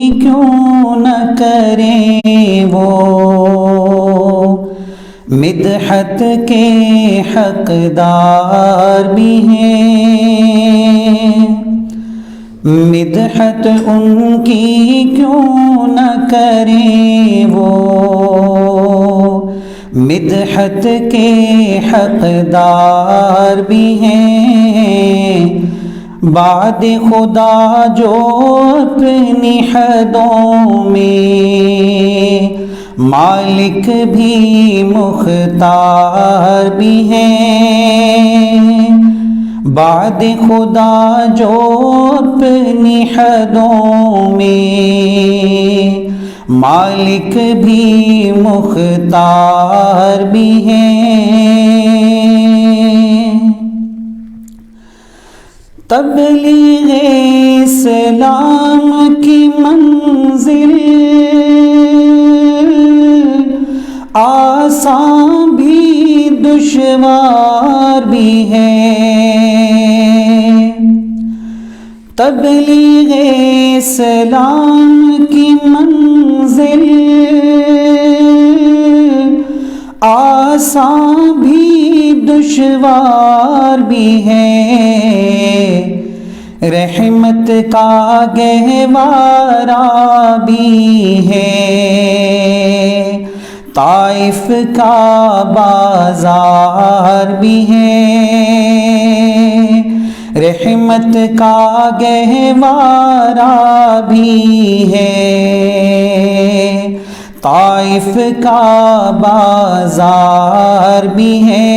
کیوں نہ کریں وہ مدحت کے حقدار بھی ہیں، مدحت ان کی کیوں نہ کریں وہ مدحت کے حقدار بھی ہیں، بعد خدا جو اپنی حدوں میں مالک بھی مختار بھی ہیں، بعد خدا جو اپنی حدوں میں مالک بھی مختار بھی ہیں۔ تبلیغ اسلام کی منزل آسان بھی دشوار بھی ہے، تبلیغ اسلام کی منزل آسان بھی دشوار بھی ہے، رحمت کا گہوارہ بھی ہے، طائف کا بازار بھی ہے، رحمت کا گہوارہ بھی ہے، طائف کا بازار بھی ہے،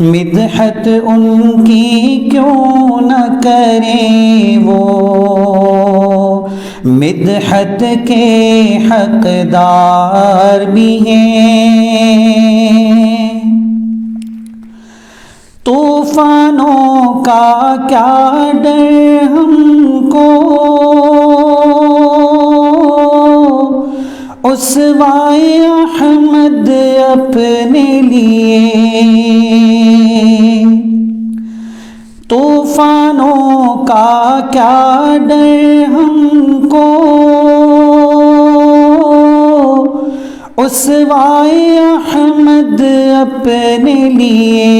مدحت ان کی کیوں نہ کریں وہ مدحت کے حقدار بھی ہیں۔ طوفانوں کا کیا ڈر ہم کو اسوائے احمد اپنے لیے، طوفانوں کا کیا ڈر ہم کو اسوائے احمد اپنے لیے،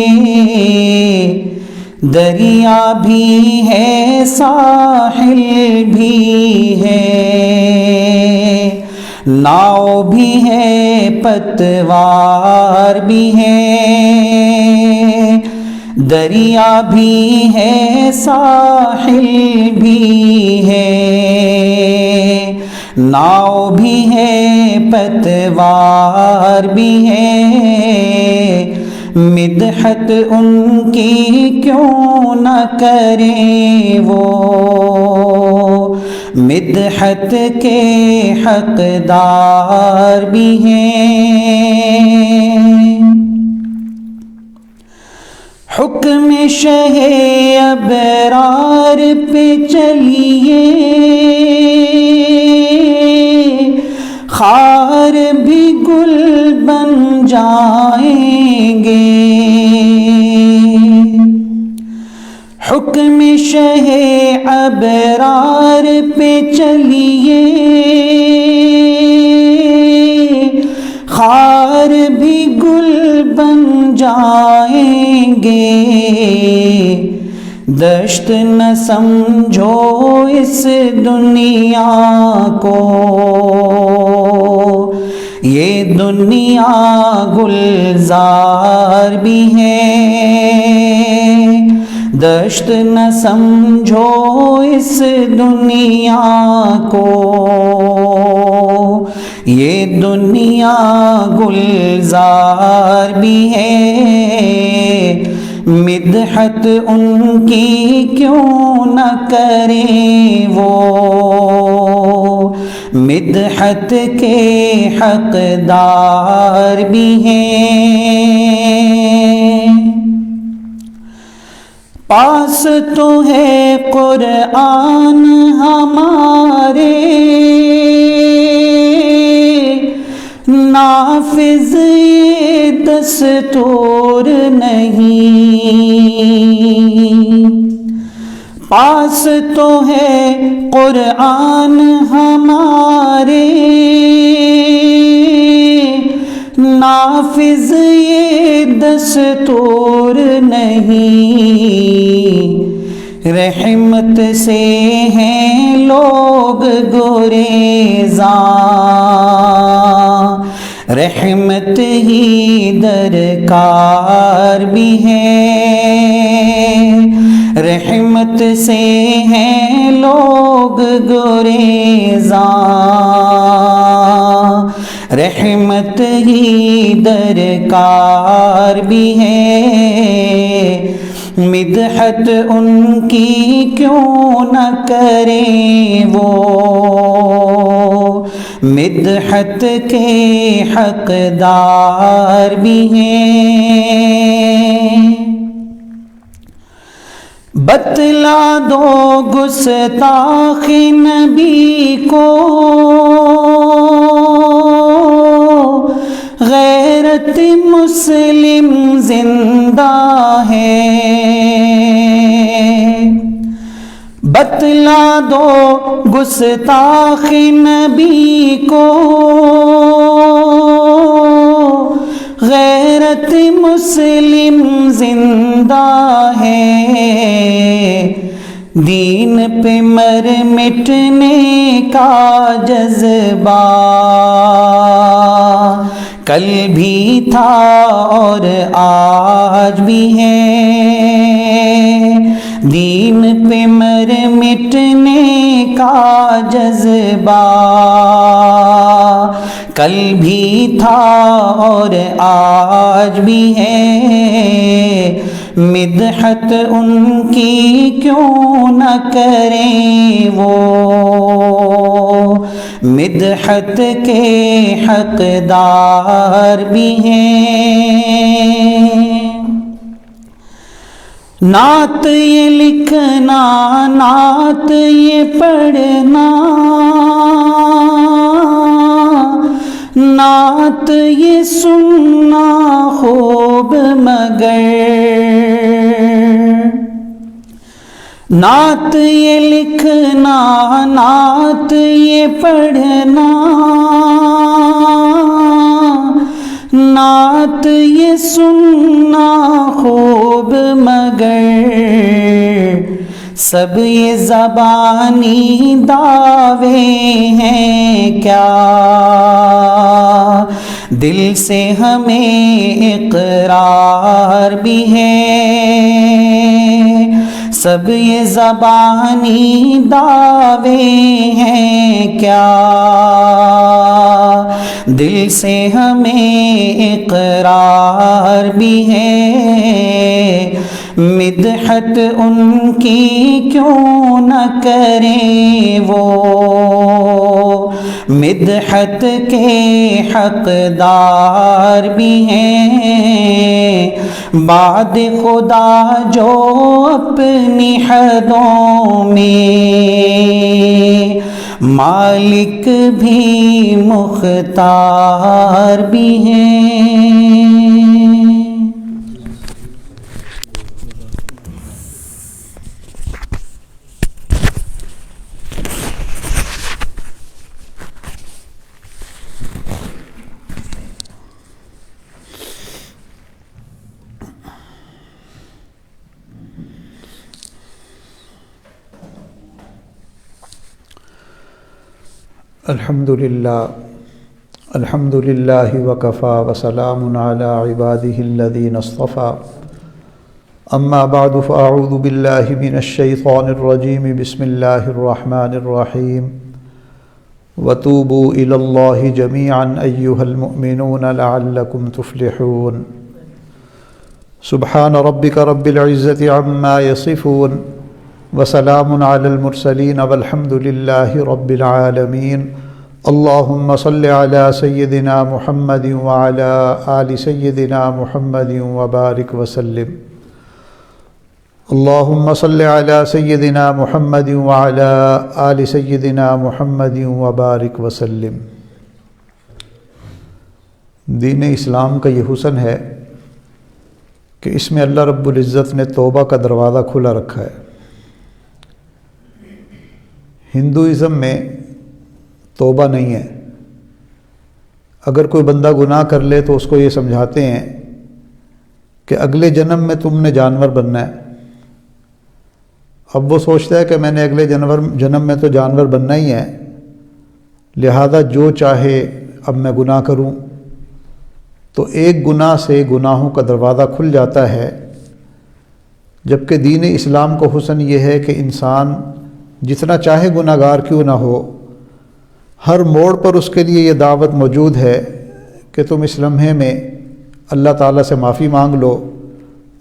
دریا بھی ہے ساحل بھی ہے، ناؤ بھی ہے پتوار بھی ہے، دریا بھی ہے ساحل بھی ہے، ناؤ بھی ہے پتوار بھی ہے، مدحت ان کی کیوں نہ کریں وہ مدحت کے حقدار بھی ہیں۔ حکم شہ ابرار پہ چلیے، خار بھی گل بن جائیں گے، حکم شہ ابرار پہ چلیے، خار بھی گل بن جائیں گے، دشت نہ سمجھو اس دنیا کو، یہ دنیا گلزار بھی ہے، دشت نہ سمجھو اس دنیا کو، یہ دنیا گلزار بھی ہے، مدحت ان کی کیوں نہ کریں وہ مدحت کے حقدار بھی ہیں۔ پاس تو ہے قرآن ہمارے، نافذ دستور نہیں، پاس تو ہے قرآن ہمارے نافذ یہ دستور نہیں، رحمت سے ہیں لوگ گریزاں، رحمت ہی درکار بھی ہے، رحمت سے ہیں لوگ گریزاں، رحمت ہی درکار بھی ہے، مدحت ان کی کیوں نہ کریں وہ، مدحت کے حقدار بھی ہیں۔ بتلا دو گستاخ نبی کو غیرت مسلم زندہ ہے، بتلا دو گستاخ نبی کو غیرت مسلم زندہ ہے، دین پہ مر مٹنے کا جذبہ کل بھی تھا اور آج بھی ہے، دین پہ مر مٹنے کا جذبہ کل بھی تھا اور آج بھی ہے، مدحت ان کی کیوں نہ کریں وہ، مدحت کے حقدار بھی ہیں۔ نعت یہ لکھنا، نعت یہ پڑھنا، نعت یہ سننا خوب مگر، نعت یہ لکھنا، نعت یہ پڑھنا، نعت یہ سننا خوب مگر، سب یہ زبانی دعوے ہیں کیا، دل سے ہمیں اقرار بھی ہے، سب یہ زبانی دعوے ہیں کیا، دل سے ہمیں اقرار بھی ہے، مدحت ان کی کیوں نہ کریں وہ، مدحت کے حقدار بھی ہیں، بعد خدا جو اپنی حدوں میں مالک بھی مختار بھی ہیں۔ الحمد للہ وکفا وسلام علی عبادہ الذین اصطفیٰ، اما بعد فاعوذ باللہ من الشیطان الرجیم، بسم اللہ الرحمن الرحیم، وتوبوا الی اللہ جمیعا ایہا المؤمنون لعلکم تفلحون۔ سبحان ربک رب العزة عما یصفون، وسلام علی المرسلین والحمد للہ رب العالمین۔ اللہم صل علی سیدنا محمد وعلی آل سیدنا محمد وبارک وسلم۔ اللہم صل علی سیدنا محمد وعلی آل سیدنا محمد وبارک وسلم۔ دین اسلام کا یہ حسن ہے کہ اس میں اللہ رب العزت نے توبہ کا دروازہ کھلا رکھا ہے، ہندوازم میں توبہ نہیں ہے۔ اگر کوئی بندہ گناہ کر لے تو اس کو یہ سمجھاتے ہیں کہ اگلے جنم میں تم نے جانور بننا ہے۔ اب وہ سوچتا ہے کہ میں نے اگلے جنم میں تو جانور بننا ہی ہے، لہذا جو چاہے اب میں گناہ کروں۔ تو ایک گناہ سے گناہوں کا دروازہ کھل جاتا ہے، جبکہ دین اسلام کو حسن یہ ہے کہ انسان جتنا چاہے گناہ گار کیوں نہ ہو، ہر موڑ پر اس کے لیے یہ دعوت موجود ہے کہ تم اس لمحے میں اللہ تعالیٰ سے معافی مانگ لو،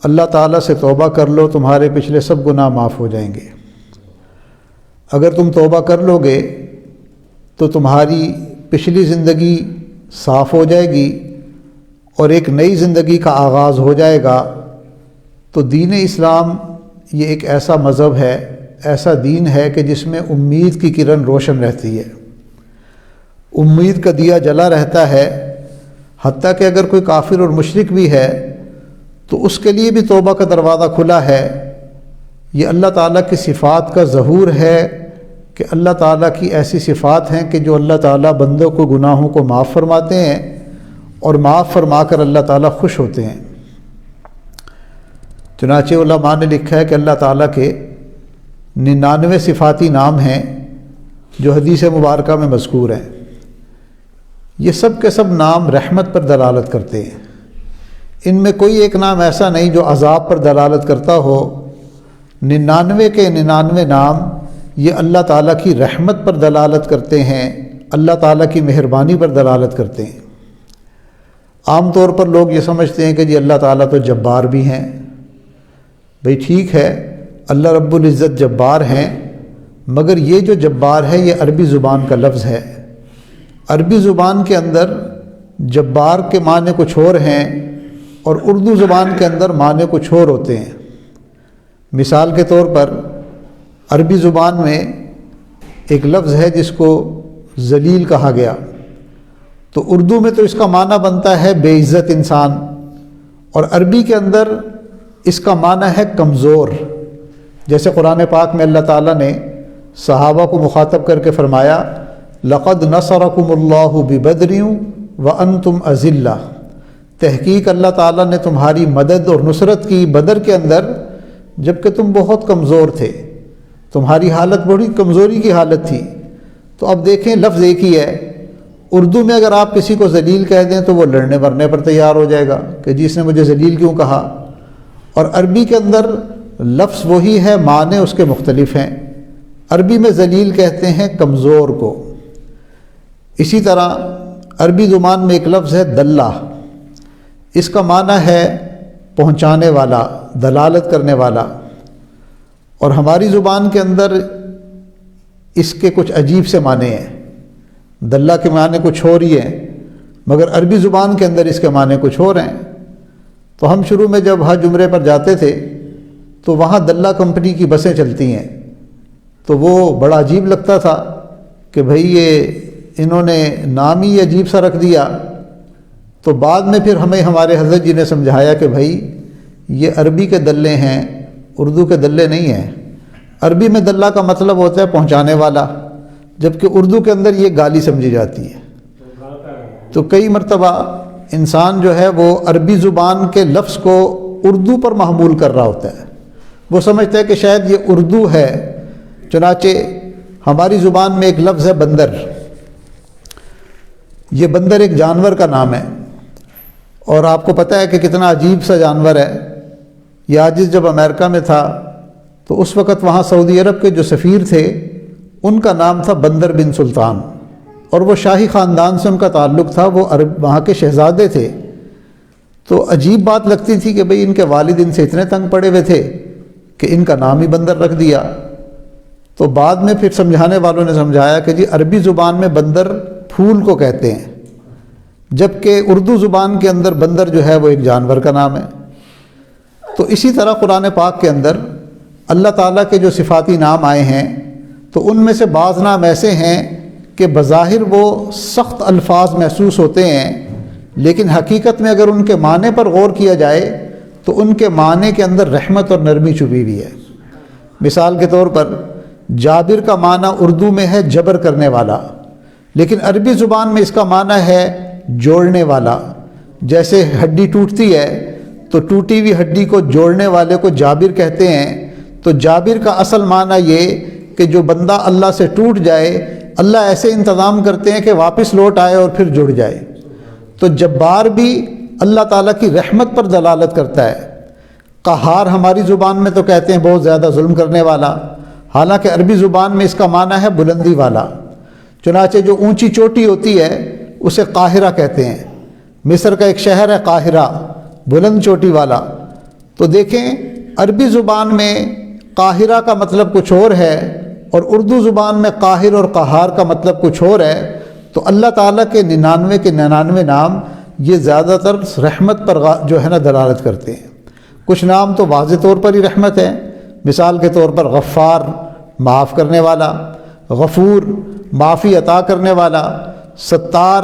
اللہ تعالیٰ سے توبہ کر لو، تمہارے پچھلے سب گناہ معاف ہو جائیں گے۔ اگر تم توبہ کر لو گے تو تمہاری پچھلی زندگی صاف ہو جائے گی اور ایک نئی زندگی کا آغاز ہو جائے گا۔ تو دین اسلام یہ ایک ایسا مذہب ہے، ایسا دین ہے کہ جس میں امید کی کرن روشن رہتی ہے، امید کا دیا جلا رہتا ہے۔ حتیٰ کہ اگر کوئی کافر اور مشرک بھی ہے تو اس کے لیے بھی توبہ کا دروازہ کھلا ہے۔ یہ اللہ تعالیٰ کی صفات کا ظہور ہے کہ اللہ تعالیٰ کی ایسی صفات ہیں کہ جو اللہ تعالیٰ بندوں کو گناہوں کو معاف فرماتے ہیں اور معاف فرما کر اللہ تعالیٰ خوش ہوتے ہیں۔ چنانچہ علماء نے لکھا ہے کہ اللہ تعالیٰ کے 99 صفاتی نام ہیں جو حدیث مبارکہ میں مذکور ہیں۔ یہ سب کے سب نام رحمت پر دلالت کرتے ہیں، ان میں کوئی ایک نام ایسا نہیں جو عذاب پر دلالت کرتا ہو۔ 99 کے 99 نام یہ اللہ تعالیٰ کی رحمت پر دلالت کرتے ہیں، اللہ تعالیٰ کی مہربانی پر دلالت کرتے ہیں۔ عام طور پر لوگ یہ سمجھتے ہیں کہ جی اللہ تعالیٰ تو جبار بھی ہیں۔ بھئی ٹھیک ہے، اللہ رب العزت جبار ہیں، مگر یہ جو جبار ہے یہ عربی زبان کا لفظ ہے۔ عربی زبان کے اندر جبار کے معنی کچھ اور ہیں اور اردو زبان کے اندر معنی کچھ اور ہوتے ہیں۔ مثال کے طور پر عربی زبان میں ایک لفظ ہے جس کو ذلیل کہا گیا، تو اردو میں تو اس کا معنی بنتا ہے بے عزت انسان، اور عربی کے اندر اس کا معنی ہے کمزور۔ جیسے قرآن پاک میں اللہ تعالیٰ نے صحابہ کو مخاطب کر کے فرمایا لقد نصرکم اللہ ببدر وانتم اذلہ، تحقیق اللہ تعالیٰ نے تمہاری مدد اور نصرت کی بدر کے اندر جبکہ تم بہت کمزور تھے، تمہاری حالت بڑی کمزوری کی حالت تھی۔ تو اب دیکھیں لفظ ایک ہی ہے، اردو میں اگر آپ کسی کو ذلیل کہہ دیں تو وہ لڑنے مرنے پر تیار ہو جائے گا کہ جس نے مجھے ذلیل کیوں کہا، اور عربی کے اندر لفظ وہی ہے، معنی اس کے مختلف ہیں۔ عربی میں ذلیل کہتے ہیں کمزور کو۔ اسی طرح عربی زبان میں ایک لفظ ہے دلہ، اس کا معنی ہے پہنچانے والا، دلالت کرنے والا، اور ہماری زبان کے اندر اس کے کچھ عجیب سے معنی ہیں۔ دلہ کے معنی کچھ اور ہی ہیں، مگر عربی زبان کے اندر اس کے معنی کچھ اور ہیں۔ تو ہم شروع میں جب حج عمرے پر جاتے تھے تو وہاں دلہ کمپنی کی بسیں چلتی ہیں، تو وہ بڑا عجیب لگتا تھا کہ بھئی یہ انہوں نے نام ہی عجیب سا رکھ دیا۔ تو بعد میں پھر ہمیں ہمارے حضرت جی نے سمجھایا کہ بھئی یہ عربی کے دلے ہیں، اردو کے دلے نہیں ہیں۔ عربی میں دلہ کا مطلب ہوتا ہے پہنچانے والا، جبکہ اردو کے اندر یہ گالی سمجھی جاتی ہے۔ تو کئی مرتبہ انسان جو ہے وہ عربی زبان کے لفظ کو اردو پر محمول کر رہا ہوتا ہے، وہ سمجھتا ہے کہ شاید یہ اردو ہے۔ چنانچہ ہماری زبان میں ایک لفظ ہے بندر، یہ بندر ایک جانور کا نام ہے، اور آپ کو پتہ ہے کہ کتنا عجیب سا جانور ہے۔ یہ عاجز جب امریکہ میں تھا تو اس وقت وہاں سعودی عرب کے جو سفیر تھے ان کا نام تھا بندر بن سلطان، اور وہ شاہی خاندان سے ان کا تعلق تھا، وہ وہاں کے شہزادے تھے۔ تو عجیب بات لگتی تھی کہ بھئی ان کے والد ان سے اتنے تنگ پڑے ہوئے تھے کہ ان کا نام ہی بندر رکھ دیا۔ تو بعد میں پھر سمجھانے والوں نے سمجھایا کہ جی عربی زبان میں بندر پھول کو کہتے ہیں، جبکہ اردو زبان کے اندر بندر جو ہے وہ ایک جانور کا نام ہے۔ تو اسی طرح قرآن پاک کے اندر اللہ تعالیٰ کے جو صفاتی نام آئے ہیں تو ان میں سے بعض نام ایسے ہیں کہ بظاہر وہ سخت الفاظ محسوس ہوتے ہیں، لیکن حقیقت میں اگر ان کے معنی پر غور کیا جائے تو ان کے معنی کے اندر رحمت اور نرمی چھپی ہوئی ہے۔ مثال کے طور پر جابر کا معنی اردو میں ہے جبر کرنے والا، لیکن عربی زبان میں اس کا معنی ہے جوڑنے والا۔ جیسے ہڈی ٹوٹتی ہے تو ٹوٹی ہوئی ہڈی کو جوڑنے والے کو جابر کہتے ہیں۔ تو جابر کا اصل معنی یہ کہ جو بندہ اللہ سے ٹوٹ جائے، اللہ ایسے انتظام کرتے ہیں کہ واپس لوٹ آئے اور پھر جڑ جائے۔ تو جبار بھی اللہ تعالیٰ کی رحمت پر دلالت کرتا ہے۔ قہار ہماری زبان میں تو کہتے ہیں بہت زیادہ ظلم کرنے والا، حالانکہ عربی زبان میں اس کا معنی ہے بلندی والا۔ چنانچہ جو اونچی چوٹی ہوتی ہے اسے قاہرہ کہتے ہیں۔ مصر کا ایک شہر ہے قاہرہ، بلند چوٹی والا۔ تو دیکھیں عربی زبان میں قاہرہ کا مطلب کچھ اور ہے اور اردو زبان میں قاہر اور قہار کا مطلب کچھ اور ہے۔ تو اللہ تعالیٰ کے 99 کے 99 نام یہ زیادہ تر رحمت پر جو ہے نا دلالت کرتے ہیں۔ کچھ نام تو واضح طور پر ہی رحمت ہے، مثال کے طور پر غفار معاف کرنے والا، غفور معافی عطا کرنے والا، ستار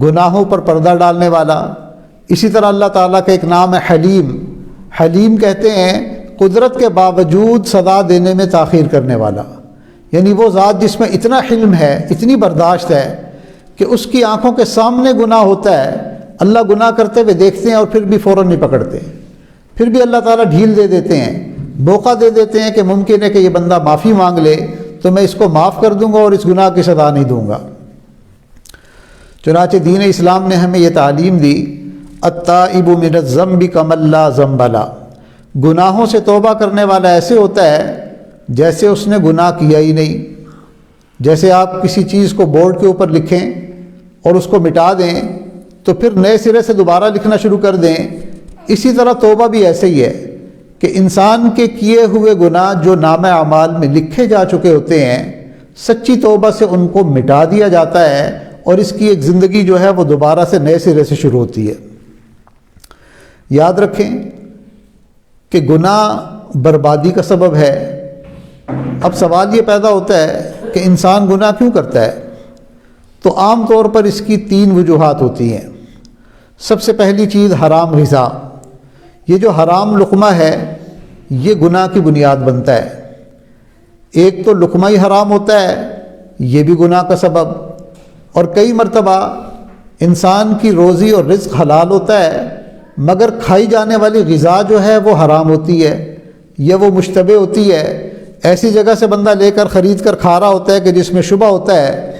گناہوں پر پردہ ڈالنے والا۔ اسی طرح اللہ تعالیٰ کا ایک نام ہے حلیم۔ حلیم کہتے ہیں قدرت کے باوجود سزا دینے میں تاخیر کرنے والا، یعنی وہ ذات جس میں اتنا حلم ہے، اتنی برداشت ہے کہ اس کی آنکھوں کے سامنے گناہ ہوتا ہے، اللہ گناہ کرتے ہوئے دیکھتے ہیں اور پھر بھی فوراً نہیں پکڑتے، پھر بھی اللہ تعالیٰ ڈھیل دے دیتے ہیں، موقع دے دیتے ہیں کہ ممکن ہے کہ یہ بندہ معافی مانگ لے تو میں اس کو معاف کر دوں گا اور اس گناہ کی سزا نہیں دوں گا۔ چنانچہ دین اسلام نے ہمیں یہ تعلیم دی، التائب من الذنب کمن لا ذنب لہ، گناہوں سے توبہ کرنے والا ایسے ہوتا ہے جیسے اس نے گناہ کیا ہی نہیں۔ جیسے آپ کسی چیز کو بورڈ کے اوپر لکھیں اور اس کو مٹا دیں تو پھر نئے سرے سے دوبارہ لکھنا شروع کر دیں، اسی طرح توبہ بھی ایسے ہی ہے کہ انسان کے کیے ہوئے گناہ جو نامہ اعمال میں لکھے جا چکے ہوتے ہیں، سچی توبہ سے ان کو مٹا دیا جاتا ہے اور اس کی ایک زندگی جو ہے وہ دوبارہ سے نئے سرے سے شروع ہوتی ہے۔ یاد رکھیں کہ گناہ بربادی کا سبب ہے۔ اب سوال یہ پیدا ہوتا ہے کہ انسان گناہ کیوں کرتا ہے؟ تو عام طور پر اس کی 3 وجوہات ہوتی ہیں۔ سب سے پہلی چیز حرام غذا، یہ جو حرام لقمہ ہے یہ گناہ کی بنیاد بنتا ہے۔ ایک تو لقمہ ہی حرام ہوتا ہے، یہ بھی گناہ کا سبب، اور کئی مرتبہ انسان کی روزی اور رزق حلال ہوتا ہے مگر کھائی جانے والی غذا جو ہے وہ حرام ہوتی ہے یا وہ مشتبہ ہوتی ہے۔ ایسی جگہ سے بندہ لے کر خرید کر کھا رہا ہوتا ہے کہ جس میں شبہ ہوتا ہے۔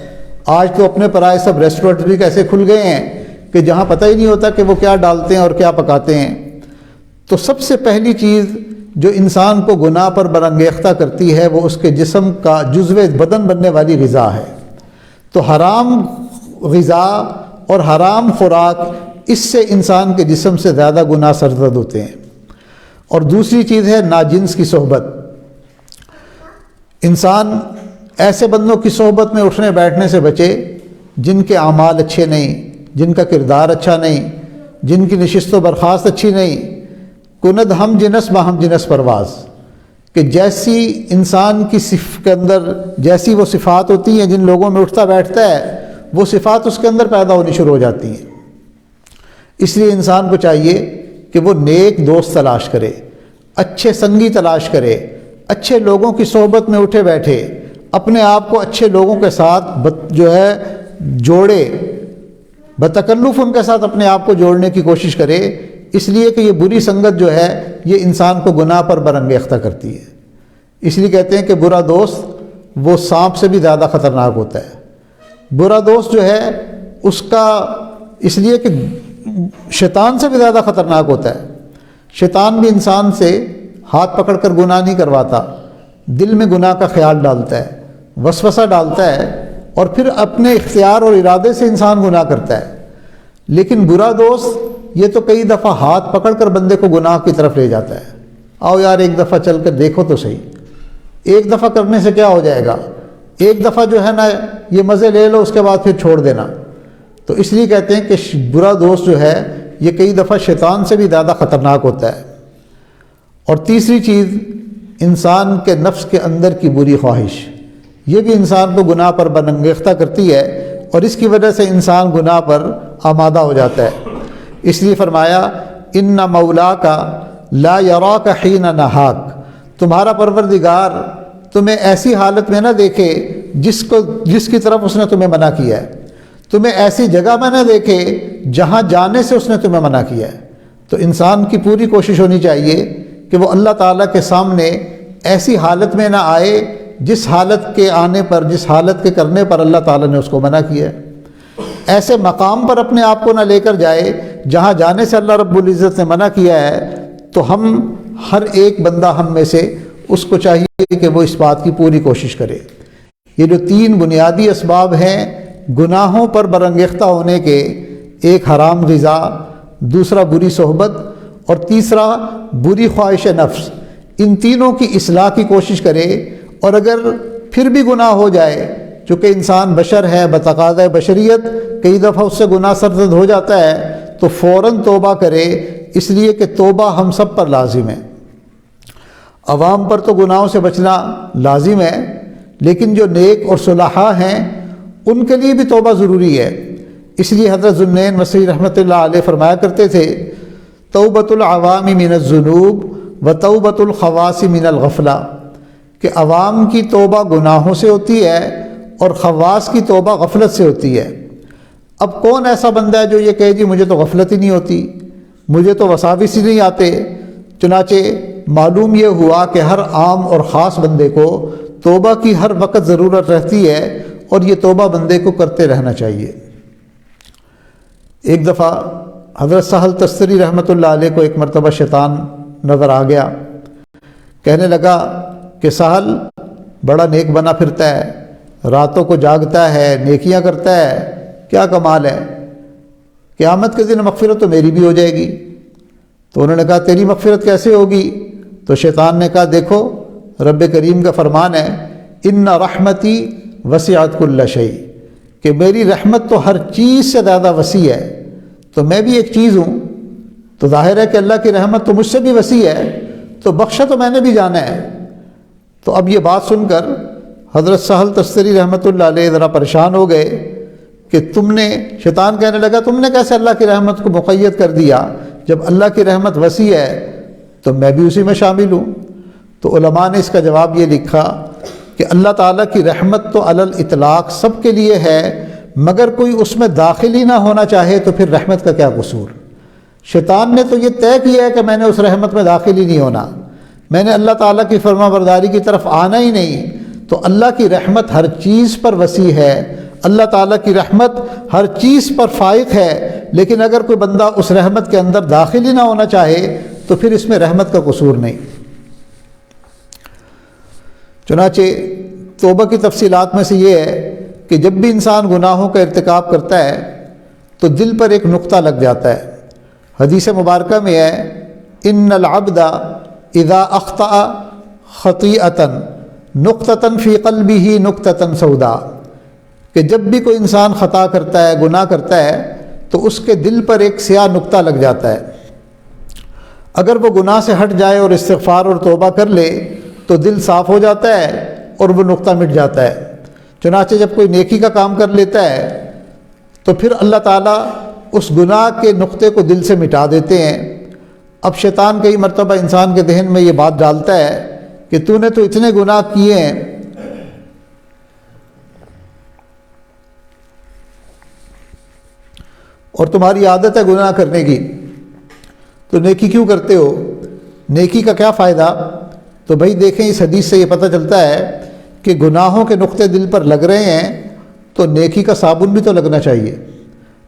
آج تو اپنے پرائے سب ریسٹورنٹ بھی کیسے کھل گئے ہیں کہ جہاں پتہ ہی نہیں ہوتا کہ وہ کیا ڈالتے ہیں اور کیا پکاتے ہیں۔ تو سب سے پہلی چیز جو انسان کو گناہ پر برانگیختہ کرتی ہے وہ اس کے جسم کا جزو بدن بننے والی غذا ہے۔ تو حرام غذا اور حرام خوراک، اس سے انسان کے جسم سے زیادہ گناہ سرزد ہوتے ہیں۔ اور دوسری چیز ہے ناجنس کی صحبت۔ انسان ایسے بندوں کی صحبت میں اٹھنے بیٹھنے سے بچے جن کے اعمال اچھے نہیں، جن کا کردار اچھا نہیں، جن کی نشست و برخاست اچھی نہیں۔ کند ہم جنس باہم جنس پرواز، کہ جیسی انسان کی کے اندر جیسی وہ صفات ہوتی ہیں، جن لوگوں میں اٹھتا بیٹھتا ہے وہ صفات اس کے اندر پیدا ہونی شروع ہو جاتی ہیں۔ اس لیے انسان کو چاہیے کہ وہ نیک دوست تلاش کرے، اچھے سنگی تلاش کرے، اچھے لوگوں کی صحبت میں اٹھے بیٹھے، اپنے آپ کو اچھے لوگوں کے ساتھ جو ہے جوڑے، بتکلف ان کے ساتھ اپنے آپ کو جوڑنے کی کوشش کرے، اس لیے کہ یہ بری سنگت جو ہے یہ انسان کو گناہ پر برانگیختہ کرتی ہے۔ اس لیے کہتے ہیں کہ برا دوست وہ سانپ سے بھی زیادہ خطرناک ہوتا ہے۔ برا دوست جو ہے اس کا، اس لیے کہ شیطان سے بھی زیادہ خطرناک ہوتا ہے۔ شیطان بھی انسان سے ہاتھ پکڑ کر گناہ نہیں کرواتا، دل میں گناہ کا خیال ڈالتا ہے، وسوسہ ڈالتا ہے اور پھر اپنے اختیار اور ارادے سے انسان گناہ کرتا ہے۔ لیکن برا دوست یہ تو کئی دفعہ ہاتھ پکڑ کر بندے کو گناہ کی طرف لے جاتا ہے۔ آؤ یار ایک دفعہ چل کر دیکھو تو صحیح، ایک دفعہ کرنے سے کیا ہو جائے گا، ایک دفعہ جو ہے نا یہ مزے لے لو، اس کے بعد پھر چھوڑ دینا۔ تو اس لیے کہتے ہیں کہ برا دوست جو ہے یہ کئی دفعہ شیطان سے بھی زیادہ خطرناک ہوتا ہے۔ اور تیسری چیز انسان کے نفس کے اندر کی بری خواہش، یہ بھی انسان کو گناہ پر برانگیختہ کرتی ہے اور اس کی وجہ سے انسان گناہ پر آمادہ ہو جاتا ہے۔ اس لیے فرمایا ان مولا کا لا یراک حین نہاک، تمہارا پروردگار تمہیں ایسی حالت میں نہ دیکھے جس کی طرف اس نے تمہیں منع کیا ہے، تمہیں ایسی جگہ میں نہ دیکھے جہاں جانے سے اس نے تمہیں منع کیا ہے۔ تو انسان کی پوری کوشش ہونی چاہیے کہ وہ اللہ تعالیٰ کے سامنے ایسی حالت میں نہ آئے جس حالت کے آنے پر، جس حالت کے کرنے پر اللہ تعالیٰ نے اس کو منع کیا ہے۔ ایسے مقام پر اپنے آپ کو نہ لے کر جائے جہاں جانے سے اللہ رب العزت نے منع کیا ہے۔ تو ہم ہر ایک بندہ ہم میں سے اس کو چاہیے کہ وہ اس بات کی پوری کوشش کرے۔ یہ جو 3 بنیادی اسباب ہیں گناہوں پر برانگیختہ ہونے کے، ایک حرام غذا، دوسرا بری صحبت، اور تیسرا بری خواہش نفس، ان تینوں کی اصلاح کی کوشش کرے۔ اور اگر پھر بھی گناہ ہو جائے، چونکہ انسان بشر ہے، بتقاضۂ بشریت کئی دفعہ اس سے گناہ سرزد ہو جاتا ہے، تو فوراً توبہ کرے، اس لیے کہ توبہ ہم سب پر لازم ہے۔ عوام پر تو گناہوں سے بچنا لازم ہے، لیکن جو نیک اور صلحاء ہیں ان کے لیے بھی توبہ ضروری ہے۔ اس لیے حضرت ذوالنورین مسیح رحمۃ اللہ علیہ فرمایا کرتے تھے، توبۃ العوام من الذنوب و توبۃ الخواص من الغفلہ، کہ عوام کی توبہ گناہوں سے ہوتی ہے اور خواص کی توبہ غفلت سے ہوتی ہے۔ اب کون ایسا بندہ ہے جو یہ کہے جی مجھے تو غفلت ہی نہیں ہوتی، مجھے تو وساوس ہی نہیں آتے؟ چنانچہ معلوم یہ ہوا کہ ہر عام اور خاص بندے کو توبہ کی ہر وقت ضرورت رہتی ہے، اور یہ توبہ بندے کو کرتے رہنا چاہیے۔ ایک دفعہ حضرت سہل تستری رحمۃ اللہ علیہ کو ایک مرتبہ شیطان نظر آ گیا، کہنے لگا کہ سہل بڑا نیک بنا پھرتا ہے، راتوں کو جاگتا ہے، نیکیاں کرتا ہے، کیا کمال ہے، قیامت کے دن مغفرت تو میری بھی ہو جائے گی۔ تو انہوں نے کہا تیری مغفرت کیسے ہوگی؟ تو شیطان نے کہا دیکھو رب کریم کا فرمان ہے، ان رحمتی وسعت کل شیء، کہ میری رحمت تو ہر چیز سے زیادہ وسیع ہے، تو میں بھی ایک چیز ہوں، تو ظاہر ہے کہ اللہ کی رحمت تو مجھ سے بھی وسیع ہے، تو بخشا تو میں نے بھی جانا ہے۔ تو اب یہ بات سن کر حضرت سہل تستری رحمۃ اللہ علیہ ذرا پریشان ہو گئے کہ شیطان کہنے لگا تم نے کیسے اللہ کی رحمت کو مقید کر دیا؟ جب اللہ کی رحمت وسیع ہے تو میں بھی اسی میں شامل ہوں۔ تو علماء نے اس کا جواب یہ لکھا کہ اللہ تعالیٰ کی رحمت تو علی الاطلاق سب کے لیے ہے، مگر کوئی اس میں داخل ہی نہ ہونا چاہے تو پھر رحمت کا کیا قصور؟ شیطان نے تو یہ طے کیا ہے کہ میں نے اس رحمت میں داخل ہی نہیں ہونا، میں نے اللہ تعالیٰ کی فرما برداری کی طرف آنا ہی نہیں۔ تو اللہ کی رحمت ہر چیز پر وسیع ہے، اللہ تعالیٰ کی رحمت ہر چیز پر فائق ہے، لیکن اگر کوئی بندہ اس رحمت کے اندر داخل ہی نہ ہونا چاہے تو پھر اس میں رحمت کا قصور نہیں۔ چنانچہ توبہ کی تفصیلات میں سے یہ ہے کہ جب بھی انسان گناہوں کا ارتکاب کرتا ہے تو دل پر ایک نقطہ لگ جاتا ہے۔ حدیث مبارکہ میں ہے ان العبد اذا اخطأ خطیئۃ نقطۃ فی قلبہ نقطۃ سوداء، کہ جب بھی کوئی انسان خطا کرتا ہے، گناہ کرتا ہے، تو اس کے دل پر ایک سیاہ نقطہ لگ جاتا ہے۔ اگر وہ گناہ سے ہٹ جائے اور استغفار اور توبہ کر لے تو دل صاف ہو جاتا ہے اور وہ نقطہ مٹ جاتا ہے۔ چنانچہ جب کوئی نیکی کا کام کر لیتا ہے تو پھر اللہ تعالیٰ اس گناہ کے نقطے کو دل سے مٹا دیتے ہیں۔ اب شیطان کئی مرتبہ انسان کے ذہن میں یہ بات ڈالتا ہے کہ تو نے تو اتنے گناہ کیے ہیں، اور تمہاری عادت ہے گناہ کرنے کی، تو نیکی کیوں کرتے ہو؟ نیکی کا کیا فائدہ؟ تو بھائی دیکھیں اس حدیث سے یہ پتہ چلتا ہے کہ گناہوں کے نقطے دل پر لگ رہے ہیں تو نیکی کا صابن بھی تو لگنا چاہیے۔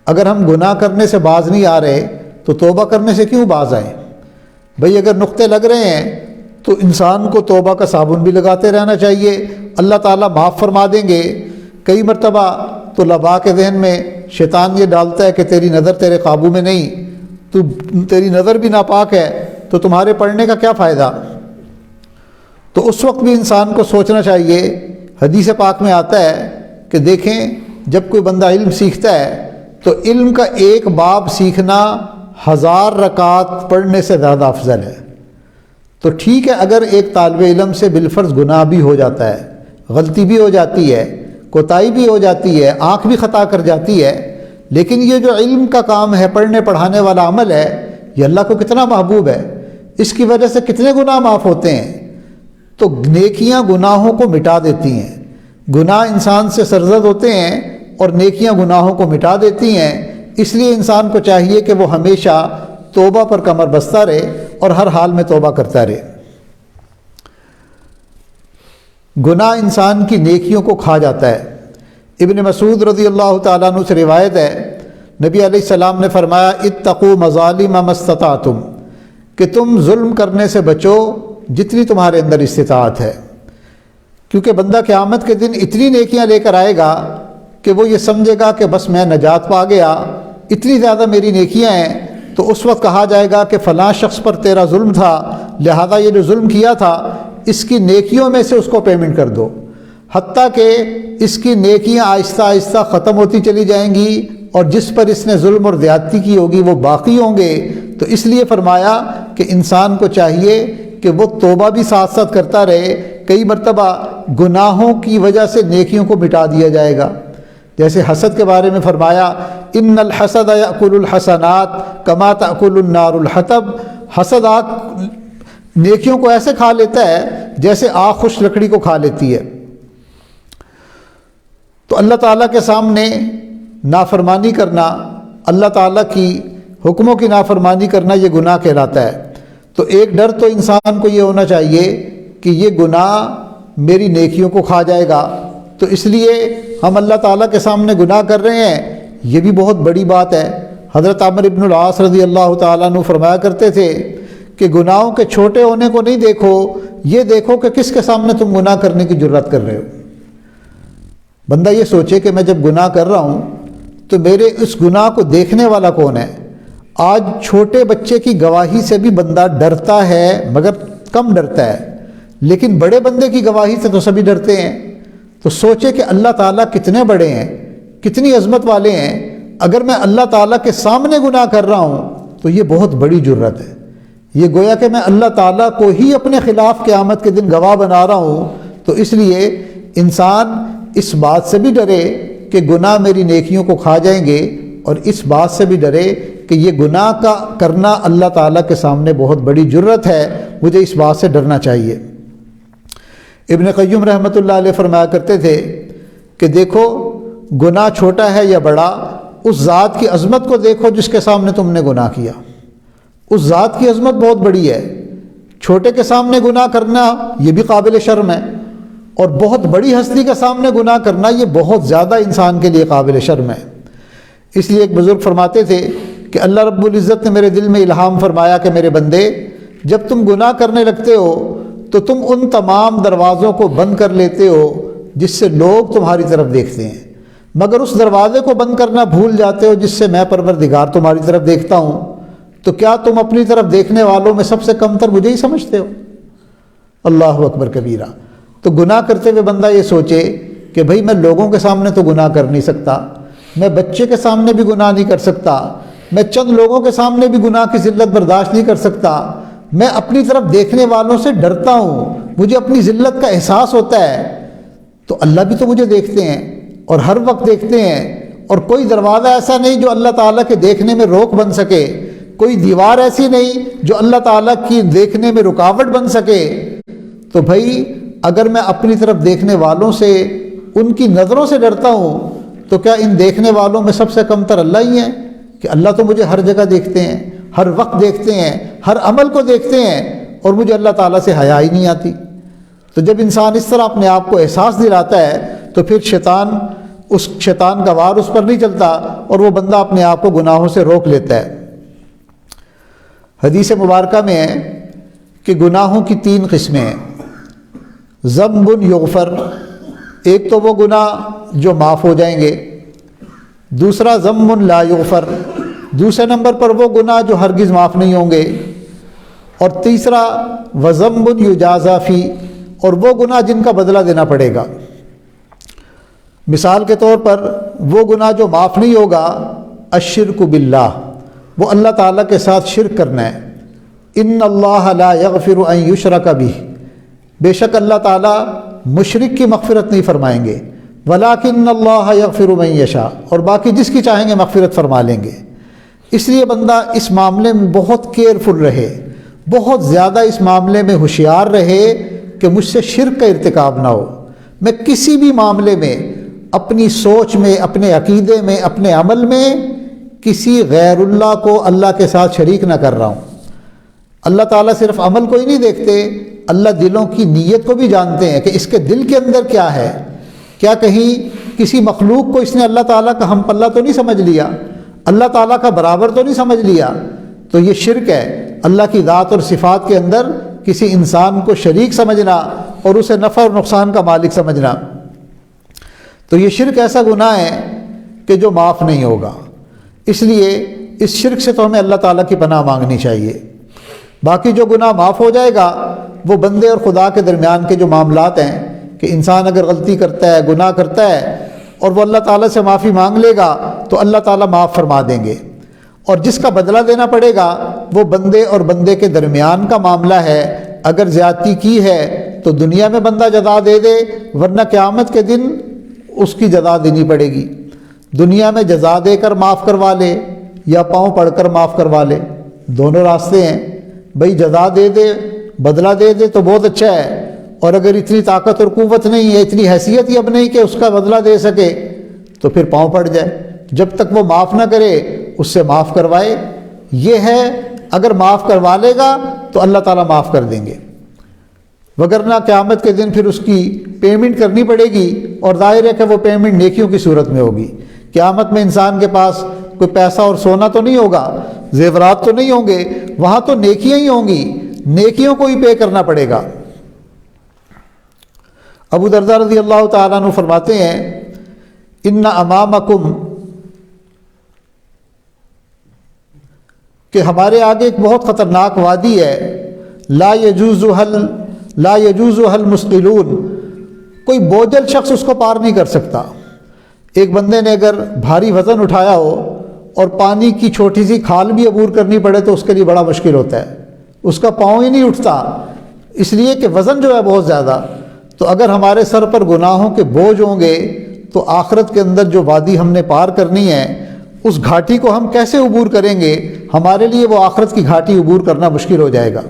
اگر ہم گناہ کرنے سے باز نہیں آ رہے تو توبہ کرنے سے کیوں باز آئیں؟ بھئی اگر نقطے لگ رہے ہیں تو انسان کو توبہ کا صابن بھی لگاتے رہنا چاہیے، اللہ تعالیٰ معاف فرما دیں گے۔ کئی مرتبہ تو طلباء کے ذہن میں شیطان یہ ڈالتا ہے کہ تیری نظر تیرے قابو میں نہیں، تیری نظر بھی ناپاک ہے تو تمہارے پڑھنے کا کیا فائدہ؟ تو اس وقت بھی انسان کو سوچنا چاہیے۔ حدیث پاک میں آتا ہے کہ دیکھیں جب کوئی بندہ علم سیکھتا ہے تو علم کا ایک باب سیکھنا 1000 رکعت پڑھنے سے زیادہ افضل ہے۔ تو ٹھیک ہے اگر ایک طالب علم سے بالفرض گناہ بھی ہو جاتا ہے، غلطی بھی ہو جاتی ہے، کوتاہی بھی ہو جاتی ہے، آنکھ بھی خطا کر جاتی ہے، لیکن یہ جو علم کا کام ہے، پڑھنے پڑھانے والا عمل ہے، یہ اللہ کو کتنا محبوب ہے، اس کی وجہ سے کتنے گناہ معاف ہوتے ہیں۔ تو نیکیاں گناہوں کو مٹا دیتی ہیں۔ گناہ انسان سے سرزد ہوتے ہیں اور نیکیاں گناہوں کو مٹا دیتی ہیں۔ اس لیے انسان کو چاہیے کہ وہ ہمیشہ توبہ پر کمر بستہ رہے اور ہر حال میں توبہ کرتا رہے۔ گناہ انسان کی نیکیوں کو کھا جاتا ہے۔ ابن مسعود رضی اللہ تعالیٰ عنہ سے روایت ہے، نبی علیہ السلام نے فرمایا اتقوا مظالم ما استطعتم، کہ تم ظلم کرنے سے بچو جتنی تمہارے اندر استطاعت ہے، کیونکہ بندہ قیامت کے دن اتنی نیکیاں لے کر آئے گا کہ وہ یہ سمجھے گا کہ بس میں نجات پا گیا، اتنی زیادہ میری نیکیاں ہیں۔ تو اس وقت کہا جائے گا کہ فلاں شخص پر تیرا ظلم تھا، لہذا یہ جو ظلم کیا تھا اس کی نیکیوں میں سے اس کو پیمنٹ کر دو، حتیٰ کہ اس کی نیکیاں آہستہ آہستہ ختم ہوتی چلی جائیں گی اور جس پر اس نے ظلم اور زیادتی کی ہوگی وہ باقی ہوں گے۔ تو اس لیے فرمایا کہ انسان کو چاہیے کہ وہ توبہ بھی ساتھ ساتھ کرتا رہے۔ کئی مرتبہ گناہوں کی وجہ سے نیکیوں کو مٹا دیا جائے گا، جیسے حسد کے بارے میں فرمایا ان الحسد یأکل الحسنات کما تأکل النار الحطب، حسد آگ نیکیوں کو ایسے کھا لیتا ہے جیسے آگ خشک لکڑی کو کھا لیتی ہے۔ تو اللہ تعالیٰ کے سامنے نافرمانی کرنا، اللہ تعالیٰ کی حکموں کی نافرمانی کرنا، یہ گناہ کہلاتا ہے۔ تو ایک ڈر تو انسان کو یہ ہونا چاہیے کہ یہ گناہ میری نیکیوں کو کھا جائے گا، تو اس لیے ہم اللہ تعالیٰ کے سامنے گناہ کر رہے ہیں، یہ بھی بہت بڑی بات ہے۔ حضرت عمرو بن العاص رضی اللہ تعالیٰ عنہ فرمایا کرتے تھے کہ گناہوں کے چھوٹے ہونے کو نہیں دیکھو، یہ دیکھو کہ کس کے سامنے تم گناہ کرنے کی جرات کر رہے ہو۔ بندہ یہ سوچے کہ میں جب گناہ کر رہا ہوں تو میرے اس گناہ کو دیکھنے والا کون ہے۔ آج چھوٹے بچے کی گواہی سے بھی بندہ ڈرتا ہے، مگر کم ڈرتا ہے، لیکن بڑے بندے کی گواہی سے تو سبھی ڈرتے ہیں۔ تو سوچے کہ اللہ تعالیٰ کتنے بڑے ہیں، کتنی عظمت والے ہیں۔ اگر میں اللہ تعالیٰ کے سامنے گناہ کر رہا ہوں تو یہ بہت بڑی جرت ہے، یہ گویا کہ میں اللہ تعالیٰ کو ہی اپنے خلاف قیامت کے دن گواہ بنا رہا ہوں۔ تو اس لیے انسان اس بات سے بھی ڈرے کہ گناہ میری نیکیوں کو کھا جائیں گے، اور اس بات سے بھی ڈرے کہ یہ گناہ کا کرنا اللہ تعالیٰ کے سامنے بہت بڑی جرت ہے، مجھے اس بات سے ڈرنا چاہیے۔ ابن قیم رحمۃ اللہ علیہ فرمایا کرتے تھے کہ دیکھو گناہ چھوٹا ہے یا بڑا، اس ذات کی عظمت کو دیکھو جس کے سامنے تم نے گناہ کیا، اس ذات کی عظمت بہت بڑی ہے۔ چھوٹے کے سامنے گناہ کرنا یہ بھی قابل شرم ہے، اور بہت بڑی ہستی کے سامنے گناہ کرنا یہ بہت زیادہ انسان کے لیے قابل شرم ہے۔ اس لیے ایک بزرگ فرماتے تھے کہ اللہ رب العزت نے میرے دل میں الہام فرمایا کہ میرے بندے، جب تم گناہ کرنے لگتے ہو تو تم ان تمام دروازوں کو بند کر لیتے ہو جس سے لوگ تمہاری طرف دیکھتے ہیں، مگر اس دروازے کو بند کرنا بھول جاتے ہو جس سے میں پروردگار تمہاری طرف دیکھتا ہوں۔ تو کیا تم اپنی طرف دیکھنے والوں میں سب سے کم تر مجھے ہی سمجھتے ہو؟ اللہ اکبر کبیرہ۔ تو گناہ کرتے ہوئے بندہ یہ سوچے کہ بھئی میں لوگوں کے سامنے تو گناہ کر نہیں سکتا، میں بچے کے سامنے بھی گناہ نہیں کر سکتا، میں چند لوگوں کے سامنے بھی گناہ کی ذلت برداشت نہیں کر سکتا، میں اپنی طرف دیکھنے والوں سے ڈرتا ہوں، مجھے اپنی ذلت کا احساس ہوتا ہے۔ تو اللہ بھی تو مجھے دیکھتے ہیں اور ہر وقت دیکھتے ہیں، اور کوئی دروازہ ایسا نہیں جو اللہ تعالیٰ کے دیکھنے میں روک بن سکے، کوئی دیوار ایسی نہیں جو اللہ تعالیٰ کی دیکھنے میں رکاوٹ بن سکے۔ تو بھائی اگر میں اپنی طرف دیکھنے والوں سے، ان کی نظروں سے ڈرتا ہوں، تو کیا ان دیکھنے والوں میں سب سے کم تر اللہ ہی ہیں کہ اللہ تو مجھے ہر جگہ دیکھتے ہیں، ہر وقت دیکھتے ہیں، ہر عمل کو دیکھتے ہیں، اور مجھے اللہ تعالیٰ سے حیا ہی نہیں آتی۔ تو جب انسان اس طرح اپنے آپ کو احساس دلاتا ہے تو پھر شیطان کا وار اس پر نہیں چلتا، اور وہ بندہ اپنے آپ کو گناہوں سے روک لیتا ہے۔ حدیث مبارکہ میں ہے کہ گناہوں کی 3 قسمیں ہیں۔ ذنب یغفر، ایک تو وہ گناہ جو معاف ہو جائیں گے، دوسرا ذنب لا یغفر، دوسرے نمبر پر وہ گناہ جو ہرگز معاف نہیں ہوں گے، اور تیسرا وذنب یجازا فی، اور وہ گناہ جن کا بدلہ دینا پڑے گا۔ مثال کے طور پر وہ گناہ جو معاف نہیں ہوگا، الشرک باللہ، وہ اللہ تعالیٰ کے ساتھ شرک کرنا ہے۔ ان اللہ لا یغفر ان یشرک بہ، بے شک اللہ تعالیٰ مشرک کی مغفرت نہیں فرمائیں گے، ولکن اللہ یغفر من یشاء، اور باقی جس کی چاہیں گے مغفرت فرما لیں گے۔ اس لیے بندہ اس معاملے میں بہت کیئرفل رہے، بہت زیادہ اس معاملے میں ہوشیار رہے کہ مجھ سے شرک کا ارتکاب نہ ہو، میں کسی بھی معاملے میں، اپنی سوچ میں، اپنے عقیدے میں، اپنے عمل میں کسی غیر اللہ کو اللہ کے ساتھ شریک نہ کر رہا ہوں۔ اللہ تعالیٰ صرف عمل کو ہی نہیں دیکھتے، اللہ دلوں کی نیت کو بھی جانتے ہیں کہ اس کے دل کے اندر کیا ہے۔ کیا کہیں کسی مخلوق کو اس نے اللہ تعالیٰ کا ہم پلہ تو نہیں سمجھ لیا، اللہ تعالیٰ کا برابر تو نہیں سمجھ لیا؟ تو یہ شرک ہے، اللہ کی ذات اور صفات کے اندر کسی انسان کو شریک سمجھنا اور اسے نفع اور نقصان کا مالک سمجھنا۔ تو یہ شرک ایسا گناہ ہے کہ جو معاف نہیں ہوگا، اس لیے اس شرک سے تو ہمیں اللہ تعالیٰ کی پناہ مانگنی چاہیے۔ باقی جو گناہ معاف ہو جائے گا وہ بندے اور خدا کے درمیان کے جو معاملات ہیں کہ انسان اگر غلطی کرتا ہے، گناہ کرتا ہے اور وہ اللہ تعالیٰ سے معافی مانگ لے گا تو اللہ تعالیٰ معاف فرما دیں گے، اور جس کا بدلہ دینا پڑے گا وہ بندے اور بندے کے درمیان کا معاملہ ہے۔ اگر زیادتی کی ہے تو دنیا میں بندہ جزا دے دے، ورنہ قیامت کے دن اس کی جزا دینی پڑے گی۔ دنیا میں جزا دے کر معاف کروا لے یا پاؤں پڑھ کر معاف کروا لے، دونوں راستے ہیں۔ بھئی جزا دے دے، بدلہ دے دے تو بہت اچھا ہے، اور اگر اتنی طاقت اور قوت نہیں ہے، اتنی حیثیت ہی اب نہیں کہ اس کا بدلہ دے سکے، تو پھر پاؤں پڑ جائے، جب تک وہ معاف نہ کرے اس سے معاف کروائے۔ یہ ہے، اگر معاف کروا لے گا تو اللہ تعالیٰ معاف کر دیں گے، وگرنہ قیامت کے دن پھر اس کی پیمنٹ کرنی پڑے گی، اور ظاہر ہے کہ وہ پیمنٹ نیکیوں کی صورت میں ہوگی۔ قیامت میں انسان کے پاس کوئی پیسہ اور سونا تو نہیں ہوگا، زیورات تو نہیں ہوں گے، وہاں تو نیکیاں ہی ہوں گی، نیکیوں کو ہی پے کرنا پڑے گا۔ ابو درداء رضی اللہ تعالیٰ عنہ فرماتے ہیں، ان امامکم، کہ ہمارے آگے ایک بہت خطرناک وادی ہے، لا یجوزها المثقلون، کوئی بوجھل شخص اس کو پار نہیں کر سکتا۔ ایک بندے نے اگر بھاری وزن اٹھایا ہو اور پانی کی چھوٹی سی کھال بھی عبور کرنی پڑے تو اس کے لیے بڑا مشکل ہوتا ہے، اس کا پاؤں ہی نہیں اٹھتا، اس لیے کہ وزن جو ہے بہت زیادہ۔ تو اگر ہمارے سر پر گناہوں کے بوجھ ہوں گے تو آخرت کے اندر جو وادی ہم نے پار کرنی ہے، اس گھاٹی کو ہم کیسے عبور کریں گے؟ ہمارے لیے وہ آخرت کی گھاٹی عبور کرنا مشکل ہو جائے گا۔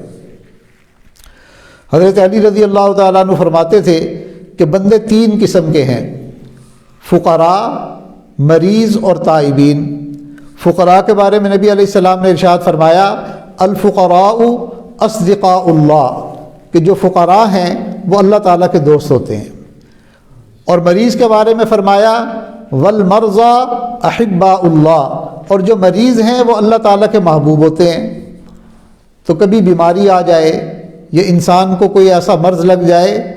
حضرت علی رضی اللہ تعالیٰ عنہ فرماتے تھے کہ بندے تین قسم کے ہیں، فقراء، مریض اور تائبین۔ فقراء کے بارے میں نبی علیہ السلام نے ارشاد فرمایا، الفقراء اصدقاء اللہ، کہ جو فقراء ہیں وہ اللہ تعالیٰ کے دوست ہوتے ہیں۔ اور مریض کے بارے میں فرمایا، والمرضى احباء اللہ، اور جو مریض ہیں وہ اللہ تعالیٰ کے محبوب ہوتے ہیں۔ تو کبھی بیماری آ جائے یا انسان کو کوئی ایسا مرض لگ جائے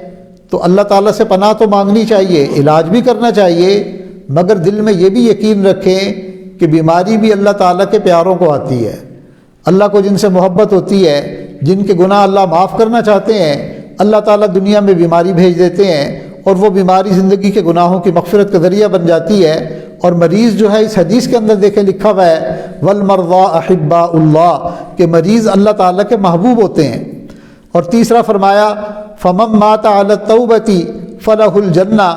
تو اللہ تعالیٰ سے پناہ تو مانگنی چاہیے، علاج بھی کرنا چاہیے، مگر دل میں یہ بھی یقین رکھیں کہ بیماری بھی اللہ تعالیٰ کے پیاروں کو آتی ہے۔ اللہ کو جن سے محبت ہوتی ہے، جن کے گناہ اللہ معاف کرنا چاہتے ہیں، اللہ تعالیٰ دنیا میں بیماری بھیج دیتے ہیں، اور وہ بیماری زندگی کے گناہوں کی مغفرت کا ذریعہ بن جاتی ہے۔ اور مریض جو ہے، اس حدیث کے اندر دیکھیں لکھا ہوا ہے، والمرضى احباء اللہ، کہ مریض اللہ تعالیٰ کے محبوب ہوتے ہیں۔ اور تیسرا فرمایا، فمن مات علی التوبۃ فلہ الجنہ،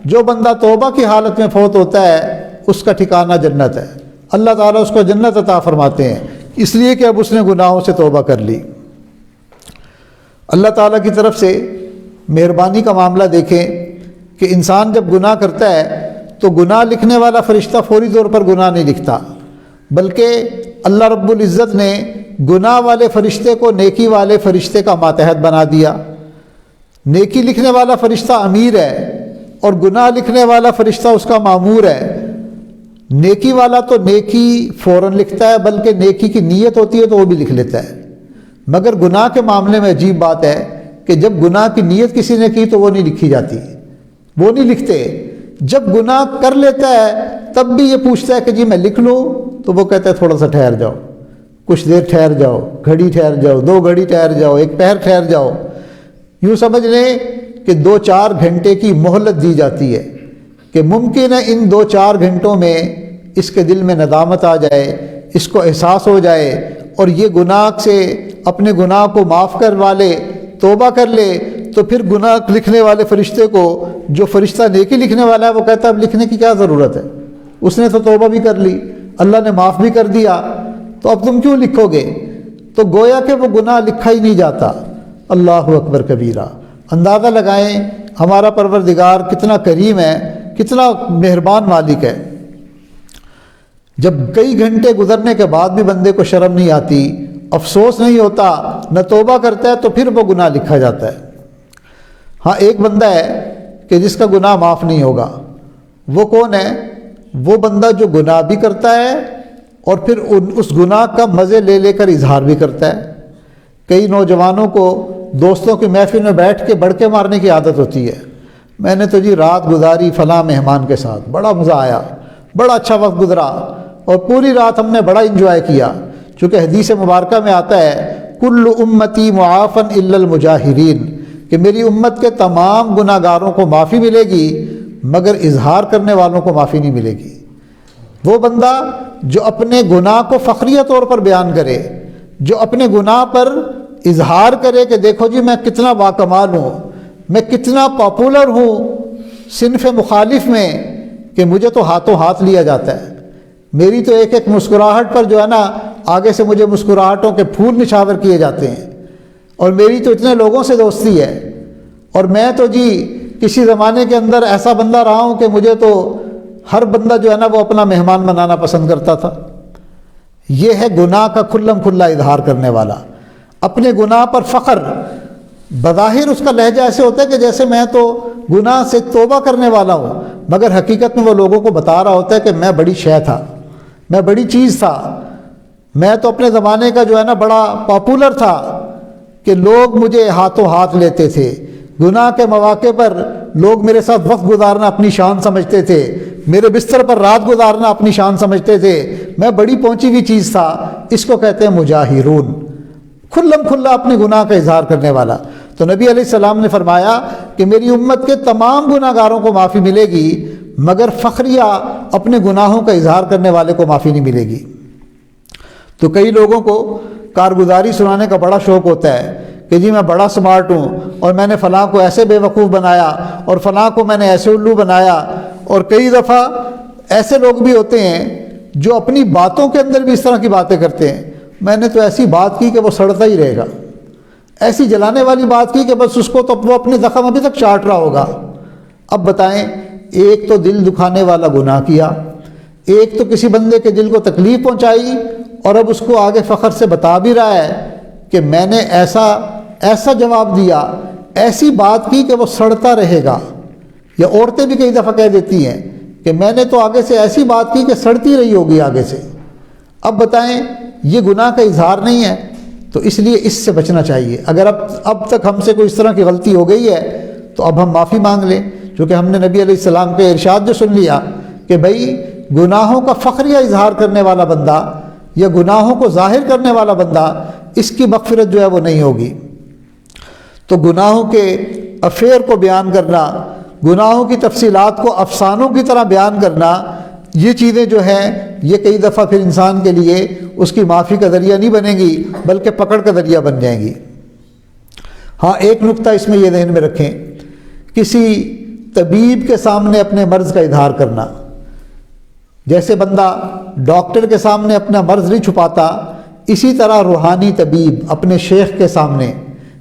جو بندہ توبہ کی حالت میں فوت ہوتا ہے اس کا ٹھکانہ جنت ہے، اللہ تعالیٰ اس کو جنت عطا فرماتے ہیں، اس لیے کہ اب اس نے گناہوں سے توبہ کر لی۔ اللہ تعالیٰ کی طرف سے مہربانی کا معاملہ دیکھیں کہ انسان جب گناہ کرتا ہے تو گناہ لکھنے والا فرشتہ فوری طور پر گناہ نہیں لکھتا، بلکہ اللہ رب العزت نے گناہ والے فرشتے کو نیکی والے فرشتے کا ماتحت بنا دیا۔ نیکی لکھنے والا فرشتہ امیر ہے اور گناہ لکھنے والا فرشتہ اس کا مامور ہے۔ نیکی والا تو نیکی فوراً لکھتا ہے، بلکہ نیکی کی نیت ہوتی ہے تو وہ بھی لکھ لیتا ہے، مگر گناہ کے معاملے میں عجیب بات ہے کہ جب گناہ کی نیت کسی نے کی تو وہ نہیں لکھی جاتی، وہ نہیں لکھتے۔ جب گناہ کر لیتا ہے تب بھی یہ پوچھتا ہے کہ جی میں لکھ لوں، تو وہ کہتا ہے تھوڑا سا ٹھہر جاؤ، کچھ دیر ٹھہر جاؤ، گھڑی ٹھہر جاؤ، 2 گھڑی ٹھہر جاؤ، 1 پہر ٹھہر جاؤ۔ یوں سمجھ لیں کہ 2-4 گھنٹے کی مہلت دی جاتی ہے کہ ممکن ہے ان 2-4 گھنٹوں میں اس کے دل میں ندامت آ جائے، اس کو احساس ہو جائے اور یہ گناہ سے اپنے گناہ کو معاف کروا لے، توبہ کر لے، تو پھر گناہ لکھنے والے فرشتے کو، جو فرشتہ نیکی لکھنے والا ہے، وہ کہتا ہے اب لکھنے کی کیا ضرورت ہے، اس نے تو توبہ بھی کر لی، اللہ نے معاف بھی کر دیا، تو اب تم کیوں لکھو گے؟ تو گویا کہ وہ گناہ لکھا ہی نہیں جاتا۔ اللہ اکبر کبیرہ۔ اندازہ لگائیں ہمارا پروردگار کتنا کریم ہے، کتنا مہربان مالک ہے۔ جب کئی گھنٹے گزرنے کے بعد بھی بندے کو شرم نہیں آتی، افسوس نہیں ہوتا، نہ توبہ کرتا ہے، تو پھر وہ گناہ لکھا جاتا ہے۔ ہاں ایک بندہ ہے کہ جس کا گناہ معاف نہیں ہوگا۔ وہ کون ہے؟ وہ بندہ جو گناہ بھی کرتا ہے اور پھر اس گناہ کا مزے لے لے کر اظہار بھی کرتا ہے۔ کئی نوجوانوں کو دوستوں کی محفل میں بیٹھ کے بڑکے مارنے کی عادت ہوتی ہے۔ میں نے تو جی رات گزاری فلاں مہمان کے ساتھ، بڑا مزہ آیا، بڑا اچھا وقت گزرا، اور پوری رات ہم نے بڑا انجوائے کیا۔ چونکہ حدیث مبارکہ میں آتا ہے کل امتی معافن الا المجاہرین، کہ میری امت کے تمام گناہ گاروں کو معافی ملے گی مگر اظہار کرنے والوں کو معافی نہیں ملے گی۔ وہ بندہ جو اپنے گناہ کو فخریہ طور پر بیان کرے، جو اپنے گناہ پر اظہار کرے کہ دیکھو جی میں کتنا باکمال ہوں، میں کتنا پاپولر ہوں صنف مخالف میں، کہ مجھے تو ہاتھوں ہاتھ لیا جاتا ہے، میری تو ایک ایک مسکراہٹ پر جو ہے نا آگے سے مجھے مسکراہٹوں کے پھول نچھاور کیے جاتے ہیں، اور میری تو اتنے لوگوں سے دوستی ہے، اور میں تو جی کسی زمانے کے اندر ایسا بندہ رہا ہوں کہ مجھے تو ہر بندہ جو ہے نا وہ اپنا مہمان بنانا پسند کرتا تھا۔ یہ ہے گناہ کا کھلم کھلا اظہار کرنے والا، اپنے گناہ پر فخر۔ بظاہر اس کا لہجہ ایسے ہوتا ہے کہ جیسے میں تو گناہ سے توبہ کرنے والا ہوں، مگر حقیقت میں وہ لوگوں کو بتا رہا ہوتا ہے کہ میں بڑی شے تھا، میں بڑی چیز تھا، میں تو اپنے زمانے کا جو ہے نا بڑا پاپولر تھا، کہ لوگ مجھے ہاتھوں ہاتھ لیتے تھے، گناہ کے مواقع پر لوگ میرے ساتھ وقت گزارنا اپنی شان سمجھتے تھے، میرے بستر پر رات گزارنا اپنی شان سمجھتے تھے، میں بڑی پہنچی ہوئی چیز تھا۔ اس کو کہتے ہیں مجاہرون، کھلم کھلا اپنے گناہ کا اظہار کرنے والا۔ تو نبی علیہ السلام نے فرمایا کہ میری امت کے تمام گناہ گاروں کو معافی ملے گی مگر فخریہ اپنے گناہوں کا اظہار کرنے والے کو معافی نہیں ملے گی۔ تو کئی لوگوں کو کارگزاری سنانے کا بڑا شوق ہوتا ہے کہ جی میں بڑا سمارٹ ہوں، اور میں نے فلاں کو ایسے بے وقوف بنایا، اور فلاں کو میں نے ایسے الو بنایا۔ اور کئی دفعہ ایسے لوگ بھی ہوتے ہیں جو اپنی باتوں کے اندر بھی اس طرح کی باتیں کرتے ہیں، میں نے تو ایسی بات کی کہ وہ سڑتا ہی رہے گا، ایسی جلانے والی بات کی کہ بس اس کو تو وہ اپنے زخم ابھی تک چاٹ رہا ہوگا۔ اب بتائیں، ایک تو دل دکھانے والا گناہ کیا، ایک تو کسی بندے کے دل کو تکلیف پہنچائی، اور اب اس کو آگے فخر سے بتا بھی رہا ہے کہ میں نے ایسا جواب دیا، ایسی بات کی کہ وہ سڑتا رہے گا۔ یا عورتیں بھی کئی دفعہ کہہ دیتی ہیں کہ میں نے تو آگے سے ایسی بات کی کہ سڑتی رہی ہوگی آگے سے۔ اب بتائیں، یہ گناہ کا اظہار نہیں ہے؟ تو اس لیے اس سے بچنا چاہیے۔ اگر اب تک ہم سے کوئی اس طرح کی غلطی ہو گئی ہے تو اب ہم معافی مانگ لیں، کیونکہ ہم نے نبی علیہ السلام کے ارشاد جو سن لیا کہ بھئی گناہوں کا فخریہ اظہار کرنے والا بندہ یا گناہوں کو ظاہر کرنے والا بندہ، اس کی مغفرت جو ہے وہ نہیں ہوگی۔ تو گناہوں کے افیئر کو بیان کرنا، گناہوں کی تفصیلات کو افسانوں کی طرح بیان کرنا، یہ چیزیں جو ہیں یہ کئی دفعہ پھر انسان کے لیے اس کی معافی کا ذریعہ نہیں بنے گی بلکہ پکڑ کا ذریعہ بن جائیں گی۔ ہاں ایک نقطہ اس میں یہ ذہن میں رکھیں، کسی طبیب کے سامنے اپنے مرض کا اظہار کرنا، جیسے بندہ ڈاکٹر کے سامنے اپنا مرض نہیں چھپاتا، اسی طرح روحانی طبیب اپنے شیخ کے سامنے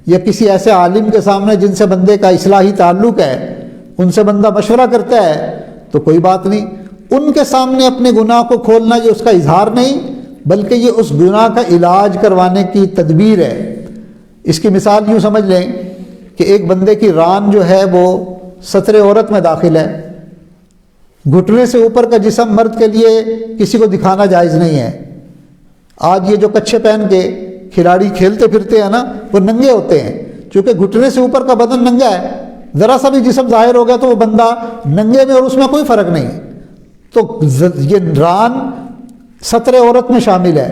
یا کسی ایسے عالم کے سامنے جن سے بندے کا اصلاحی تعلق ہے، ان سے بندہ مشورہ کرتا ہے تو کوئی بات نہیں، ان کے سامنے اپنے گناہ کو کھولنا یہ اس کا اظہار نہیں بلکہ یہ اس گناہ کا علاج کروانے کی تدبیر ہے۔ اس کی مثال یوں سمجھ لیں کہ ایک بندے کی ران جو ہے وہ ستر عورت میں داخل ہے، گھٹنے سے اوپر کا جسم مرد کے لیے کسی کو دکھانا جائز نہیں ہے۔ آج یہ جو کچھے پہن کے کھلاڑی کھیلتے پھرتے ہیں نا، وہ ننگے ہوتے ہیں، چونکہ گھٹنے سے اوپر کا بدن ننگا ہے، ذرا سا بھی جسم ظاہر ہو گیا تو وہ بندہ ننگے میں اور اس میں کوئی فرق نہیں۔ تو یہ ران ستر عورت میں شامل ہے،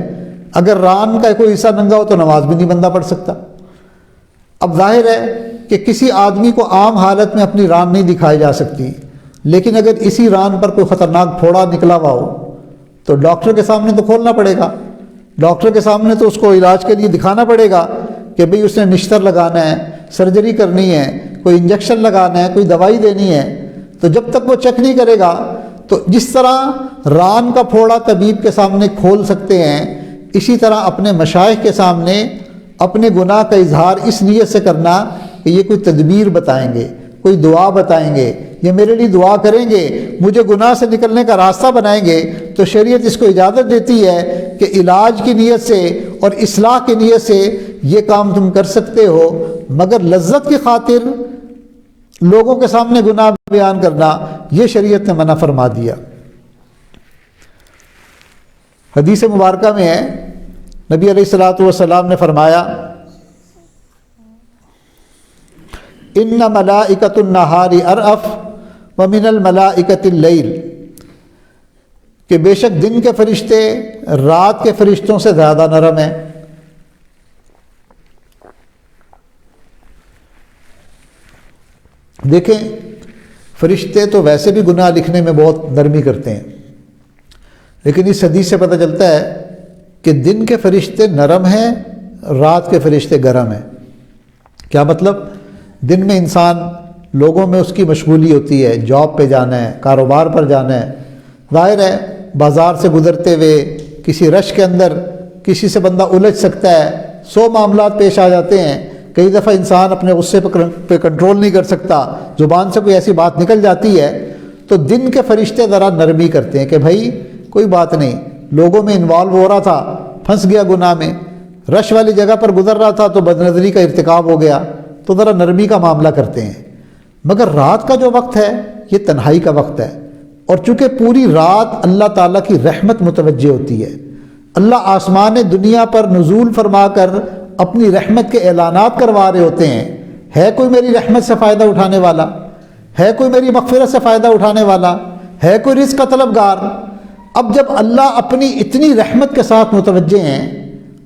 اگر ران کا کوئی حصہ ننگا ہو تو نماز بھی نہیں بندہ پڑھ سکتا۔ اب ظاہر ہے کہ کسی آدمی کو عام حالت میں اپنی ران نہیں دکھائی جا سکتی، لیکن اگر اسی ران پر کوئی خطرناک پھوڑا نکلا ہوا ہو تو ڈاکٹر کے سامنے تو کھولنا پڑے گا، ڈاکٹر کے سامنے تو اس کو علاج کے لیے دکھانا پڑے گا کہ بھئی اس نے نشتر لگانا ہے، سرجری کرنی ہے، کوئی انجیکشن لگانا ہے، کوئی دوائی دینی ہے۔ تو جب تک وہ چیک نہیں کرے گا تو جس طرح ران کا پھوڑا طبیب کے سامنے کھول سکتے ہیں، اسی طرح اپنے مشائخ کے سامنے اپنے گناہ کا اظہار اس نیت سے کرنا کہ یہ کوئی تدبیر بتائیں گے، کوئی دعا بتائیں گے، یہ میرے لیے دعا کریں گے، مجھے گناہ سے نکلنے کا راستہ بنائیں گے، تو شریعت اس کو اجازت دیتی ہے کہ علاج کی نیت سے اور اصلاح کی نیت سے یہ کام تم کر سکتے ہو، مگر لذت کی خاطر لوگوں کے سامنے گناہ بیان کرنا یہ شریعت نے منع فرما دیا۔ حدیث مبارکہ میں ہے، نبی علیہ الصلوۃ والسلام نے فرمایا ان ملائکۃ النہار ارأف ومن الملائکۃ اللیل، کہ بے شک دن کے فرشتے رات کے فرشتوں سے زیادہ نرم ہیں۔ دیکھیں فرشتے تو ویسے بھی گناہ لکھنے میں بہت نرمی کرتے ہیں، لیکن اس حدیث سے پتہ چلتا ہے کہ دن کے فرشتے نرم ہیں، رات کے فرشتے گرم ہیں۔ کیا مطلب؟ دن میں انسان لوگوں میں اس کی مشغولی ہوتی ہے، جاب پہ جانا ہے، کاروبار پر جانا ہے، ظاہر ہے بازار سے گزرتے ہوئے کسی رش کے اندر کسی سے بندہ الجھ سکتا ہے، 100 معاملات پیش آ جاتے ہیں، کئی دفعہ انسان اپنے غصے پہ کنٹرول نہیں کر سکتا، زبان سے کوئی ایسی بات نکل جاتی ہے، تو دن کے فرشتے ذرا نرمی کرتے ہیں کہ بھائی کوئی بات نہیں، لوگوں میں انوالو ہو رہا تھا، پھنس گیا گناہ میں، رش والی جگہ پر گزر رہا تھا تو بدنظری کا ارتکاب ہو گیا، تو ذرا نرمی کا معاملہ کرتے ہیں۔ مگر رات کا جو وقت ہے یہ تنہائی کا وقت ہے، اور چونکہ پوری رات اللہ تعالیٰ کی رحمت متوجہ ہوتی ہے، اللہ آسمان دنیا پر نزول فرما کر اپنی رحمت کے اعلانات کروا رہے ہوتے ہیں، ہے کوئی میری رحمت سے فائدہ اٹھانے والا، ہے کوئی میری مغفرت سے فائدہ اٹھانے والا، ہے کوئی رزق کا طلبگار۔ اب جب اللہ اپنی اتنی رحمت کے ساتھ متوجہ ہیں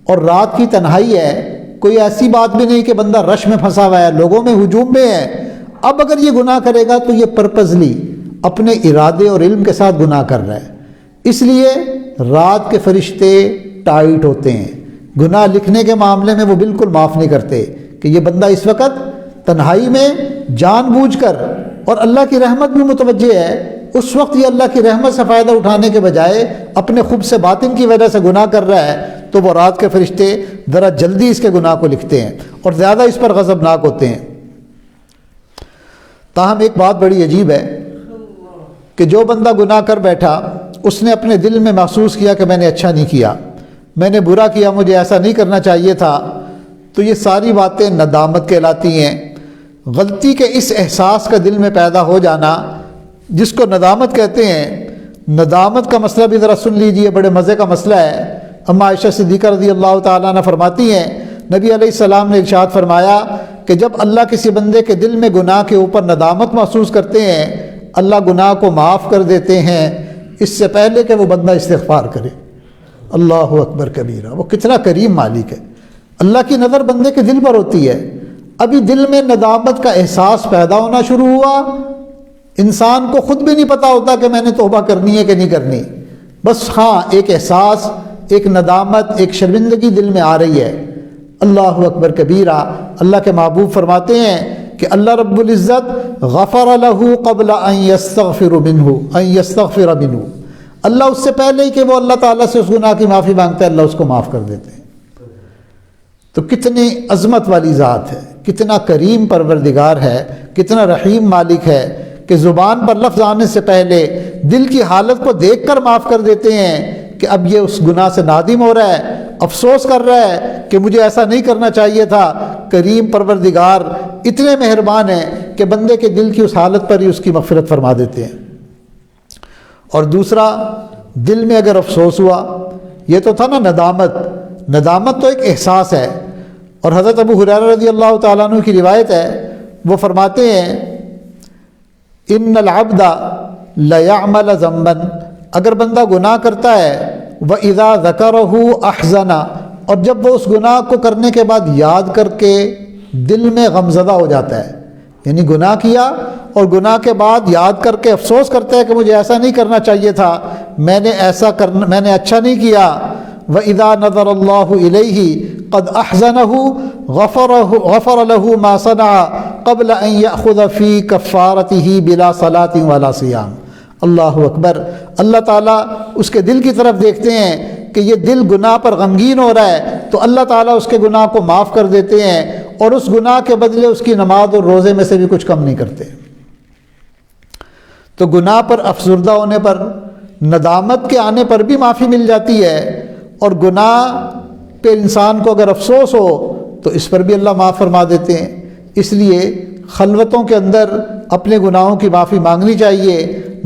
اور رات کی تنہائی ہے، کوئی ایسی بات بھی نہیں کہ بندہ رش میں پھنسا ہوا ہے، لوگوں میں ہجوم میں ہے، اب اگر یہ گناہ کرے گا تو یہ پرپزلی اپنے ارادے اور علم کے ساتھ گناہ کر رہا ہے، اس لیے رات کے فرشتے ٹائٹ ہوتے ہیں، گناہ لکھنے کے معاملے میں وہ بالکل معاف نہیں کرتے کہ یہ بندہ اس وقت تنہائی میں جان بوجھ کر، اور اللہ کی رحمت بھی متوجہ ہے، اس وقت یہ اللہ کی رحمت سے فائدہ اٹھانے کے بجائے اپنے خبث سے باطن کی وجہ سے گناہ کر رہا ہے، تو وہ رات کے فرشتے ذرا جلدی اس کے گناہ کو لکھتے ہیں اور زیادہ اس پر غضبناک ہوتے ہیں۔ تاہم ایک بات بڑی عجیب ہے کہ جو بندہ گناہ کر بیٹھا، اس نے اپنے دل میں محسوس کیا کہ میں نے اچھا نہیں کیا، میں نے برا کیا، مجھے ایسا نہیں کرنا چاہیے تھا، تو یہ ساری باتیں ندامت کہلاتی ہیں۔ غلطی کے اس احساس کا دل میں پیدا ہو جانا جس کو ندامت کہتے ہیں، ندامت کا مسئلہ بھی ذرا سن لیجئے، بڑے مزے کا مسئلہ ہے۔ اما عائشہ صدیقہ رضی اللہ تعالیٰ عنہ فرماتی ہیں، نبی علیہ السلام نے ارشاد فرمایا کہ جب اللہ کسی بندے کے دل میں گناہ کے اوپر ندامت محسوس کرتے ہیں، اللہ گناہ کو معاف کر دیتے ہیں اس سے پہلے کہ وہ بندہ استغفار کرے۔ اللہ اکبر کبیرہ، وہ کتنا کریم مالک ہے۔ اللہ کی نظر بندے کے دل پر ہوتی ہے، ابھی دل میں ندامت کا احساس پیدا ہونا شروع ہوا، انسان کو خود بھی نہیں پتہ ہوتا کہ میں نے توبہ کرنی ہے کہ نہیں کرنی، بس ہاں ایک احساس، ایک ندامت، ایک شرمندگی دل میں آ رہی ہے۔ اللہ اکبر کبیرہ، اللہ کے محبوب فرماتے ہیں کہ اللہ رب العزت غفر له قبل ان يستغفر منه، اللہ اس سے پہلے ہی کہ وہ اللہ تعالیٰ سے اس گناہ کی معافی مانگتا ہے، اللہ اس کو معاف کر دیتے ہیں۔ تو کتنی عظمت والی ذات ہے، کتنا کریم پروردگار ہے، کتنا رحیم مالک ہے کہ زبان پر لفظ آنے سے پہلے دل کی حالت کو دیکھ کر معاف کر دیتے ہیں کہ اب یہ اس گناہ سے نادم ہو رہا ہے، افسوس کر رہا ہے کہ مجھے ایسا نہیں کرنا چاہیے تھا۔ کریم پروردگار اتنے مہربان ہیں کہ بندے کے دل کی اس حالت پر ہی اس کی مغفرت فرما دیتے ہیں۔ اور دوسرا، دل میں اگر افسوس ہوا، یہ تو تھا نا ندامت، ندامت تو ایک احساس ہے، اور حضرت ابو ہریرہ رضی اللہ تعالیٰ عنہ کی روایت ہے، وہ فرماتے ہیں ان العبد لیعمل ذنبا، اگر بندہ گناہ کرتا ہے، وَإِذَا ذَكَرَهُ أَحْزَنَ، اور جب وہ اس گناہ کو کرنے کے بعد یاد کر کے دل میں غمزدہ ہو جاتا ہے، یعنی گناہ کیا اور گناہ کے بعد یاد کر کے افسوس کرتا ہے کہ مجھے ایسا نہیں کرنا چاہیے تھا، میں نے اچھا نہیں کیا۔ وَإِذَا نَظَرَ اللَّهُ إِلَيْهِ قَدْ أَحْزَنَهُ غَفَرَ لَهُ مَا صَنَعَ قَبْلَ أَن يَأْخُذَ فِي كَفَّارَتِهِ بِلَا صَلَاةٍ وَلَا صِيَامٍ۔ اللہ اکبر، اللہ تعالیٰ اس کے دل کی طرف دیکھتے ہیں کہ یہ دل گناہ پر غمگین ہو رہا ہے، تو اللہ تعالیٰ اس کے گناہ کو معاف کر دیتے ہیں اور اس گناہ کے بدلے اس کی نماز اور روزے میں سے بھی کچھ کم نہیں کرتے۔ تو گناہ پر افسردہ ہونے پر، ندامت کے آنے پر بھی معافی مل جاتی ہے، اور گناہ پہ انسان کو اگر افسوس ہو تو اس پر بھی اللہ معاف فرما دیتے ہیں۔ اس لیے خلوتوں کے اندر اپنے گناہوں کی معافی مانگنی چاہیے۔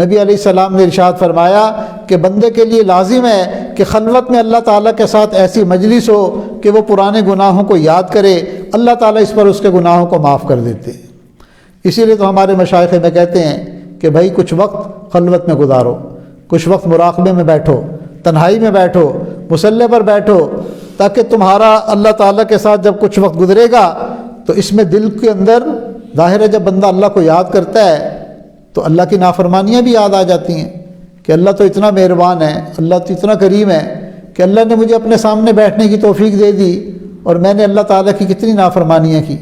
نبی علیہ السلام نے ارشاد فرمایا کہ بندے کے لیے لازم ہے کہ خلوت میں اللہ تعالیٰ کے ساتھ ایسی مجلس ہو کہ وہ پرانے گناہوں کو یاد کرے، اللہ تعالیٰ اس پر اس کے گناہوں کو معاف کر دیتے ہیں۔ اسی لیے تو ہمارے مشائخ میں کہتے ہیں کہ بھائی کچھ وقت خلوت میں گزارو، کچھ وقت مراقبے میں بیٹھو، تنہائی میں بیٹھو، مصلی پر بیٹھو، تاکہ تمہارا اللہ تعالیٰ کے ساتھ جب کچھ وقت گزرے گا تو اس میں دل کے اندر ظاہر ہے جب بندہ اللہ کو یاد کرتا ہے تو اللہ کی نافرمانیاں بھی یاد آ جاتی ہیں کہ اللہ تو اتنا مہربان ہے، اللہ تو اتنا کریم ہے کہ اللہ نے مجھے اپنے سامنے بیٹھنے کی توفیق دے دی، اور میں نے اللہ تعالیٰ کی کتنی نافرمانیاں کی،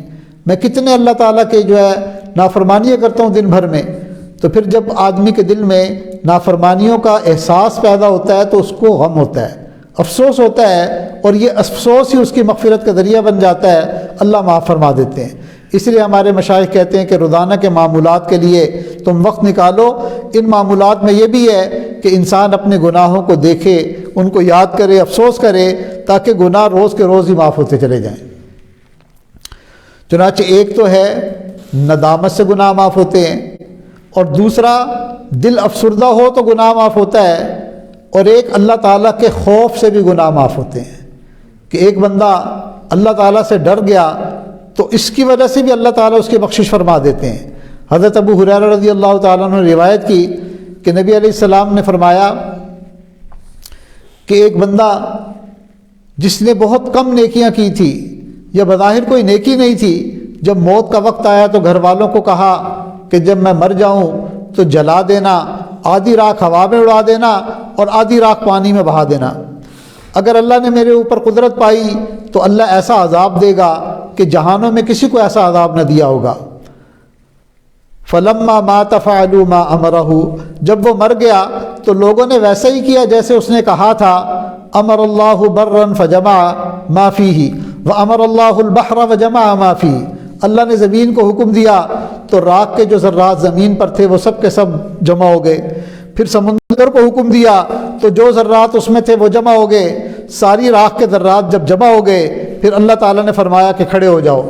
میں کتنے اللہ تعالیٰ کے نافرمانیاں کرتا ہوں دن بھر میں۔ تو پھر جب آدمی کے دل میں نافرمانیوں کا احساس پیدا ہوتا ہے تو اس کو غم ہوتا ہے، افسوس ہوتا ہے، اور یہ افسوس ہی اس کی مغفرت کا ذریعہ بن جاتا ہے، اللہ معاف فرما دیتے ہیں۔ اس لیے ہمارے مشائخ کہتے ہیں کہ روزانہ کے معمولات کے لیے تم وقت نکالو۔ ان معمولات میں یہ بھی ہے کہ انسان اپنے گناہوں کو دیکھے، ان کو یاد کرے، افسوس کرے، تاکہ گناہ روز کے روز ہی معاف ہوتے چلے جائیں۔ چنانچہ ایک تو ہے ندامت سے گناہ معاف ہوتے ہیں، اور دوسرا دل افسردہ ہو تو گناہ معاف ہوتا ہے، اور ایک اللہ تعالیٰ کے خوف سے بھی گناہ معاف ہوتے ہیں کہ ایک بندہ اللہ تعالیٰ سے ڈر گیا تو اس کی وجہ سے بھی اللہ تعالیٰ اس کی بخشش فرما دیتے ہیں۔ حضرت ابو ہریرہ رضی اللہ تعالیٰ عنہ نے روایت کی کہ نبی علیہ السلام نے فرمایا کہ ایک بندہ جس نے بہت کم نیکیاں کی تھی، یا بظاہر کوئی نیکی نہیں تھی، جب موت کا وقت آیا تو گھر والوں کو کہا کہ جب میں مر جاؤں تو جلا دینا، آدھی راکھ ہوا میں اڑا دینا اور آدھی راکھ پانی میں بہا دینا۔ اگر اللہ نے میرے اوپر قدرت پائی تو اللہ ایسا عذاب دے گا کہ جہانوں میں کسی کو ایسا عذاب نہ دیا ہوگا۔ فلما مات فعلوا ما امرہ، جب وہ مر گیا تو لوگوں نے ویسا ہی کیا جیسے اس نے کہا تھا۔ امر اللہ برا فجمع ما فیہ وامر اللہ البحر وجمع ما فیہ، اللہ نے زمین کو حکم دیا تو راکھ کے جو ذرات زمین پر تھے وہ سب کے سب جمع ہو گئے، پھر سمندر کو حکم دیا تو جو ذرات اس میں تھے وہ جمع ہو گئے، ساری راکھ کے ذرات جب جمع ہو گئے پھر اللہ تعالیٰ نے فرمایا کہ کھڑے ہو جاؤ،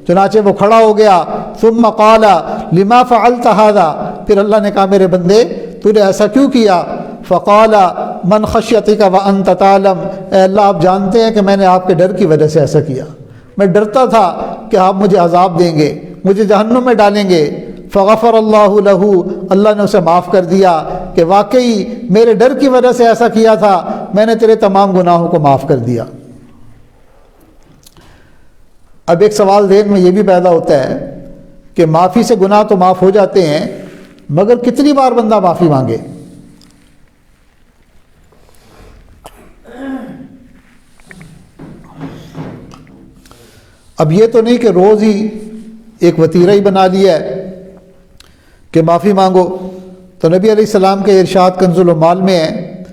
چنانچہ وہ کھڑا ہو گیا۔ ثم قال لما فعلت هذا، پھر اللہ نے کہا میرے بندے تو نے ایسا کیوں کیا؟ فقال من خشیتک وانت تعلم، اے اللہ آپ جانتے ہیں کہ میں نے آپ کے ڈر کی وجہ سے ایسا کیا، میں ڈرتا تھا کہ آپ مجھے عذاب دیں گے، مجھے جہنم میں ڈالیں گے۔ فغفر اللہ له، اللہ نے اسے معاف کر دیا کہ واقعی میرے ڈر کی وجہ سے ایسا کیا تھا، میں نے تیرے تمام گناہوں کو معاف کر دیا۔ اب ایک سوال ذہن میں یہ بھی پیدا ہوتا ہے کہ معافی سے گناہ تو معاف ہو جاتے ہیں، مگر کتنی بار بندہ معافی مانگے؟ اب یہ تو نہیں کہ روز ہی ایک وتیرہ ہی بنا لیا ہے کہ معافی مانگو۔ تو نبی علیہ السلام کے ارشاد کنز العمال میں ہے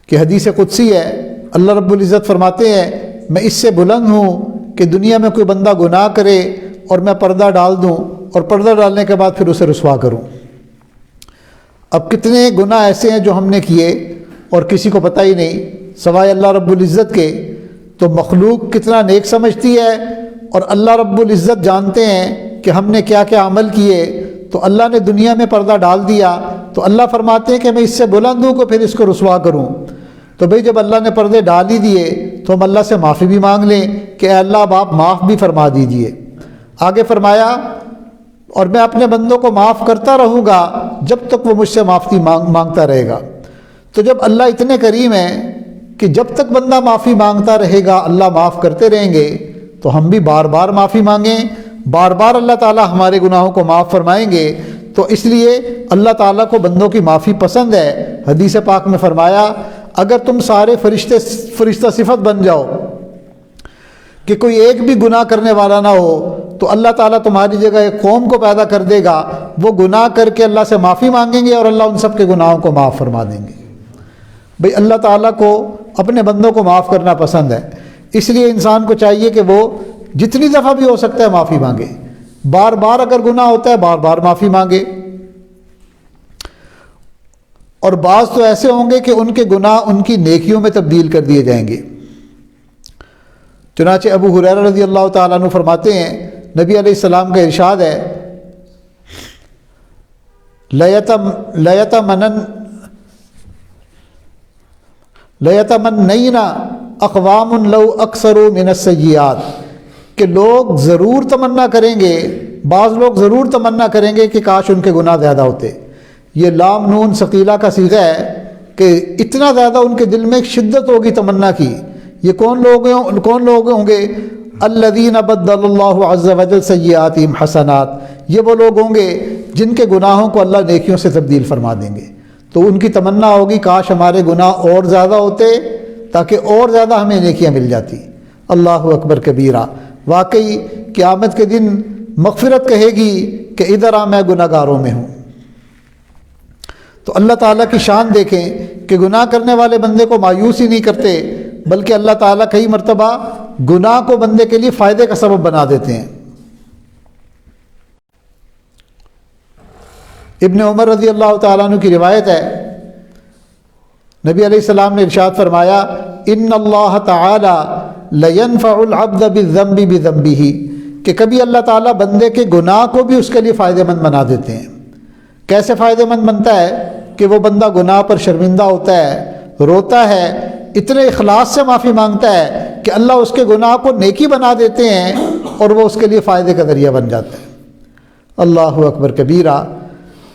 کہ حدیث قدسی ہے، اللہ رب العزت فرماتے ہیں میں اس سے بلند ہوں کہ دنیا میں کوئی بندہ گناہ کرے اور میں پردہ ڈال دوں، اور پردہ ڈالنے کے بعد پھر اسے رسوا کروں۔ اب کتنے گناہ ایسے ہیں جو ہم نے کیے اور کسی کو پتہ ہی نہیں سوائے اللہ رب العزت کے۔ تو مخلوق کتنا نیک سمجھتی ہے اور اللہ رب العزت جانتے ہیں کہ ہم نے کیا کیا عمل کیے، تو اللہ نے دنیا میں پردہ ڈال دیا تو اللہ فرماتے ہیں کہ میں اس سے بلند ہوں کہ پھر اس کو رسوا کروں۔ تو بھئی جب اللہ نے پردے ڈال ہی دیے تو ہم اللہ سے معافی بھی مانگ لیں کہ اے اللہ اب آپ معاف بھی فرما دیجئے۔ آگے فرمایا اور میں اپنے بندوں کو معاف کرتا رہوں گا جب تک وہ مجھ سے معافی مانگتا رہے گا۔ تو جب اللہ اتنے کریم ہیں کہ جب تک بندہ معافی مانگتا رہے گا اللہ معاف کرتے رہیں گے، تو ہم بھی بار بار معافی مانگیں، بار بار اللہ تعالیٰ ہمارے گناہوں کو معاف فرمائیں گے۔ تو اس لیے اللہ تعالیٰ کو بندوں کی معافی پسند ہے۔ حدیث پاک میں فرمایا اگر تم سارے فرشتہ صفت بن جاؤ کہ کوئی ایک بھی گناہ کرنے والا نہ ہو، تو اللہ تعالیٰ تمہاری جگہ ایک قوم کو پیدا کر دے گا، وہ گناہ کر کے اللہ سے معافی مانگیں گے اور اللہ ان سب کے گناہوں کو معاف فرما دیں گے۔ بھئی اللہ تعالیٰ کو اپنے بندوں کو معاف کرنا پسند ہے، اس لیے انسان کو چاہیے کہ وہ جتنی دفعہ بھی ہو سکتا ہے معافی مانگے، بار بار اگر گناہ ہوتا ہے بار بار معافی مانگے۔ اور بعض تو ایسے ہوں گے کہ ان کے گناہ ان کی نیکیوں میں تبدیل کر دیے جائیں گے۔ چنانچہ ابو ہریرہ رضی اللہ تعالیٰ عنہ فرماتے ہیں، نبی علیہ السلام کا ارشاد ہے، لَيَتَمَنَّيْنَ أَقْوَامٌ لَوْ أَكْثَرُوا مِنَ السَّيِّئَاتِ، کہ لوگ ضرور تمنا کریں گے، بعض لوگ ضرور تمنا کریں گے کہ کاش ان کے گناہ زیادہ ہوتے۔ یہ لام نون ثقیلہ کا صیغہ ہے کہ اتنا زیادہ ان کے دل میں شدت ہوگی تمنا کی۔ یہ کون لوگ ہوں گے؟ الذین بدل اللہ عز وجل سیئاتہم حسنات، یہ وہ لوگ ہوں گے جن کے گناہوں کو اللہ نیکیوں سے تبدیل فرما دیں گے۔ تو ان کی تمنا ہوگی کاش ہمارے گناہ اور زیادہ ہوتے تاکہ اور زیادہ ہمیں نیکیاں مل جاتی۔ اللہ اکبر کبیرہ، واقعی قیامت کے دن مغفرت کہے گی کہ ادھر آ، میں گناہ گاروں میں ہوں۔ تو اللہ تعالیٰ کی شان دیکھیں کہ گناہ کرنے والے بندے کو مایوس ہی نہیں کرتے، بلکہ اللہ تعالیٰ کئی مرتبہ گناہ کو بندے کے لیے فائدے کا سبب بنا دیتے ہیں۔ ابن عمر رضی اللہ تعالیٰ عنہ کی روایت ہے، نبی علیہ السلام نے ارشاد فرمایا، ان اللہ تعالی لینفع العبد بالذنب بذنبہ، کہ کبھی اللہ تعالیٰ بندے کے گناہ کو بھی اس کے لیے فائدہ مند بنا دیتے ہیں۔ کیسے فائدہ مند بنتا ہے؟ کہ وہ بندہ گناہ پر شرمندہ ہوتا ہے، روتا ہے، اتنے اخلاص سے معافی مانگتا ہے کہ اللہ اس کے گناہ کو نیکی بنا دیتے ہیں اور وہ اس کے لیے فائدے کا ذریعہ بن جاتا ہے۔ اللہ اکبر کبیرہ۔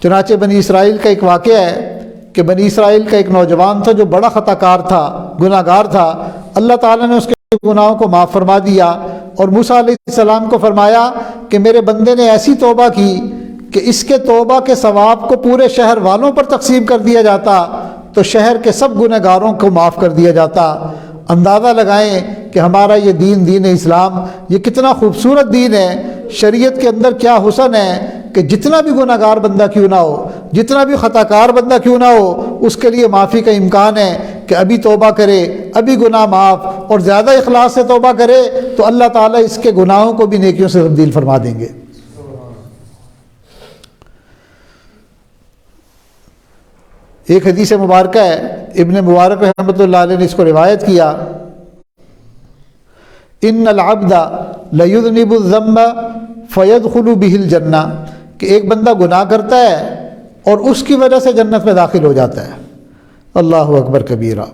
چنانچہ بنی اسرائیل کا ایک واقعہ ہے کہ بنی اسرائیل کا ایک نوجوان تھا جو بڑا خطا کار تھا، گناہ گار تھا۔ اللہ تعالیٰ نے اس کے گناہوں کو معاف فرما دیا اور موسیٰ علیہ السلام کو فرمایا کہ میرے بندے نے ایسی توبہ کی کہ اس کے توبہ کے ثواب کو پورے شہر والوں پر تقسیم کر دیا جاتا تو شہر کے سب گنہ گاروں کو معاف کر دیا جاتا۔ اندازہ لگائیں کہ ہمارا یہ دین اسلام یہ کتنا خوبصورت دین ہے، شریعت کے اندر کیا حسن ہے کہ جتنا بھی گناہ گار بندہ کیوں نہ ہو، جتنا بھی خطا کار بندہ کیوں نہ ہو، اس کے لیے معافی کا امکان ہے کہ ابھی توبہ کرے، ابھی گناہ معاف، اور زیادہ اخلاص سے توبہ کرے تو اللہ تعالیٰ اس کے گناہوں کو بھی نیکیوں سے تبدیل فرما دیں گے۔ ایک حدیث مبارکہ ہے، ابن مبارک رحمۃ اللہ علیہ نے اس کو روایت کیا، ان العبد لیذنب الذنب فیدخل به الجنہ، کہ ایک بندہ گناہ کرتا ہے اور اس کی وجہ سے جنت میں داخل ہو جاتا ہے۔ اللہ اکبر کبیرہ۔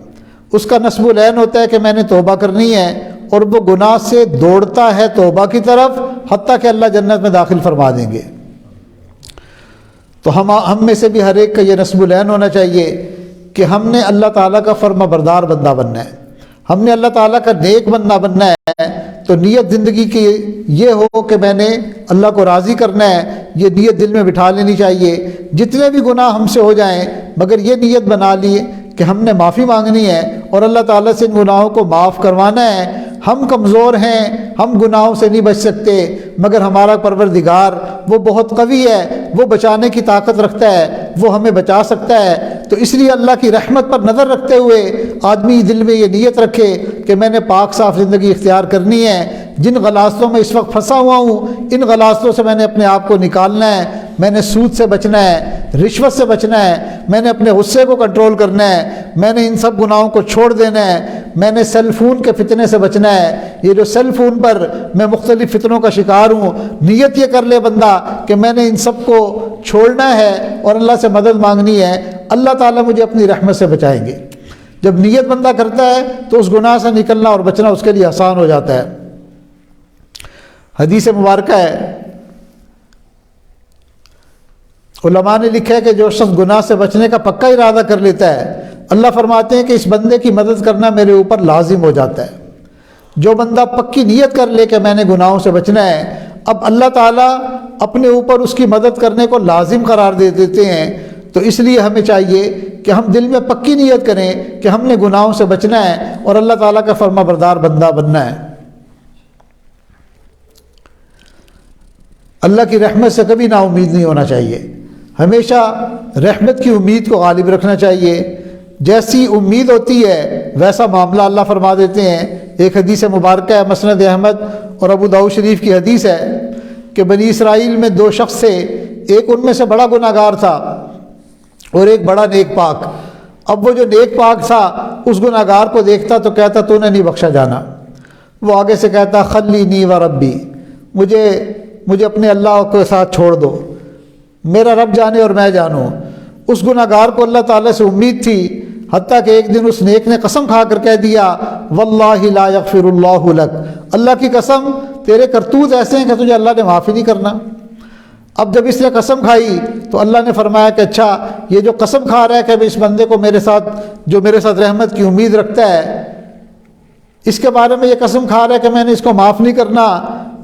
اس کا نصب العین ہوتا ہے کہ میں نے توبہ کرنی ہے اور وہ گناہ سے دوڑتا ہے توبہ کی طرف حتیٰ کہ اللہ جنت میں داخل فرما دیں گے۔ تو ہم میں سے بھی ہر ایک کا یہ نصب العین ہونا چاہیے کہ ہم نے اللہ تعالیٰ کا فرما بردار بندہ بننا ہے، ہم نے اللہ تعالیٰ کا نیک بندہ بننا ہے۔ تو نیت زندگی کی یہ ہو کہ میں نے اللہ کو راضی کرنا ہے، یہ نیت دل میں بٹھا لینی چاہیے۔ جتنے بھی گناہ ہم سے ہو جائیں مگر یہ نیت بنا لیے کہ ہم نے معافی مانگنی ہے اور اللہ تعالیٰ سے ان گناہوں کو معاف کروانا ہے۔ ہم کمزور ہیں، ہم گناہوں سے نہیں بچ سکتے، مگر ہمارا پروردگار وہ بہت قوی ہے، وہ بچانے کی طاقت رکھتا ہے، وہ ہمیں بچا سکتا ہے۔ تو اس لیے اللہ کی رحمت پر نظر رکھتے ہوئے آدمی دل میں یہ نیت رکھے کہ میں نے پاک صاف زندگی اختیار کرنی ہے، جن غلاظتوں میں اس وقت پھنسا ہوا ہوں ان غلاظتوں سے میں نے اپنے آپ کو نکالنا ہے، میں نے سود سے بچنا ہے، رشوت سے بچنا ہے، میں نے اپنے غصے کو کنٹرول کرنا ہے، میں نے ان سب گناہوں کو چھوڑ دینا ہے، میں نے سیل فون کے فتنے سے بچنا ہے۔ یہ جو سیل فون پر میں مختلف فتنوں کا شکار ہوں، نیت یہ کر لے بندہ کہ میں نے ان سب کو چھوڑنا ہے اور اللہ سے مدد مانگنی ہے، اللہ تعالیٰ مجھے اپنی رحمت سے بچائیں گے۔ جب نیت بندہ کرتا ہے تو اس گناہ سے نکلنا اور بچنا اس کے لیے آسان ہو جاتا ہے۔ حدیث مبارکہ ہے، علماء نے لکھا ہے کہ جو شخص گناہ سے بچنے کا پکا ارادہ کر لیتا ہے، اللہ فرماتے ہیں کہ اس بندے کی مدد کرنا میرے اوپر لازم ہو جاتا ہے۔ جو بندہ پکی نیت کر لے کہ میں نے گناہوں سے بچنا ہے، اب اللہ تعالیٰ اپنے اوپر اس کی مدد کرنے کو لازم قرار دے دیتے ہیں۔ تو اس لیے ہمیں چاہیے کہ ہم دل میں پکی نیت کریں کہ ہم نے گناہوں سے بچنا ہے اور اللہ تعالیٰ کا فرما بردار بندہ بننا ہے۔ اللہ کی رحمت سے کبھی نا امید نہیں ہونا چاہیے، ہمیشہ رحمت کی امید کو غالب رکھنا چاہیے۔ جیسی امید ہوتی ہے ویسا معاملہ اللہ فرما دیتے ہیں۔ ایک حدیث مبارکہ ہے مسند احمد اور ابو داؤد شریف کی حدیث ہے کہ بنی اسرائیل میں دو شخص تھے، ایک ان میں سے بڑا گناہ گار تھا اور ایک بڑا نیک پاک۔ اب وہ جو نیک پاک تھا اس گناہ گار کو دیکھتا تو کہتا تو نے نہیں بخشا جانا۔ وہ آگے سے کہتا خلینی و ربی، مجھے اپنے اللہ کے ساتھ چھوڑ دو، میرا رب جانے اور میں جانوں۔ اس گناہ گار کو اللہ تعالیٰ سے امید تھی، حتیٰ کہ ایک دن اس نیک نے قسم کھا کر کہہ دیا واللہ لا یغفر اللہ لک، اللہ کی قسم تیرے کرتوت ایسے ہیں کہ تجھے اللہ نے معافی نہیں کرنا۔ اب جب اس نے قسم کھائی تو اللہ نے فرمایا کہ اچھا یہ جو قسم کھا رہا ہے کہ اس بندے کو میرے ساتھ رحمت کی امید رکھتا ہے، اس کے بارے میں یہ قسم کھا رہا ہے کہ میں نے اس کو معاف نہیں کرنا،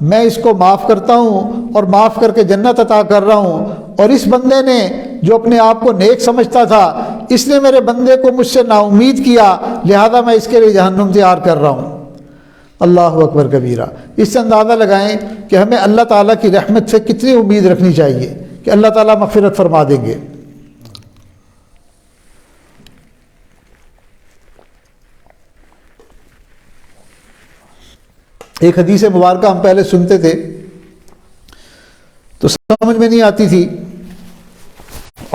میں اس کو معاف کرتا ہوں اور معاف کر کے جنت عطا کر رہا ہوں۔ اور اس بندے نے جو اپنے آپ کو نیک سمجھتا تھا، اس نے میرے بندے کو مجھ سے نا امید کیا، لہذا میں اس کے لیے جہنم تیار کر رہا ہوں۔ اللہ اکبر کبیرہ۔ اس سے اندازہ لگائیں کہ ہمیں اللہ تعالیٰ کی رحمت سے کتنی امید رکھنی چاہیے کہ اللہ تعالیٰ مغفرت فرما دیں گے۔ ایک حدیث مبارکہ ہم پہلے سنتے تھے تو سمجھ میں نہیں آتی تھی،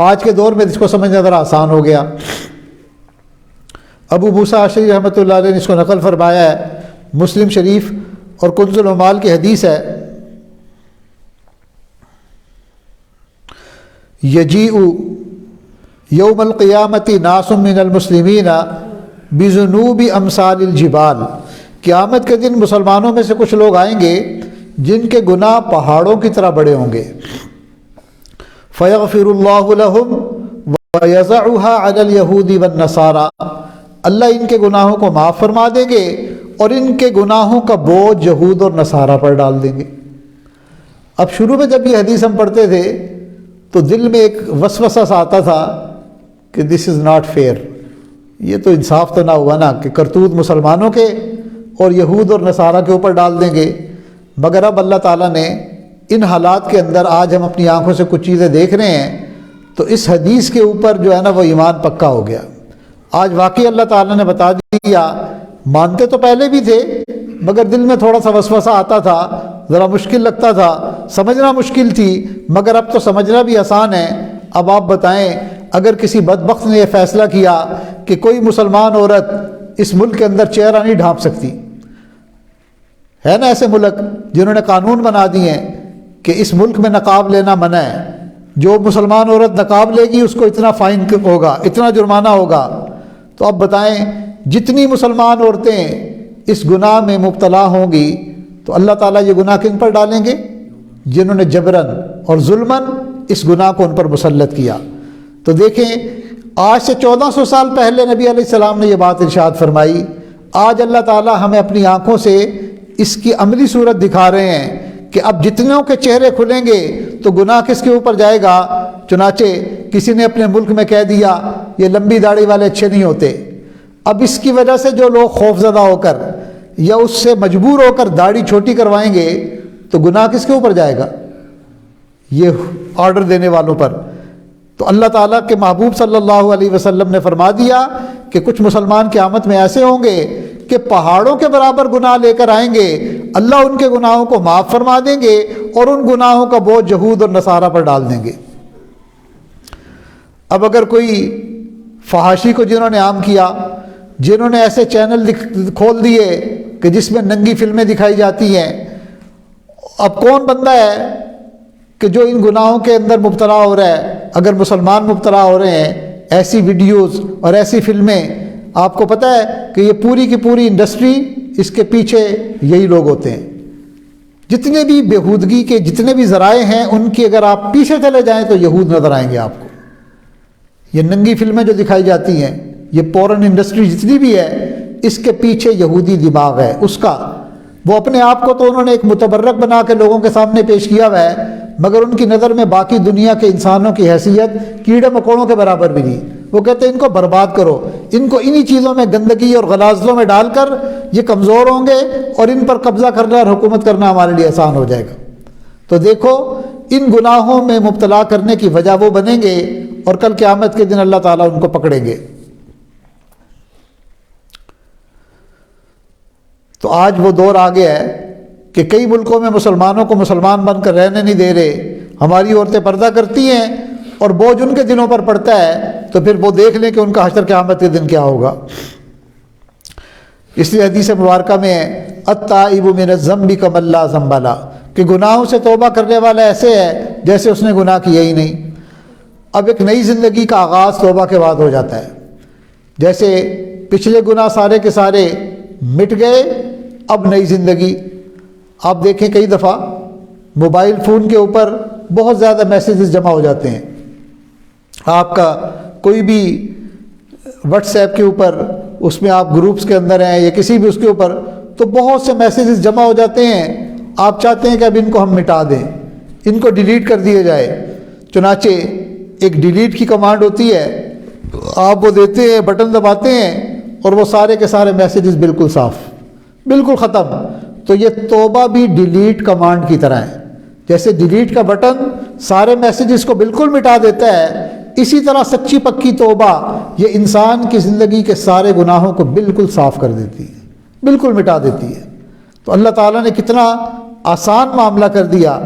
آج کے دور میں اس کو سمجھنا ذرا آسان ہو گیا۔ ابو موسیٰ اشعری رحمۃ اللہ علیہ نے اس کو نقل فرمایا ہے، مسلم شریف اور کنز العمال کی حدیث ہے، یجیء یوم القیامت ناس من المسلمین بذنوب امثال الجبال، قیامت کے دن مسلمانوں میں سے کچھ لوگ آئیں گے جن کے گناہ پہاڑوں کی طرح بڑے ہوں گے، فیغفر اللہ لہم ویضعها علی الیہود والنصارى، اللہ ان کے گناہوں کو معاف فرما دیں گے اور ان کے گناہوں کا بوجھ یہود اور نصارہ پر ڈال دیں گے۔ اب شروع میں جب یہ حدیث ہم پڑھتے تھے تو دل میں ایک وسوسہ سا آتا تھا کہ دس از ناٹ فیئر، یہ تو انصاف تو نہ ہوا نا کہ کرتوت مسلمانوں کے اور یہود اور نصارہ کے اوپر ڈال دیں گے۔ مگر اب اللہ تعالیٰ نے ان حالات کے اندر آج ہم اپنی آنکھوں سے کچھ چیزیں دیکھ رہے ہیں تو اس حدیث کے اوپر جو ہے نا وہ ایمان پکا ہو گیا۔ آج واقعی اللہ تعالیٰ نے بتا دیا، مانتے تو پہلے بھی تھے مگر دل میں تھوڑا سا وسوسہ آتا تھا، ذرا مشکل لگتا تھا، سمجھنا مشکل تھی، مگر اب تو سمجھنا بھی آسان ہے۔ اب آپ بتائیں اگر کسی بدبخت نے یہ فیصلہ کیا کہ کوئی مسلمان عورت اس ملک کے اندر چہرہ نہیں ڈھانپ سکتی، ہے نا ایسے ملک جنہوں نے قانون بنا دیے ہیں کہ اس ملک میں نقاب لینا منع ہے، جو مسلمان عورت نقاب لے گی اس کو اتنا فائن ہوگا، اتنا جرمانہ ہوگا، تو اب بتائیں جتنی مسلمان عورتیں اس گناہ میں مبتلا ہوں گی تو اللہ تعالیٰ یہ گناہ کن پر ڈالیں گے؟ جنہوں نے جبراً اور ظلماً اس گناہ کو ان پر مسلط کیا۔ تو دیکھیں آج سے 1400 سال پہلے نبی علیہ السلام نے یہ بات ارشاد فرمائی، آج اللہ تعالیٰ ہمیں اپنی آنکھوں سے اس کی عملی صورت دکھا رہے ہیں کہ اب جتنوں کے چہرے کھلیں گے تو گناہ کس کے اوپر جائے گا۔ چنانچہ کسی نے اپنے ملک میں کہہ دیا یہ لمبی داڑھی والے اچھے نہیں ہوتے، اب اس کی وجہ سے جو لوگ خوف زدہ ہو کر یا اس سے مجبور ہو کر داڑھی چھوٹی کروائیں گے تو گناہ کس کے اوپر جائے گا؟ یہ آرڈر دینے والوں پر۔ تو اللہ تعالیٰ کے محبوب صلی اللہ علیہ وسلم نے فرما دیا کہ کچھ مسلمان قیامت میں ایسے ہوں گے کہ پہاڑوں کے برابر گناہ لے کر آئیں گے، اللہ ان کے گناہوں کو معاف فرما دیں گے اور ان گناہوں کا بوجھ یہود اور نصارہ پر ڈال دیں گے۔ اب اگر کوئی فحاشی کو جنہوں نے عام کیا، جنہوں نے ایسے چینل کھول دیے کہ جس میں ننگی فلمیں دکھائی جاتی ہیں، اب کون بندہ ہے کہ جو ان گناہوں کے اندر مبتلا ہو رہا ہے؟ اگر مسلمان مبتلا ہو رہے ہیں ایسی ویڈیوز اور ایسی فلمیں، آپ کو پتہ ہے کہ یہ پوری کی پوری انڈسٹری، اس کے پیچھے یہی لوگ ہوتے ہیں۔ جتنے بھی بےہودگی کے جتنے بھی ذرائع ہیں ان کی اگر آپ پیچھے چلے جائیں تو یہود نظر آئیں گے آپ کو۔ یہ ننگی فلمیں جو دکھائی جاتی ہیں، یہ پورن انڈسٹری جتنی بھی ہے، اس کے پیچھے یہودی دماغ ہے اس کا۔ وہ اپنے آپ کو تو انہوں نے ایک متبرک بنا کے لوگوں کے سامنے پیش کیا ہوا ہے، مگر ان کی نظر میں باقی دنیا کے انسانوں کی حیثیت کیڑے مکوڑوں کے برابر بھی نہیں۔ وہ کہتے ہیں ان کو برباد کرو، ان کو انہی چیزوں میں گندگی اور غلاظتوں میں ڈال کر یہ کمزور ہوں گے اور ان پر قبضہ کرنا اور حکومت کرنا ہمارے لیے آسان ہو جائے گا۔ تو دیکھو ان گناہوں میں مبتلا کرنے کی وجہ وہ بنیں گے اور کل قیامت کے دن اللہ تعالیٰ ان کو پکڑیں گے۔ تو آج وہ دور آ گیا ہے کہ کئی ملکوں میں مسلمانوں کو مسلمان بن کر رہنے نہیں دے رہے، ہماری عورتیں پردہ کرتی ہیں اور بوجھ ان کے دلوں پر پڑتا ہے، تو پھر وہ دیکھ لیں کہ ان کا حشر قیامت کے دن کیا ہوگا۔ اس لیے حدیث مبارکہ میں التائب من الذنب کمن لا ذنب لہ، کہ گناہوں سے توبہ کرنے والا ایسے ہے جیسے اس نے گناہ کیا ہی نہیں۔ اب ایک نئی زندگی کا آغاز توبہ کے بعد ہو جاتا ہے، جیسے پچھلے گناہ سارے کے سارے مٹ گئے، اب نئی زندگی۔ آپ دیکھیں کئی دفعہ موبائل فون کے اوپر بہت زیادہ میسیجز جمع ہو جاتے ہیں، آپ کا کوئی بھی واٹس ایپ کے اوپر، اس میں آپ گروپس کے اندر ہیں یا کسی بھی اس کے اوپر، تو بہت سے میسیجز جمع ہو جاتے ہیں، آپ چاہتے ہیں کہ اب ان کو ہم مٹا دیں، ان کو ڈیلیٹ کر دیا جائے۔ چنانچہ ایک ڈیلیٹ کی کمانڈ ہوتی ہے، آپ وہ دیتے ہیں، بٹن دباتے ہیں اور وہ سارے کے سارے میسیجز بالکل صاف، بالکل ختم۔ تو یہ توبہ بھی ڈیلیٹ کمانڈ کی طرح ہے، جیسے ڈیلیٹ کا بٹن سارے میسیجز کو بالکل مٹا دیتا ہے، اسی طرح سچی پکی توبہ یہ انسان کی زندگی کے سارے گناہوں کو بالکل صاف کر دیتی ہے، بالکل مٹا دیتی ہے۔ تو اللہ تعالیٰ نے کتنا آسان معاملہ کر دیا۔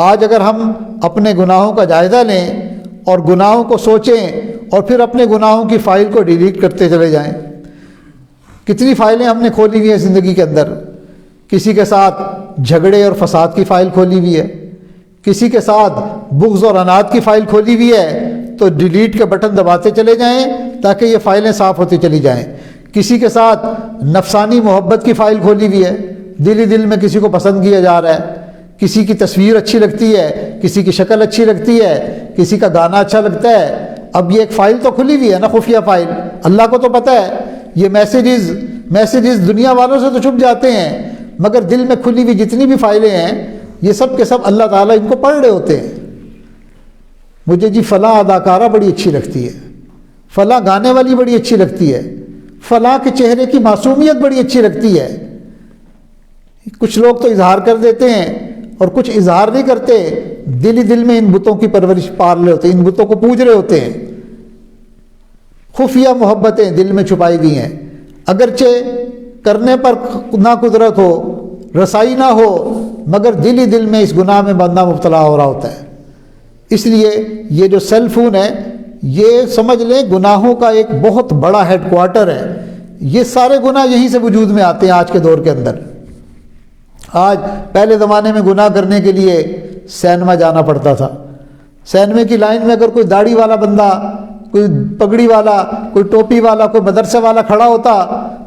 آج اگر ہم اپنے گناہوں کا جائزہ لیں اور گناہوں کو سوچیں اور پھر اپنے گناہوں کی فائل کو ڈیلیٹ کرتے چلے جائیں، کتنی فائلیں ہم نے کھولی ہوئی ہیں زندگی کے اندر۔ کسی کے ساتھ جھگڑے اور فساد کی فائل کھولی ہوئی ہے، کسی کے ساتھ بغض اور عناد کی فائل کھولی ہوئی ہے، تو ڈیلیٹ کے بٹن دباتے چلے جائیں تاکہ یہ فائلیں صاف ہوتی چلی جائیں۔ کسی کے ساتھ نفسانی محبت کی فائل کھولی ہوئی ہے، دل ہی دل میں کسی کو پسند کیا جا رہا ہے، کسی کی تصویر اچھی لگتی ہے، کسی کی شکل اچھی لگتی ہے، کسی کا گانا اچھا لگتا ہے۔ اب یہ ایک فائل تو کھلی ہوئی ہے نا، خفیہ فائل، اللہ کو تو پتہ ہے۔ یہ میسیجز دنیا والوں سے تو چھپ جاتے ہیں، مگر دل میں کھلی ہوئی جتنی بھی فائلیں ہیں یہ سب کے سب اللہ تعالیٰ ان کو پڑھ رہے ہوتے ہیں۔ مجھے جی فلاں اداکارہ بڑی اچھی لگتی ہے، فلاں گانے والی بڑی اچھی لگتی ہے، فلاں کے چہرے کی معصومیت بڑی اچھی لگتی ہے۔ کچھ لوگ تو اظہار کر دیتے ہیں اور کچھ اظہار نہیں کرتے، دل ہی دل میں ان بتوں کی پرورش پال رہے ہوتے ہیں، ان بتوں کو پوج رہے ہوتے ہیں۔ خفیہ محبتیں دل میں چھپائی ہوئی ہیں، اگرچہ کرنے پر نہ قدرت ہو، رسائی نہ ہو، مگر دل ہی دل میں اس گناہ میں بندہ مبتلا ہو رہا ہوتا ہے۔ اس لیے یہ جو سیل فون ہے یہ سمجھ لیں گناہوں کا ایک بہت بڑا ہیڈ کوارٹر ہے۔ یہ سارے گناہ یہیں سے وجود میں آتے ہیں آج کے دور کے اندر۔ آج پہلے زمانے میں گناہ کرنے کے لیے سینما جانا پڑتا تھا، سینمے کی لائن میں اگر کوئی داڑھی والا بندہ، کوئی پگڑی والا، کوئی ٹوپی والا، کوئی مدرسے والا کھڑا ہوتا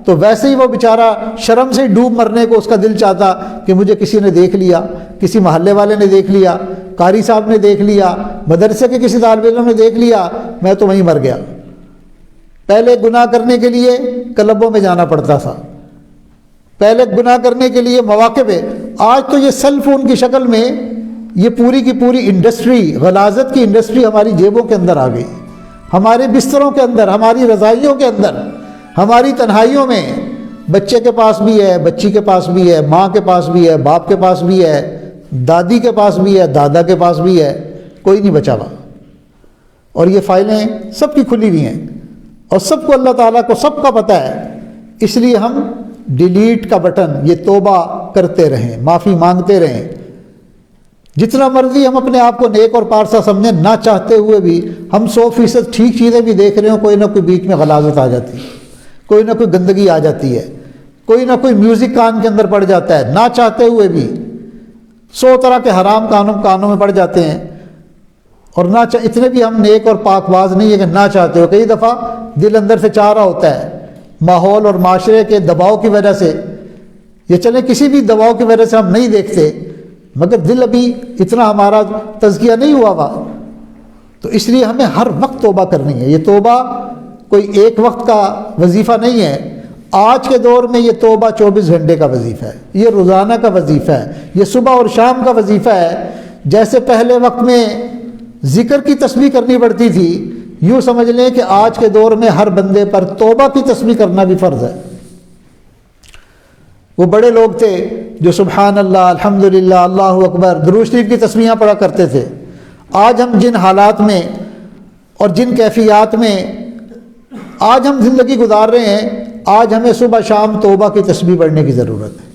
تو ویسے ہی وہ بیچارہ شرم سے ڈوب مرنے کو اس کا دل چاہتا کہ مجھے کسی نے دیکھ لیا، کسی محلے والے نے دیکھ لیا، قاری صاحب نے دیکھ لیا، مدرسے کے کسی طالب علم نے دیکھ لیا، میں تو وہیں مر گیا۔ پہلے گناہ کرنے کے لیے کلبوں میں جانا پڑتا تھا، پہلے گناہ کرنے کے لیے مواقع پہ۔ آج تو یہ سیل فون کی شکل میں یہ پوری کی پوری انڈسٹری، غلاظت کی انڈسٹری ہماری جیبوں کے اندر آ گئی، ہمارے بستروں کے اندر، ہماری رضائیوں کے اندر، ہماری تنہائیوں میں۔ بچے کے پاس بھی ہے، بچی کے پاس بھی ہے، ماں کے پاس بھی ہے، باپ کے پاس بھی ہے، دادی کے پاس بھی ہے، دادا کے پاس بھی ہے، کوئی نہیں بچا ہوا۔ اور یہ فائلیں سب کی کھلی ہوئی ہیں اور سب کو اللہ تعالیٰ کو سب کا پتہ ہے۔ اس لیے ہم ڈیلیٹ کا بٹن، یہ توبہ کرتے رہیں، معافی مانگتے رہیں۔ جتنا مرضی ہم اپنے آپ کو نیک اور پارسا سمجھیں، نہ چاہتے ہوئے بھی ہم 100% ٹھیک چیزیں بھی دیکھ رہے ہوں، کوئی نہ کوئی بیچ میں غلاظت آ جاتی ہے، کوئی نہ کوئی گندگی آ جاتی ہے، کوئی نہ کوئی میوزک کان کے اندر پڑ جاتا ہے، نہ چاہتے ہوئے بھی 100 طرح کے حرام کانوں میں پڑ جاتے ہیں۔ اور اتنے بھی ہم نیک اور پاک باز نہیں ہے کہ نہ چاہتے ہو، کئی دفعہ دل اندر سے چاہ رہا ہوتا ہے، ماحول اور معاشرے کے دباؤ کی وجہ سے، یہ چلیں کسی بھی دباؤ کی وجہ سے ہم نہیں دیکھتے، مگر دل ابھی اتنا ہمارا تزکیہ نہیں ہوا ہوا۔ تو اس لیے ہمیں ہر وقت توبہ کرنی ہے۔ یہ توبہ کوئی ایک وقت کا وظیفہ نہیں ہے، آج کے دور میں یہ توبہ 24 گھنٹے کا وظیفہ ہے، یہ روزانہ کا وظیفہ ہے، یہ صبح اور شام کا وظیفہ ہے۔ جیسے پہلے وقت میں ذکر کی تسبیح کرنی پڑتی تھی، یوں سمجھ لیں کہ آج کے دور میں ہر بندے پر توبہ کی تسبیح کرنا بھی فرض ہے۔ وہ بڑے لوگ تھے جو سبحان اللہ، الحمدللہ، اللہ اکبر، درود شریف کی تسبیحاں پڑھا کرتے تھے۔ آج ہم جن حالات میں اور جن کیفیات میں آج ہم زندگی گزار رہے ہیں، آج ہمیں صبح شام توبہ کی تسبیح پڑھنے کی ضرورت ہے،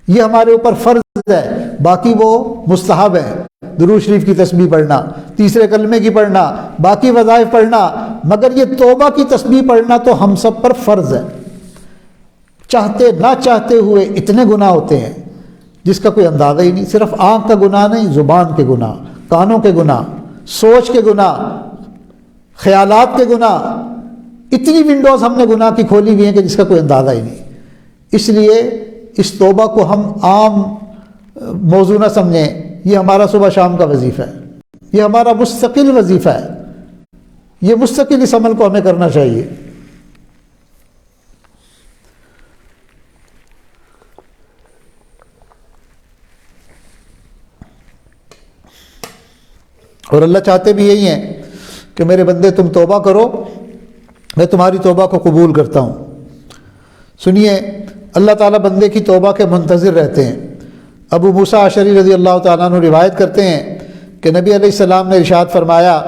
یہ ہمارے اوپر فرض ہے، باقی وہ مستحب ہے، درود شریف کی تسبیح پڑھنا، تیسرے کلمے کی پڑھنا، باقی وظائف پڑھنا، مگر یہ توبہ کی تسبیح پڑھنا تو ہم سب پر فرض ہے۔ چاہتے نہ چاہتے ہوئے اتنے گناہ ہوتے ہیں جس کا کوئی اندازہ ہی نہیں، صرف آنکھ کا گناہ نہیں، زبان کے گناہ، کانوں کے گناہ، سوچ کے گناہ، خیالات کے گناہ، اتنی ونڈوز ہم نے گناہ کی کھولی ہوئی ہیں کہ جس کا کوئی اندازہ ہی نہیں۔ اس لیے اس توبہ کو ہم عام موضوع نہ سمجھیں، یہ ہمارا صبح شام کا وظیفہ ہے، یہ ہمارا مستقل وظیفہ ہے، یہ مستقل اس عمل کو ہمیں کرنا چاہیے۔ اور اللہ چاہتے بھی یہی ہیں کہ میرے بندے تم توبہ کرو، میں تمہاری توبہ کو قبول کرتا ہوں۔ سنیے، اللہ تعالیٰ بندے کی توبہ کے منتظر رہتے ہیں۔ ابو موسیٰ اشعری رضی اللہ تعالیٰ عنہ روایت کرتے ہیں کہ نبی علیہ السلام نے ارشاد فرمایا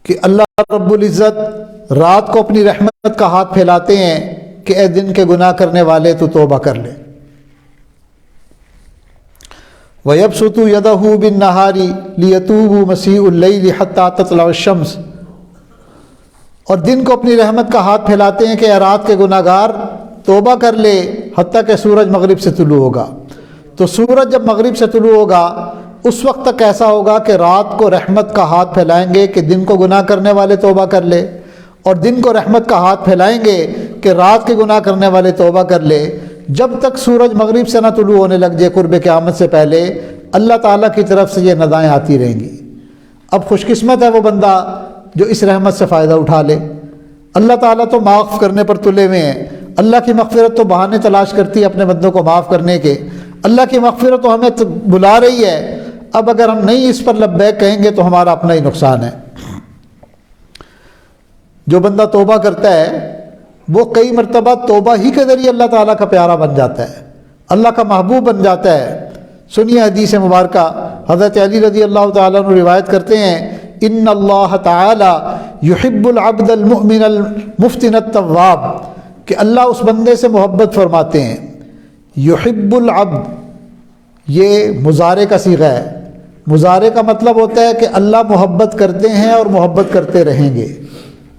کہ اللہ رب العزت رات کو اپنی رحمت کا ہاتھ پھیلاتے ہیں کہ اے دن کے گناہ کرنے والے تو توبہ کر لے۔ وَيَبْسُطُ يَدَهُ بِالنَّهَارِ لِيَتُوبُ مَسِيءُ اللَّيْلِ حَتَّى تَطْلَعَ الشَّمْسُ، اور دن کو اپنی رحمت کا ہاتھ پھیلاتے ہیں کہ اے رات کے گناہ گار توبہ کر لے حتیٰ کہ سورج مغرب سے طلوع ہوگا۔ تو سورج جب مغرب سے طلوع ہوگا اس وقت تک ایسا ہوگا کہ رات کو رحمت کا ہاتھ پھیلائیں گے کہ دن کو گناہ کرنے والے توبہ کر لے، اور دن کو رحمت کا ہاتھ پھیلائیں گے کہ رات کے گناہ کرنے والے توبہ کر لے، جب تک سورج مغرب سے نہ طلوع ہونے لگ جائے قرب قیامت سے پہلے۔ اللہ تعالیٰ کی طرف سے یہ ندائیں آتی رہیں گی۔ اب خوش قسمت ہے وہ بندہ جو اس رحمت سے فائدہ اٹھا لے۔ اللہ تعالیٰ تو معاف کرنے پر تلے ہوئے ہیں، اللہ کی مغفرت تو بہانے تلاش کرتی ہے اپنے بندوں کو معاف کرنے کے، اللہ کی مغفرت تو ہمیں بلا رہی ہے۔ اب اگر ہم نہیں اس پر لبیک کہیں گے تو ہمارا اپنا ہی نقصان ہے۔ جو بندہ توبہ کرتا ہے وہ کئی مرتبہ توبہ ہی کے ذریعے اللہ تعالیٰ کا پیارا بن جاتا ہے، اللہ کا محبوب بن جاتا ہے۔ سنیے حدیث مبارکہ، حضرت علی رضی اللہ تعالیٰ عنہ روایت کرتے ہیں ان اللہ تعالی یحب العبد المؤمن المفتن التواب، کہ اللہ اس بندے سے محبت فرماتے ہیں۔ یحب العبد یہ مضارع کا صیغہ ہے، مضارع کا مطلب ہوتا ہے کہ اللہ محبت کرتے ہیں اور محبت کرتے رہیں گے،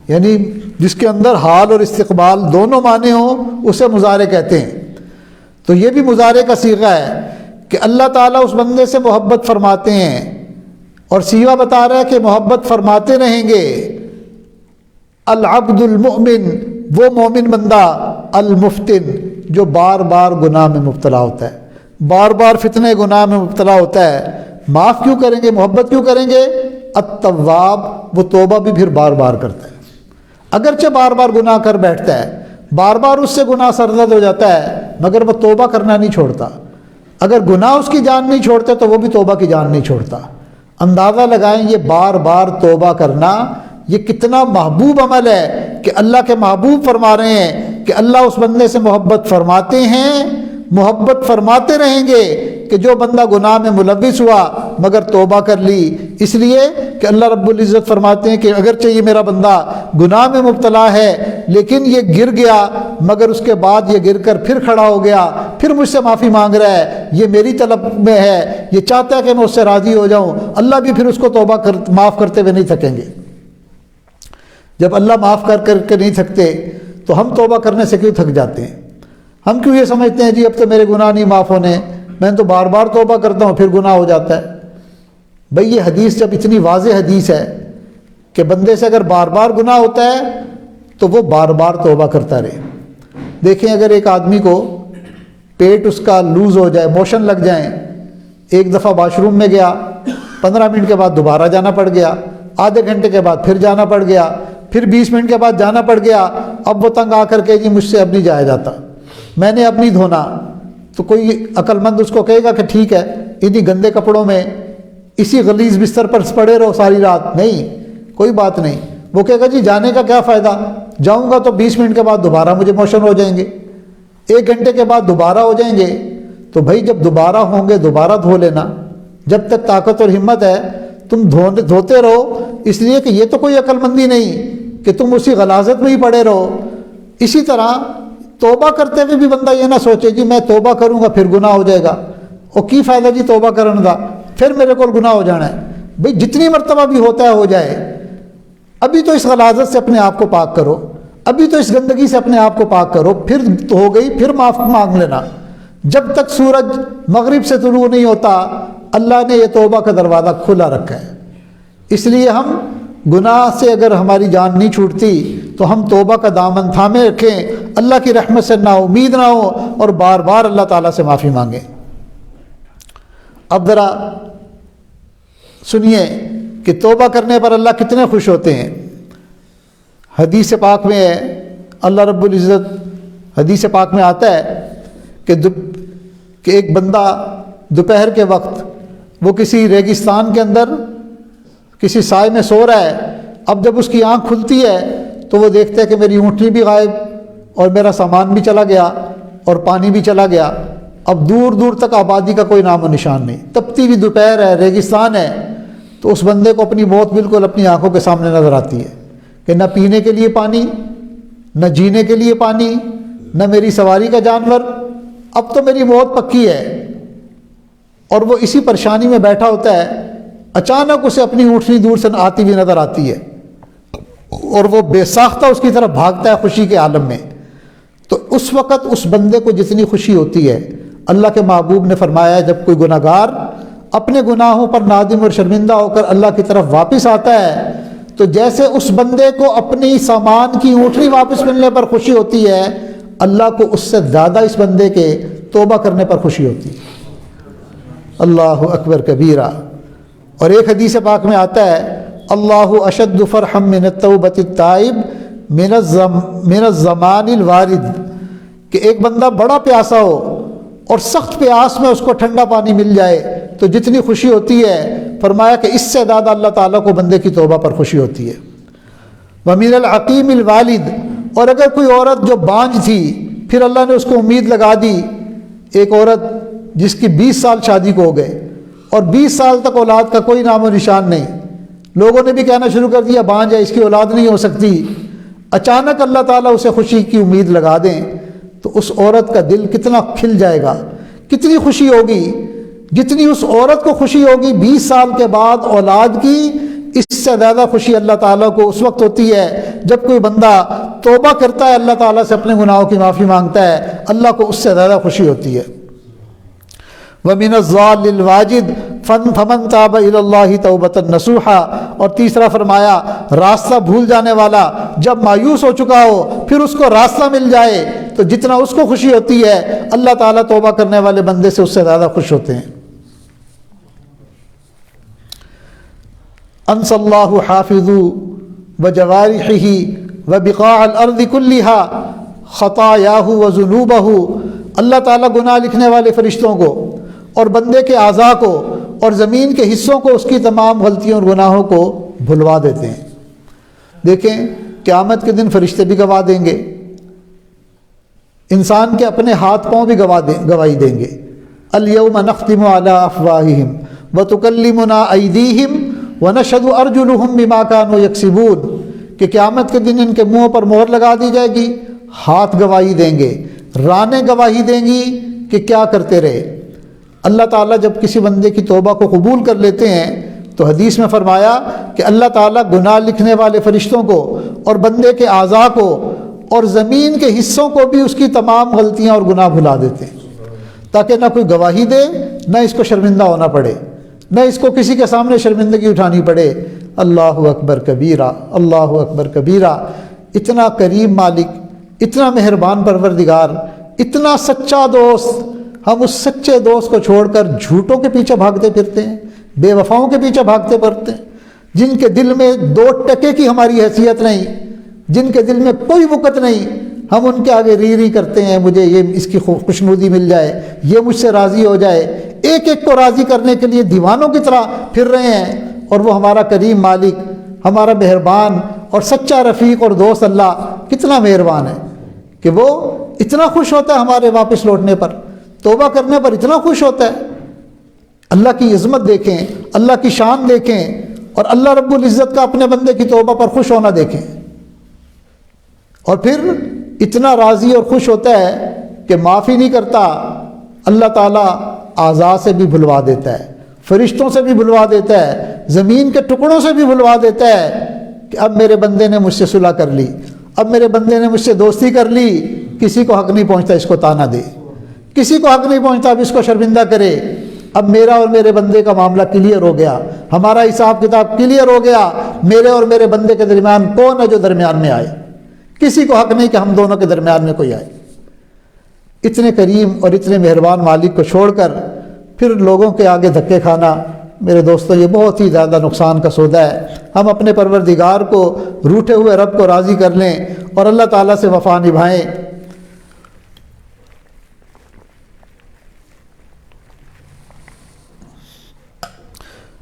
یعنی جس کے اندر حال اور استقبال دونوں معنی ہوں اسے مضارع کہتے ہیں۔ تو یہ بھی مضارع کا صیغہ ہے کہ اللہ تعالیٰ اس بندے سے محبت فرماتے ہیں، اور صیغہ بتا رہا ہے کہ محبت فرماتے رہیں گے۔ العبد المؤمن، وہ مومن بندہ، المفتن، جو بار بار گناہ میں مبتلا ہوتا ہے، بار بار فتنے گناہ میں مبتلا ہوتا ہے، معاف کیوں کریں گے، محبت کیوں کریں گے؟ التواب، وہ توبہ بھی پھر بار بار کرتا ہے، اگرچہ بار بار گناہ کر بیٹھتا ہے، بار بار اس سے گناہ سرزد ہو جاتا ہے، مگر وہ توبہ کرنا نہیں چھوڑتا۔ اگر گناہ اس کی جان نہیں چھوڑتے تو وہ بھی توبہ کی جان نہیں چھوڑتا۔ اندازہ لگائیں یہ بار بار توبہ کرنا یہ کتنا محبوب عمل ہے کہ اللہ کے محبوب فرما رہے ہیں کہ اللہ اس بندے سے محبت فرماتے ہیں، محبت فرماتے رہیں گے کہ جو بندہ گناہ میں ملوث ہوا مگر توبہ کر لی، اس لیے کہ اللہ رب العزت فرماتے ہیں کہ اگرچہ یہ میرا بندہ گناہ میں مبتلا ہے لیکن یہ گر گیا، مگر اس کے بعد یہ گر کر پھر کھڑا ہو گیا، پھر مجھ سے معافی مانگ رہا ہے، یہ میری طلب میں ہے، یہ چاہتا ہے کہ میں اس سے راضی ہو جاؤں، اللہ بھی پھر اس کو توبہ معاف کرتے ہوئے نہیں تھکیں گے۔ جب اللہ معاف کر کے نہیں تھکتے تو ہم توبہ کرنے سے کیوں تھک جاتے ہیں؟ ہم کیوں یہ سمجھتے ہیں جی اب تو میرے گناہ نہیں معاف ہونے، میں تو بار بار توبہ کرتا ہوں پھر گناہ ہو جاتا ہے۔ بھئی یہ حدیث جب اتنی واضح حدیث ہے کہ بندے سے اگر بار بار گناہ ہوتا ہے تو وہ بار بار توبہ کرتا رہے۔ دیکھیں اگر ایک آدمی کو پیٹ اس کا لوز ہو جائے، موشن لگ جائیں، ایک دفعہ واش روم میں گیا، 15 منٹ کے بعد دوبارہ جانا پڑ گیا، آدھے گھنٹے کے بعد پھر جانا پڑ گیا، پھر 20 منٹ کے بعد جانا پڑ گیا، اب وہ تنگ آ کر کے جی مجھ سے اب نہیں جایا جاتا، میں نے اب نہیں دھونا، تو کوئی عقل مند اس کو کہے گا کہ ٹھیک ہے انہی گندے کپڑوں میں اسی غلیظ بستر پر پڑے رہو ساری رات؟ نہیں، کوئی بات نہیں، وہ کہے گا جی جانے کا کیا فائدہ، جاؤں گا تو 20 منٹ کے بعد دوبارہ مجھے موشن ہو جائیں گے، 1 گھنٹے کے بعد دوبارہ ہو جائیں گے، تو بھائی جب دوبارہ ہوں گے دوبارہ دھو لینا، جب تک طاقت اور ہمت ہے تم دھوتے رہو، اس لیے کہ یہ تو کوئی عقل مندی نہیں کہ تم اسی غلاظت میں ہی پڑے رہو۔ اسی طرح توبہ کرتے ہوئے بھی بندہ یہ نہ سوچے جی میں توبہ کروں گا پھر گناہ ہو جائے گا، اور کی فائدہ جی توبہ کرنے کا، پھر میرے کو گناہ ہو جانا ہے۔ بھئی جتنی مرتبہ بھی ہوتا ہے ہو جائے، ابھی تو اس غلاظت سے اپنے آپ کو پاک کرو، ابھی تو اس گندگی سے اپنے آپ کو پاک کرو، پھر ہو گئی پھر معاف مانگ لینا۔ جب تک سورج مغرب سے طلوع نہیں ہوتا اللہ نے یہ توبہ کا دروازہ کھلا رکھا ہے۔ اس لیے ہم گناہ سے اگر ہماری جان نہیں چھوٹتی تو ہم توبہ کا دامن تھامے رکھیں، اللہ کی رحمت سے نا امید نہ ہو، اور بار بار اللہ تعالیٰ سے معافی مانگیں۔ اب ذرا سنیے کہ توبہ کرنے پر اللہ کتنے خوش ہوتے ہیں۔ حدیث پاک میں ہے، اللہ رب العزت حدیث پاک میں آتا ہے کہ ایک بندہ دوپہر کے وقت وہ کسی ریگستان کے اندر کسی سائے میں سو رہا ہے۔ اب جب اس کی آنکھ کھلتی ہے تو وہ دیکھتا ہے کہ میری اونٹنی بھی غائب اور میرا سامان بھی چلا گیا اور پانی بھی چلا گیا۔ اب دور دور تک آبادی کا کوئی نام و نشان نہیں، تپتی بھی دوپہر ہے، ریگستان ہے۔ تو اس بندے کو اپنی موت بالکل اپنی آنکھوں کے سامنے نظر آتی ہے کہ نہ پینے کے لیے پانی، نہ جینے کے لیے پانی، نہ میری سواری کا جانور، اب تو میری موت پکی ہے۔ اور وہ اسی پریشانی میں بیٹھا ہوتا ہے، اچانک اسے اپنی اونٹنی دور سے آتی ہوئی نظر آتی ہے اور وہ بے ساختہ اس کی طرف بھاگتا ہے خوشی کے عالم میں۔ تو اس وقت اس بندے کو جتنی خوشی ہوتی ہے، اللہ کے محبوب نے فرمایا ہے جب کوئی گناہ گار اپنے گناہوں پر نادم اور شرمندہ ہو کر اللہ کی طرف واپس آتا ہے تو جیسے اس بندے کو اپنی سامان کی اونٹنی واپس ملنے پر خوشی ہوتی ہے، اللہ کو اس سے زیادہ اس بندے کے توبہ کرنے پر خوشی ہوتی ہے۔ اللہ اکبر کبیرہ۔ اور ایک حدیث پاک میں آتا ہے اللہ اشد فرحا من التوبۃ التائب من الزمان الوارد، کہ ایک بندہ بڑا پیاسا ہو اور سخت پیاس میں اس کو ٹھنڈا پانی مل جائے تو جتنی خوشی ہوتی ہے، فرمایا کہ اس سے زیادہ اللہ تعالیٰ کو بندے کی توبہ پر خوشی ہوتی ہے۔ ومن العقیم الوالد، اور اگر کوئی عورت جو بانجھ تھی پھر اللہ نے اس کو امید لگا دی، ایک عورت جس کی 20 سال شادی کو ہو گئے اور 20 سال تک اولاد کا کوئی نام و نشان نہیں، لوگوں نے بھی کہنا شروع کر دیا بانجھ ہے اس کی اولاد نہیں ہو سکتی، اچانک اللہ تعالیٰ اسے خوشی کی امید لگا دیں تو اس عورت کا دل کتنا کھل جائے گا، کتنی خوشی ہوگی۔ جتنی اس عورت کو خوشی ہوگی 20 سال کے بعد اولاد کی، اس سے زیادہ خوشی اللہ تعالیٰ کو اس وقت ہوتی ہے جب کوئی بندہ توبہ کرتا ہے، اللہ تعالیٰ سے اپنے گناہوں کی معافی مانگتا ہے، اللہ کو اس سے زیادہ خوشی ہوتی ہے۔ وَمِنَ الضَّالِّ الْوَاجِدِ فَمَنْ تَابَ إِلَى اللَّهِ تَوْبَةً نَصُوحًا، اور تیسرا فرمایا راستہ بھول جانے والا جب مایوس ہو چکا ہو پھر اس کو راستہ مل جائے تو جتنا اس کو خوشی ہوتی ہے اللہ تعالیٰ توبہ کرنے والے بندے سے اس سے زیادہ خوش ہوتے ہیں۔ انس اللہ حافظ وجوارحہ وبقاع الارض کلھا خطایاہ وذنوبہ، اللہ تعالیٰ گناہ لکھنے والے فرشتوں کو اور بندے کے اعضاء کو اور زمین کے حصوں کو اس کی تمام غلطیوں اور گناہوں کو بھلوا دیتے ہیں۔ دیکھیں قیامت کے دن فرشتے بھی گواہ دیں گے، انسان کے اپنے ہاتھ پاؤں بھی گواہی دیں گے۔ الیوم نختم علی افواہہم وتکلمنا ایدیہم ونشہد ارجلہم بما کانوا یکسبون، کہ قیامت کے دن ان کے منہوں پر مہر لگا دی جائے گی، ہاتھ گواہی دیں گے، رانیں گواہی دیں گی کہ کیا کرتے رہے۔ اللہ تعالیٰ جب کسی بندے کی توبہ کو قبول کر لیتے ہیں تو حدیث میں فرمایا کہ اللہ تعالیٰ گناہ لکھنے والے فرشتوں کو اور بندے کے اعضاء کو اور زمین کے حصوں کو بھی اس کی تمام غلطیاں اور گناہ بھلا دیتے ہیں، تاکہ نہ کوئی گواہی دے، نہ اس کو شرمندہ ہونا پڑے، نہ اس کو کسی کے سامنے شرمندگی اٹھانی پڑے۔ اللہ اکبر کبیرہ، اللہ اکبر کبیرہ۔ اتنا کریم مالک، اتنا مہربان پروردگار، اتنا سچا دوست، ہم اس سچے دوست کو چھوڑ کر جھوٹوں کے پیچھے بھاگتے پھرتے ہیں، بے وفاؤں کے پیچھے بھاگتے پھرتے ہیں، جن کے دل میں 2 ٹکے کی ہماری حیثیت نہیں، جن کے دل میں کوئی وقت نہیں، ہم ان کے آگے ری کرتے ہیں مجھے یہ اس کی خوشنودی مل جائے، یہ مجھ سے راضی ہو جائے، ایک ایک کو راضی کرنے کے لیے دیوانوں کی طرح پھر رہے ہیں، اور وہ ہمارا کریم مالک، ہمارا مہربان اور سچا رفیق اور دوست اللہ کتنا مہربان ہے کہ وہ اتنا خوش ہوتا ہے ہمارے واپس لوٹنے پر، توبہ کرنے پر اتنا خوش ہوتا ہے۔ اللہ کی عظمت دیکھیں، اللہ کی شان دیکھیں، اور اللہ رب العزت کا اپنے بندے کی توبہ پر خوش ہونا دیکھیں۔ اور پھر اتنا راضی اور خوش ہوتا ہے کہ معافی نہیں کرتا، اللہ تعالیٰ اعضاء سے بھی بھلوا دیتا ہے، فرشتوں سے بھی بھلوا دیتا ہے، زمین کے ٹکڑوں سے بھی بھلوا دیتا ہے کہ اب میرے بندے نے مجھ سے صلح کر لی، اب میرے بندے نے مجھ سے دوستی کر لی، کسی کو حق نہیں پہنچتا اس کو تانا دے، کسی کو حق نہیں پہنچتا اب اس کو شرمندہ کرے، اب میرا اور میرے بندے کا معاملہ کلیئر ہو گیا، ہمارا حساب کتاب کلیئر ہو گیا، میرے اور میرے بندے کے درمیان کون ہے جو درمیان میں آئے؟ کسی کو حق نہیں کہ ہم دونوں کے درمیان میں کوئی آئے۔ اتنے کریم اور اتنے مہربان مالک کو چھوڑ کر پھر لوگوں کے آگے دھکے کھانا، میرے دوستو یہ بہت ہی زیادہ نقصان کا سودا ہے۔ ہم اپنے پروردگار کو، روٹھے ہوئے رب کو راضی کر لیں اور اللہ تعالیٰ سے وفا نبھائیں۔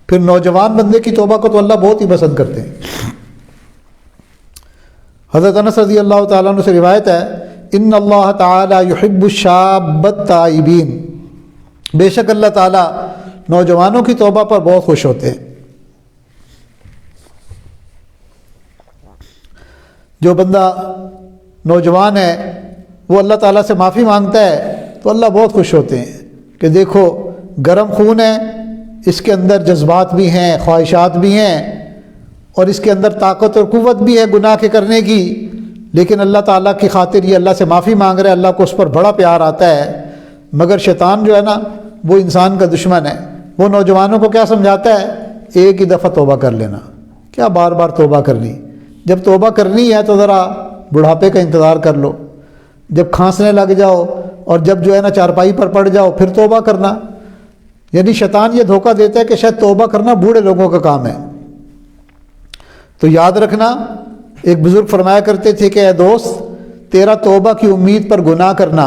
پھر نوجوان بندے کی توبہ کو تو اللہ بہت ہی پسند کرتے ہیں۔ حضرت انس رضی اللہ تعالیٰ عنہ سے روایت ہے، ان اللہ تعالیٰ یحب الشاب التائبین، بے شک اللہ تعالیٰ نوجوانوں کی توبہ پر بہت خوش ہوتے ہیں۔ جو بندہ نوجوان ہے وہ اللہ تعالیٰ سے معافی مانگتا ہے تو اللہ بہت خوش ہوتے ہیں کہ دیکھو گرم خون ہے، اس کے اندر جذبات بھی ہیں، خواہشات بھی ہیں، اور اس کے اندر طاقت اور قوت بھی ہے گناہ کے کرنے کی، لیکن اللہ تعالیٰ کی خاطر یہ اللہ سے معافی مانگ رہے، اللہ کو اس پر بڑا پیار آتا ہے۔ مگر شیطان جو ہے نا وہ انسان کا دشمن ہے، وہ نوجوانوں کو کیا سمجھاتا ہے؟ ایک ہی دفعہ توبہ کر لینا، کیا بار بار توبہ کرنی؟ جب توبہ کرنی ہے تو ذرا بڑھاپے کا انتظار کر لو، جب کھانسنے لگ جاؤ اور جب جو ہے نا چارپائی پر پڑ جاؤ پھر توبہ کرنا۔ یعنی شیطان یہ دھوکہ دیتا ہے کہ شاید توبہ کرنا بوڑھے لوگوں کا کام ہے۔ تو یاد رکھنا، ایک بزرگ فرمایا کرتے تھے کہ اے دوست، تیرا توبہ کی امید پر گناہ کرنا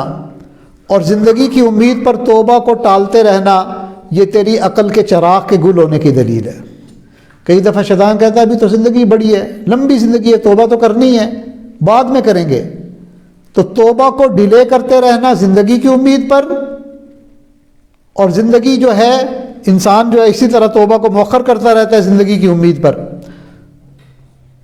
اور زندگی کی امید پر توبہ کو ٹالتے رہنا، یہ تیری عقل کے چراغ کے گل ہونے کی دلیل ہے۔ کئی دفعہ شیطان کہتا ہے ابھی تو زندگی بڑی ہے، لمبی زندگی ہے، توبہ تو کرنی ہے، بعد میں کریں گے۔ تو توبہ کو ڈیلے کرتے رہنا زندگی کی امید پر، اور زندگی جو ہے انسان جو ہے اسی طرح توبہ کو مؤخر کرتا رہتا ہے زندگی کی امید پر،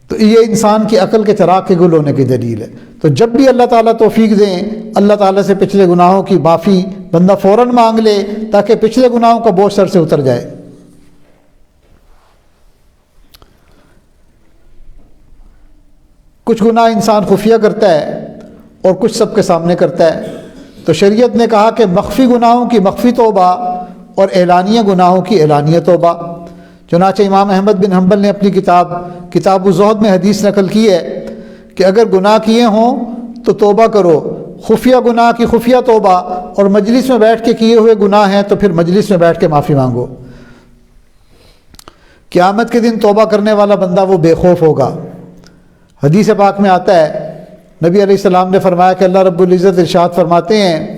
تو یہ انسان کی عقل کے چراغ کے گل ہونے کی دلیل ہے۔ تو جب بھی اللہ تعالیٰ توفیق دیں، اللہ تعالیٰ سے پچھلے گناہوں کی معافی بندہ فوراً مانگ لے تاکہ پچھلے گناہوں کا بوجھ سر سے اتر جائے۔ کچھ گناہ انسان خفیہ کرتا ہے اور کچھ سب کے سامنے کرتا ہے، تو شریعت نے کہا کہ مخفی گناہوں کی مخفی توبہ اور اعلانیہ گناہوں کی اعلانیہ توبہ۔ چنانچہ امام احمد بن حنبل نے اپنی کتاب الزہد میں حدیث نقل کی ہے کہ اگر گناہ کیے ہوں تو توبہ کرو، خفیہ گناہ کی خفیہ توبہ، اور مجلس میں بیٹھ کے کیے ہوئے گناہ ہیں تو پھر مجلس میں بیٹھ کے معافی مانگو۔ قیامت کے دن توبہ کرنے والا بندہ وہ بے خوف ہوگا۔ حدیث پاک میں آتا ہے، نبی علیہ السلام نے فرمایا کہ اللہ رب العزت ارشاد فرماتے ہیں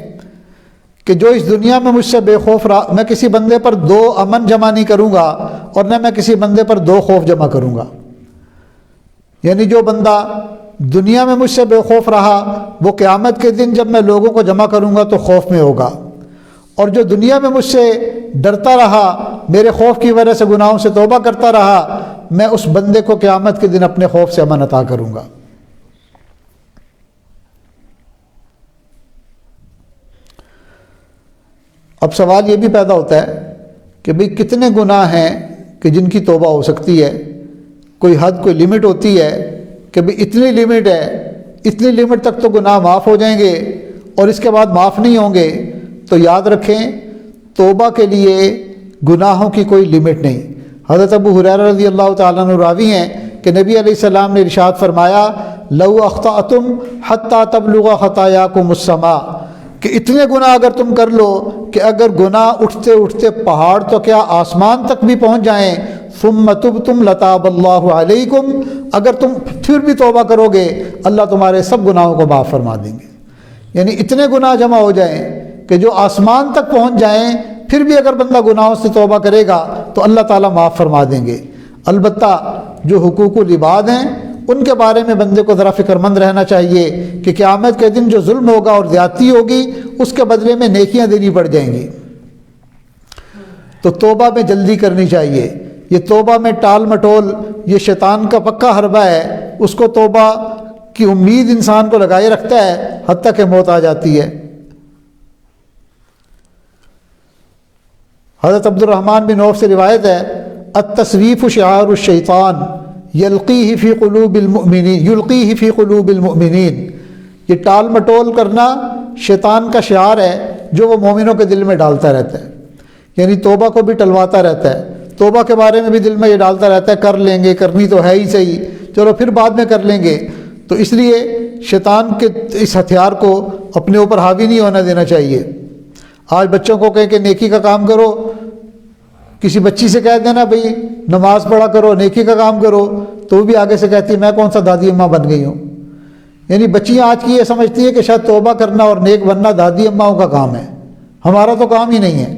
کہ جو اس دنیا میں مجھ سے بے خوف رہا، میں کسی بندے پر 2 امن جمع نہیں کروں گا اور نہ میں کسی بندے پر 2 خوف جمع کروں گا۔ یعنی جو بندہ دنیا میں مجھ سے بے خوف رہا وہ قیامت کے دن جب میں لوگوں کو جمع کروں گا تو خوف میں ہوگا، اور جو دنیا میں مجھ سے ڈرتا رہا، میرے خوف کی وجہ سے گناہوں سے توبہ کرتا رہا، میں اس بندے کو قیامت کے دن اپنے خوف سے امن عطا کروں گا۔ اب سوال یہ بھی پیدا ہوتا ہے کہ بھئی کتنے گناہ ہیں کہ جن کی توبہ ہو سکتی ہے؟ کوئی حد، کوئی لمٹ ہوتی ہے کہ بھئی اتنی لمٹ ہے، اتنی لمٹ تک تو گناہ معاف ہو جائیں گے اور اس کے بعد معاف نہیں ہوں گے؟ تو یاد رکھیں، توبہ کے لیے گناہوں کی کوئی لمٹ نہیں۔ حضرت ابو ہریرہ رضی اللہ تعالیٰ عنہ راوی ہیں کہ نبی علیہ السلام نے ارشاد فرمایا، لو اخطأتم حتی تبلغ خطایاکم السماء، کہ اتنے گناہ اگر تم کر لو کہ اگر گناہ اٹھتے اٹھتے پہاڑ تو کیا آسمان تک بھی پہنچ جائیں، ثم تبتم لتاب اللہ علیکم، اگر تم پھر بھی توبہ کرو گے اللہ تمہارے سب گناہوں کو معاف فرما دیں گے۔ یعنی اتنے گناہ جمع ہو جائیں کہ جو آسمان تک پہنچ جائیں، پھر بھی اگر بندہ گناہوں سے توبہ کرے گا تو اللہ تعالیٰ معاف فرما دیں گے۔ البتہ جو حقوق العباد ہیں ان کے بارے میں بندے کو ذرا فکر مند رہنا چاہیے کہ قیامت کے دن جو ظلم ہوگا اور زیادتی ہوگی اس کے بدلے میں نیکیاں دینی پڑ جائیں گی۔ تو توبہ میں جلدی کرنی چاہیے۔ یہ توبہ میں ٹال مٹول یہ شیطان کا پکا حربہ ہے، اس کو توبہ کی امید انسان کو لگائے رکھتا ہے حتیٰ کہ موت آ جاتی ہے۔ حضرت عبد الرحمن بن عوف سے روایت ہے، التصویف شعار الشیطان یلقیہ فی قلوب المؤمنین، یہ ٹال مٹول کرنا شیطان کا شعار ہے جو وہ مومنوں کے دل میں ڈالتا رہتا ہے، یعنی توبہ کو بھی ٹلواتا رہتا ہے، توبہ کے بارے میں بھی دل میں یہ ڈالتا رہتا ہے کر لیں گے، کرنی تو ہے ہی صحیح، چلو پھر بعد میں کر لیں گے۔ تو اس لیے شیطان کے اس ہتھیار کو اپنے اوپر حاوی نہیں ہونا دینا چاہیے۔ آج بچوں کو کہیں کہ نیکی کا کام کرو، کسی بچی سے کہہ دینا بھئی نماز پڑھا کرو، نیکی کا کام کرو، تو وہ بھی آگے سے کہتی ہے میں کون سا دادی اماں بن گئی ہوں۔ یعنی بچیاں آج کی یہ سمجھتی ہے کہ شاید توبہ کرنا اور نیک بننا دادی اماؤں کا کام ہے، ہمارا تو کام ہی نہیں ہے،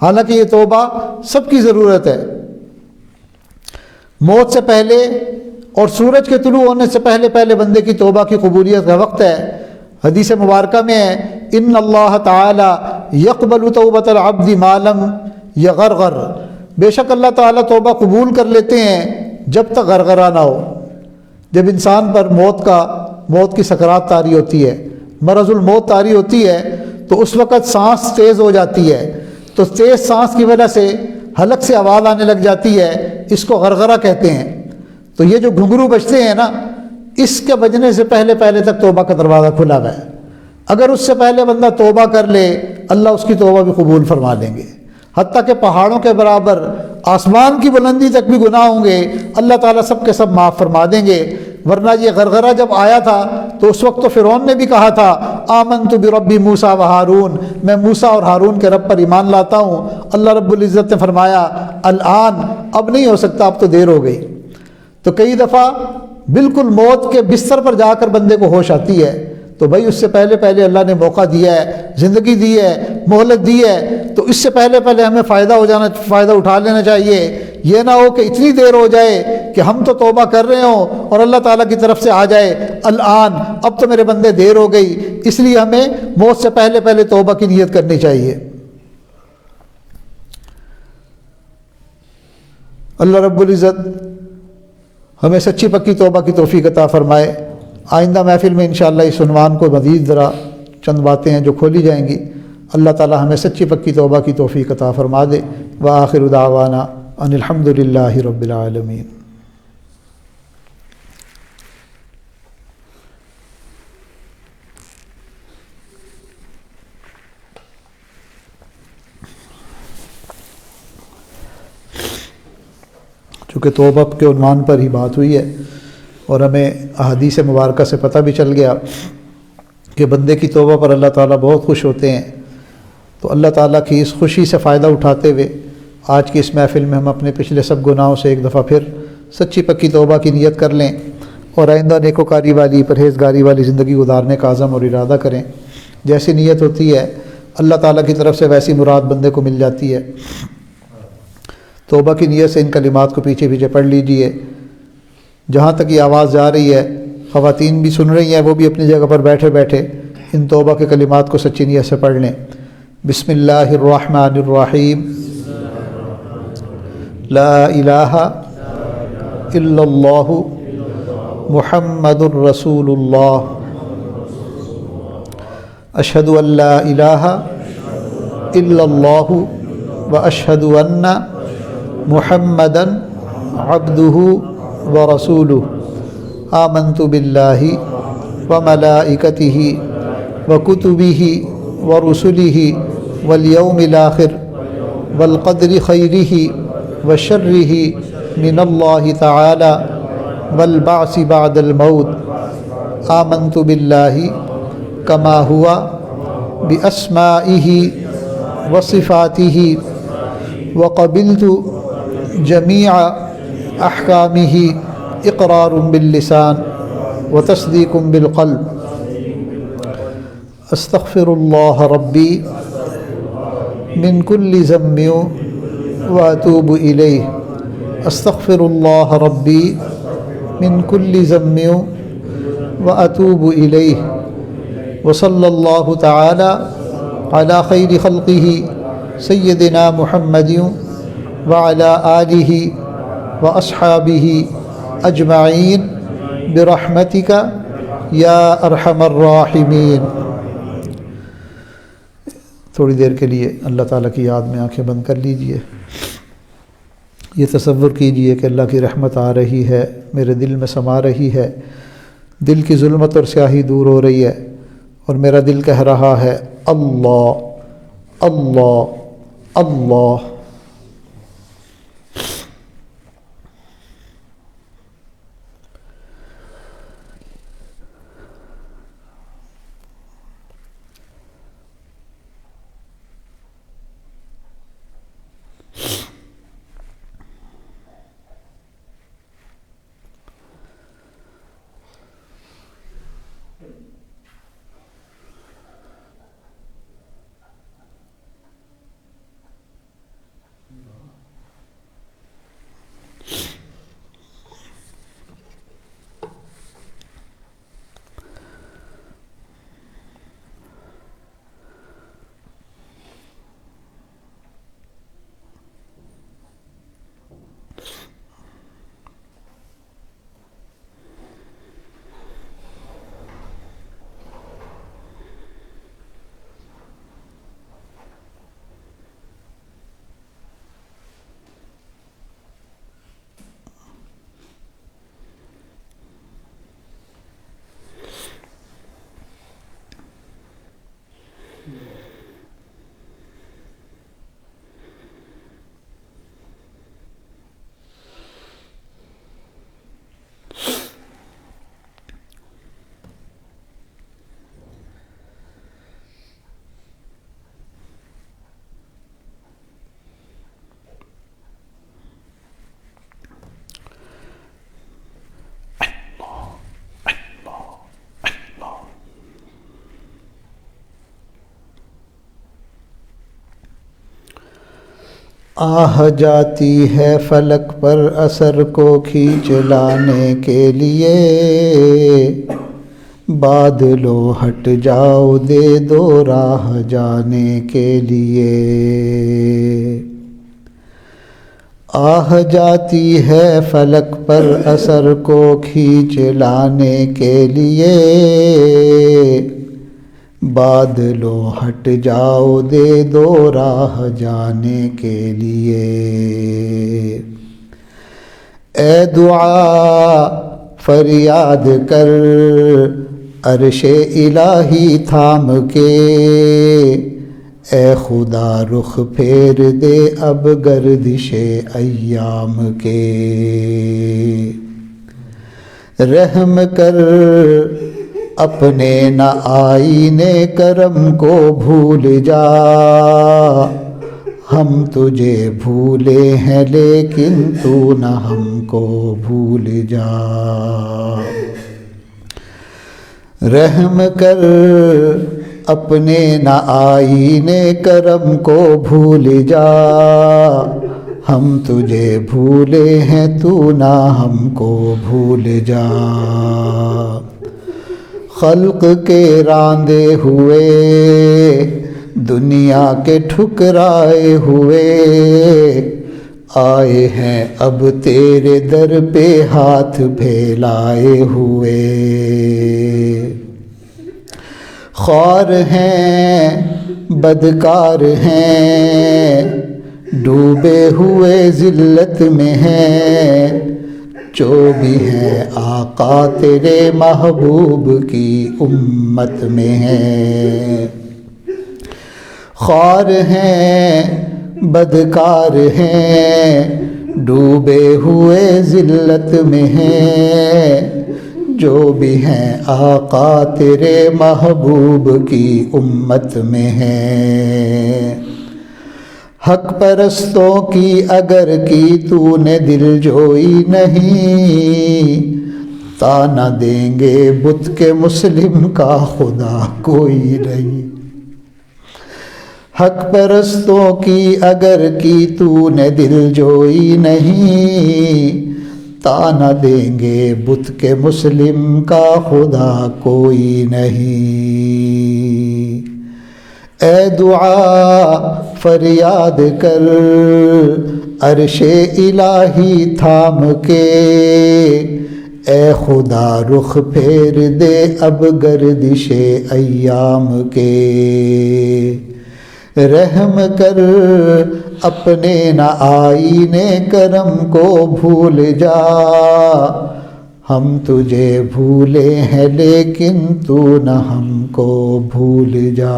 حالانکہ یہ توبہ سب کی ضرورت ہے۔ موت سے پہلے اور سورج کے طلوع ہونے سے پہلے پہلے بندے کی توبہ کی قبولیت کا وقت ہے۔ حدیث مبارکہ میں ہے ان اللہ تعالی یقبل توبۃ العبد ما لم یغرغر، بے شک اللہ تعالیٰ توبہ قبول کر لیتے ہیں جب تک غرغرہ نہ ہو۔ جب انسان پر موت کی سکرات طاری ہوتی ہے، مرض الموت طاری ہوتی ہے، تو اس وقت سانس تیز ہو جاتی ہے، تو تیز سانس کی وجہ سے حلق سے آواز آنے لگ جاتی ہے، اس کو غرغرہ کہتے ہیں۔ تو یہ جو گھنگرو بجتے ہیں نا، اس کے بجنے سے پہلے پہلے تک توبہ کا دروازہ کھلا ہوا ہے۔ اگر اس سے پہلے بندہ توبہ کر لے، اللہ اس کی توبہ بھی قبول فرما لیں گے، حتیٰ کہ پہاڑوں کے برابر آسمان کی بلندی تک بھی گناہ ہوں گے، اللہ تعالیٰ سب کے سب معاف فرما دیں گے۔ ورنہ یہ غرغرہ جب آیا تھا تو اس وقت تو فرعون نے بھی کہا تھا آمنت برب موسیٰ و ہارون، میں موسیٰ اور ہارون کے رب پر ایمان لاتا ہوں۔ اللہ رب العزت نے فرمایا الآن، اب نہیں ہو سکتا، اب تو دیر ہو گئی۔ تو کئی دفعہ بالکل موت کے بستر پر جا کر بندے کو ہوش آتی ہے، تو بھائی اس سے پہلے پہلے اللہ نے موقع دیا ہے، زندگی دی ہے، مہلت دی ہے، تو اس سے پہلے پہلے ہمیں فائدہ اٹھا لینا چاہیے۔ یہ نہ ہو کہ اتنی دیر ہو جائے کہ ہم تو توبہ کر رہے ہوں اور اللہ تعالیٰ کی طرف سے آ جائے الآن، اب تو میرے بندے دیر ہو گئی۔ اس لیے ہمیں موت سے پہلے پہلے توبہ کی نیت کرنی چاہیے۔ اللہ رب العزت ہمیں سچی پکی توبہ کی توفیق عطا فرمائے۔ آئندہ محفل میں انشاءاللہ اس عنوان کو مزید ذرا چند باتیں ہیں جو کھولی جائیں گی۔ اللہ تعالی ہمیں سچی پکی توبہ کی توفیق عطا فرما دے۔ وآخر دعوانا ان الحمد للہ رب العالمین۔ چونکہ توبہ کے عنوان پر ہی بات ہوئی ہے اور ہمیں احادیث مبارکہ سے پتہ بھی چل گیا کہ بندے کی توبہ پر اللہ تعالیٰ بہت خوش ہوتے ہیں، تو اللہ تعالیٰ کی اس خوشی سے فائدہ اٹھاتے ہوئے آج کی اس محفل میں ہم اپنے پچھلے سب گناہوں سے ایک دفعہ پھر سچی پکی توبہ کی نیت کر لیں اور آئندہ نیکوکاری والی پرہیزگاری والی زندگی گزارنے کا عزم اور ارادہ کریں۔ جیسی نیت ہوتی ہے اللہ تعالیٰ کی طرف سے ویسی مراد بندے کو مل جاتی ہے۔ توبہ کی نیت سے ان کلمات کو پیچھے پیچھے پڑھ لیجئے۔ جہاں تک یہ آواز جا رہی ہے خواتین بھی سن رہی ہیں، وہ بھی اپنی جگہ پر بیٹھے بیٹھے ان توبہ کے کلمات کو سچی نیت سے پڑھ لیں۔ بسم اللہ الرحمن الرحیم، لا الہ الا اللہ محمد الرسول اللہ، اشہد ان لا الہ الا اللہ واشہد ان محمدا عبدہ ورسولہ، آمنت باللہ وملائکتہ وکتبہ ورسلہ والیوم الآخر والقدر خیرہ وشرہ من اللہ تعالی والبعث بعد الموت، آمنت باللہ کما ہوا باسمائہ وصفاتہ وقبلت جمیع احکامہ اقرار باللسان وتصدیق بالقلب، استغفر اللہ ربی من کل ذنب واتوب الیہ، استغفر اللہ ربی من کل ذنب واتوب الیہ، وصلی اللہ تعالی علی خیر خلقہ سیدنا محمد وعلی آلہ واصحابہ اجمعین برحمتک یا ارحم الراحمین۔ تھوڑی دیر کے لیے اللہ تعالیٰ کی یاد میں آنکھیں بند کر لیجئے۔ یہ تصور کیجئے کہ اللہ کی رحمت آ رہی ہے، میرے دل میں سما رہی ہے، دل کی ظلمت اور سیاہی دور ہو رہی ہے، اور میرا دل کہہ رہا ہے اللہ اللہ اللہ۔ آہ جاتی ہے فلک پر اثر کو کھینچ لانے کے لیے، بادلوں ہٹ جاؤ دے دو راہ جانے کے لیے۔ آہ جاتی ہے فلک پر اثر کو کھینچ لانے کے لیے، بادلوں ہٹ جاؤ دے دو راہ جانے کے لیے۔ اے دعا فریاد کر عرش الہی تھام کے، اے خدا رخ پھیر دے اب گردش ایام کے۔ رحم کر اپنے نہ آئینے کرم کو بھول جا، ہم تجھے بھولے ہیں لیکن تو نہ ہم کو بھول جا۔ رحم کر اپنے نہ آئینے کرم کو بھول جا، ہم تجھے بھولے ہیں تو نہ ہم کو بھول جا۔ خلق کے راندے ہوئے دنیا کے ٹھکرائے ہوئے، آئے ہیں اب تیرے در پہ ہاتھ پھیلائے ہوئے۔ خوار ہیں بدکار ہیں ڈوبے ہوئے ذلت میں ہیں، جو بھی ہیں آقا تیرے محبوب کی امت میں ہیں۔ خوار ہیں بدکار ہیں ڈوبے ہوئے ذلت میں ہیں، جو بھی ہیں آقا تیرے محبوب کی امت میں ہیں۔ حق پرستوں کی اگر کی تو نے دل جوئی نہیں، تانا دیں گے بت کے مسلم کا خدا کوئی نہیں۔ حق پرستوں کی اگر کی تو نے دل جوئی نہیں، تانا دیں گے بت کے مسلم کا خدا کوئی نہیں۔ اے دعا فریاد کر عرش الہی تھام کے، اے خدا رخ پھیر دے اب گردش ایام کے، رحم کر اپنے نہ آئینے کرم کو بھول جا، ہم تجھے بھولے ہیں لیکن تو نہ ہم کو بھول جا۔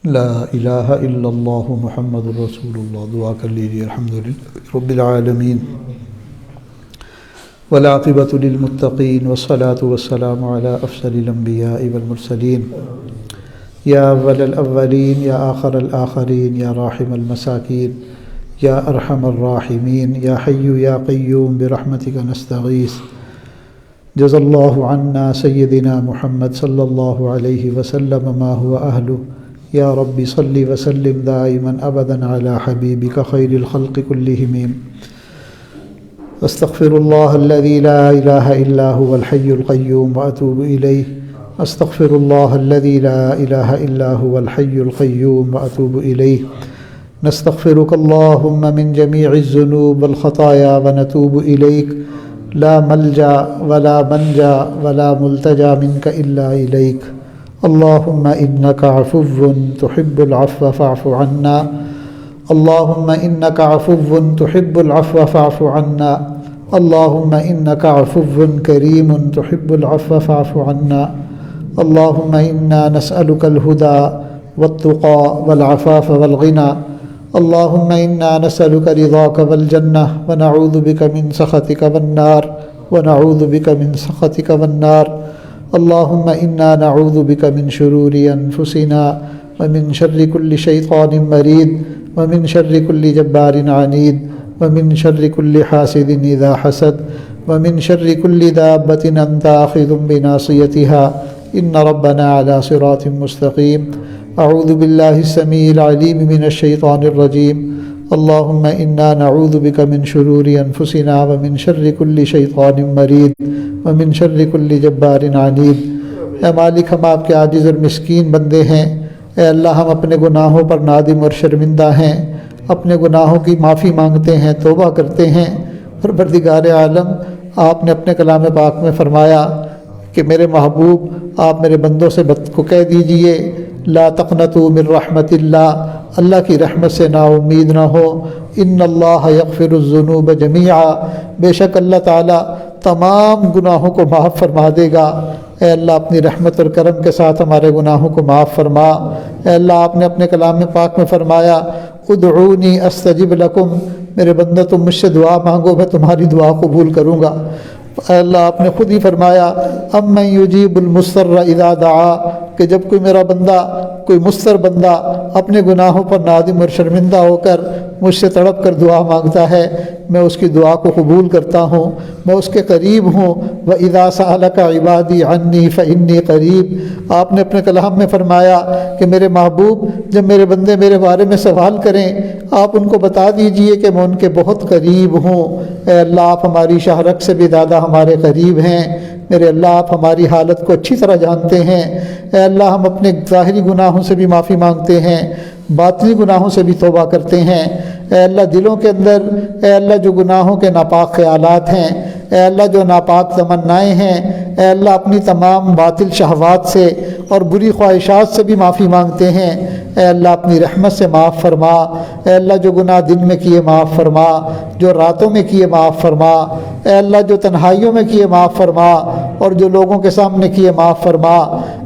لا الہ الا اللہ محمد رسول اللہ۔ دعا کر لیجیے۔ الحمدللہ رب العالمین والعاقبۃ للمتقین والصلاة والسلام علی افضل الانبیاء والمرسلین، یا اول الاولین یا آخر الآخرین یا راحم المساکین یا ارحم الراحمین، یا حی یا قیوم برحمتک نستغیث۔ جزا اللہ عنا سیدنا محمد صلی اللہ علیہ وسلم ما هو اہلہ، یا رب صل وسلم دائما ابدا علی حبیبک خیر الخلق کلہم۔ استغفر اللہ الذی لا الہ الا هو الحی القیوم واتوب الیہ، استغفر اللہ الذی لا الہ الا هو الحی القیوم واتوب الیہ۔ نستغفرک اللہم من جمیع الذنوب والخطایا ونتوب الیک، لا ملجا ولا منجا ولا ملتجا منک الا الیک۔ اللہم انک عفو تحب العفو فاعف عنا، اللہم انک عفو تحب العفو فاعف عنا، اللہم انک عفو کریم تحب العفو فاعف عنا۔ اللہم انا نسألک الہدى والتقى والعفاف والغنى، اللہم انا نسألک رضاک والجنہ ونعوذ بک من سخطک والنار، ونعوذ بک من سخطک والنار۔ اللہم انا نعوذ بک من شرور انفسنا ومن شر کل شیطان مرید ومن شر کل جبار عنید ومن شر کل حاسد اذا حسد ومن شر کل دابۃ انت آخذ بناصیتها ان ربنا على صراط مستقیم۔ اعوذ باللہ السمیع العلیم من الشیطان الرجیم۔ اللہم انا نعوذ بک من شرور انفسنا ومن شر کل شیطان مرید ومن شر کل جبار عنید۔ اے مالک، ہم آپ کے عاجز اور مسکین بندے ہیں۔ اے اللہ، ہم اپنے گناہوں پر نادم اور شرمندہ ہیں، اپنے گناہوں کی معافی مانگتے ہیں، توبہ کرتے ہیں۔ پروردگار عالم، آپ نے اپنے کلام پاک میں فرمایا کہ میرے محبوب، آپ میرے بندوں سے کو کہہ دیجئے لا تقنطوا من رحمت اللہ، اللہ کی رحمت سے نا امید نہ ہو۔ ان اللہ یغفر الذنوب جمیعا، بے شک اللہ تعالیٰ تمام گناہوں کو معاف فرما دے گا۔ اے اللہ، اپنی رحمت اور کرم کے ساتھ ہمارے گناہوں کو معاف فرما۔ اے اللہ، آپ نے اپنے کلام پاک میں فرمایا ادعونی استجب لکم، میرے بندہ تم مجھ سے دعا مانگو، میں تمہاری دعا قبول کروں گا۔ اے اللہ، آپ نے خود ہی فرمایا امن یجیب المضطر اذا دعا، کہ جب کوئی میرا بندہ، کوئی مضطر بندہ اپنے گناہوں پر نادم اور شرمندہ ہو کر مجھ سے تڑپ کر دعا مانگتا ہے، میں اس کی دعا کو قبول کرتا ہوں، میں اس کے قریب ہوں۔ وَإِذَا سَأَلَكَ عِبَادِي عَنِّي فَإِنِّي قَرِيب، آپ نے اپنے کلام میں فرمایا کہ میرے محبوب، جب میرے بندے میرے بارے میں سوال کریں، آپ ان کو بتا دیجئے کہ میں ان کے بہت قریب ہوں۔ اے اللہ، آپ ہماری شہرک سے بھی زیادہ ہمارے قریب ہیں۔ میرے اللہ، آپ ہماری حالت کو اچھی طرح جانتے ہیں۔ اے اللہ، ہم اپنے ظاہری گناہوں سے بھی معافی مانگتے ہیں، باطنی گناہوں سے بھی توبہ کرتے ہیں۔ اے اللہ، دلوں کے اندر، اے اللہ، جو گناہوں کے ناپاک خیالات ہیں، اے اللہ، جو ناپاک تمنائیں ہیں، اے اللہ، اپنی تمام باطل شہوات سے اور بری خواہشات سے بھی معافی مانگتے ہیں۔ اے اللہ، اپنی رحمت سے معاف فرما۔ اے اللہ، جو گناہ دن میں کیے معاف فرما، جو راتوں میں کیے معاف فرما۔ اے اللہ، جو تنہائیوں میں کیے معاف فرما اور جو لوگوں کے سامنے کیے معاف فرما۔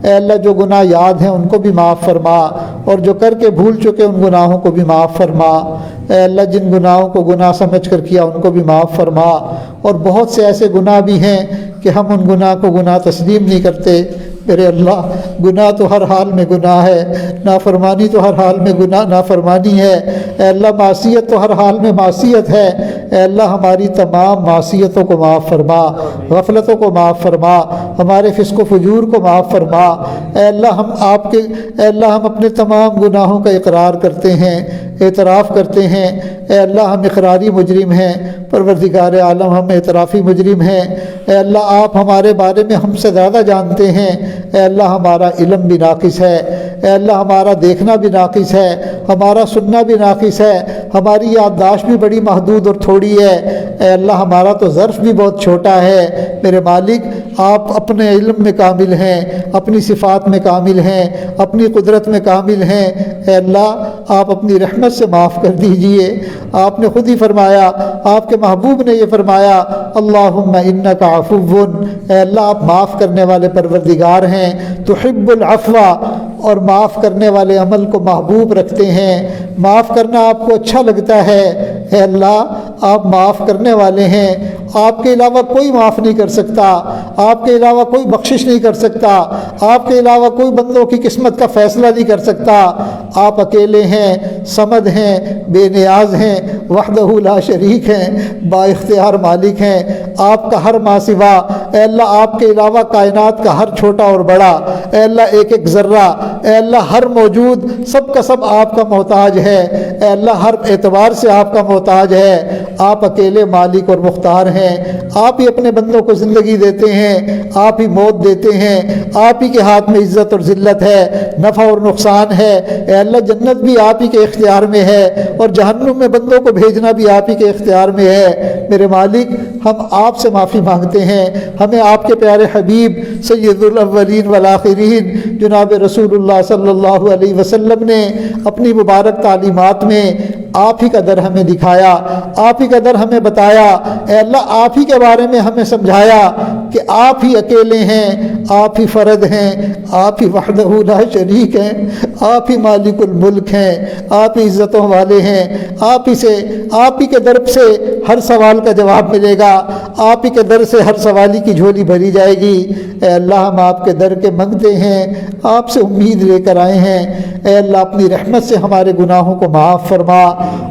اے اللہ، جو گناہ یاد ہیں ان کو بھی معاف فرما اور جو کر کے بھول چکے ان گناہوں کو بھی معاف فرما۔ اے اللہ، جن گناہوں کو گناہ سمجھ کر کیا ان کو بھی معاف فرما، اور بہت سے ایسے گناہ بھی ہیں کہ ہم ان گناہ کو گناہ تسلیم نہیں کرتے۔ میرے اللہ، گناہ تو ہر حال میں گناہ ہے، نافرمانی تو ہر حال میں گناہ نافرمانی ہے، اے اللہ معصیت تو ہر حال میں معصیت ہے۔ اے اللہ ہماری تمام معصیتوں کو معاف فرما، غفلتوں کو معاف فرما، ہمارے فسق و فجور کو معاف فرما۔ اے اللہ اے اللہ ہم اپنے تمام گناہوں کا اقرار کرتے ہیں، اعتراف کرتے ہیں۔ اے اللہ ہم اقراری مجرم ہیں، پروردگار عالم ہم اعترافی مجرم ہیں۔ اے اللہ آپ ہمارے بارے میں ہم سے زیادہ جانتے ہیں۔ اے اللہ ہمارا علم بھی ناقص ہے، اے اللہ ہمارا دیکھنا بھی ناقص ہے، ہمارا سننا بھی ناقص ہے، ہماری یادداشت بھی بڑی محدود اور تھوڑی ہے۔ اے اللہ ہمارا تو ظرف بھی بہت چھوٹا ہے۔ میرے مالک، آپ اپنے علم میں کامل ہیں، اپنی صفات میں کامل ہیں، اپنی قدرت میں کامل ہیں۔ اے اللہ آپ اپنی رحمت سے معاف کر دیجئے۔ آپ نے خود ہی فرمایا، آپ کے محبوب نے یہ فرمایا، اللہم انکا عفو، اے اللہ آپ معاف کرنے والے پروردگار ہیں، تحب العفو، اور معاف کرنے والے عمل کو محبوب رکھتے ہیں، معاف کرنا آپ کو اچھا لگتا ہے۔ اے اللہ آپ معاف کرنے والے ہیں، آپ کے علاوہ کوئی معاف نہیں کر سکتا، آپ کے علاوہ کوئی بخشش نہیں کر سکتا، آپ کے علاوہ کوئی بندوں کی قسمت کا فیصلہ نہیں کر سکتا۔ آپ اکیلے ہیں، صمد ہیں، بے نیاز ہیں، وحدہ لا شریک ہیں، با اختیار مالک ہیں۔ آپ کا ہر ما سوا، اے اللہ آپ کے علاوہ کائنات کا ہر چھوٹا اور بڑا، اے اللہ ایک ایک ذرہ، اے اللہ ہر موجود سب کا سب آپ کا محتاج ہے۔ اے اللہ ہر اعتبار سے آپ کا محتاج ہے۔ آپ اکیلے مالک اور مختار ہیں، آپ ہی اپنے بندوں کو زندگی دیتے ہیں، آپ ہی موت دیتے ہیں، آپ ہی کے ہاتھ میں عزت اور ذلت ہے، نفع اور نقصان ہے۔ اے اللہ جنت بھی آپ ہی کے اختیار میں ہے، اور جہنم میں بندوں کو بھیجنا بھی آپ ہی کے اختیار میں ہے۔ میرے مالک، ہم آپ سے معافی مانگتے ہیں، ہمیں آپ کے پیارے حبیب سید الاولین والآخرین جناب رسول اللہ صلی اللہ علیہ وسلم نے اپنی مبارک تعلیمات میں آپ ہی کا در ہمیں دکھایا، آپ ہی کا در ہمیں بتایا۔ اے اللہ آپ ہی کے بارے میں ہمیں سمجھایا کہ آپ ہی اکیلے ہیں، آپ ہی فرد ہیں، آپ ہی وحدہ لا شریک ہیں، آپ ہی مالک الملک ہیں، آپ ہی عزتوں والے ہیں، آپ ہی کے در سے ہر سوال کا جواب ملے گا، آپ ہی کے در سے ہر سوالی کی جھولی بھری جائے گی۔ اے اللہ ہم آپ کے در کے منگتے ہیں، آپ سے امید لے کر آئے ہیں۔ اے اللہ اپنی رحمت سے ہمارے گناہوں کو معاف فرما،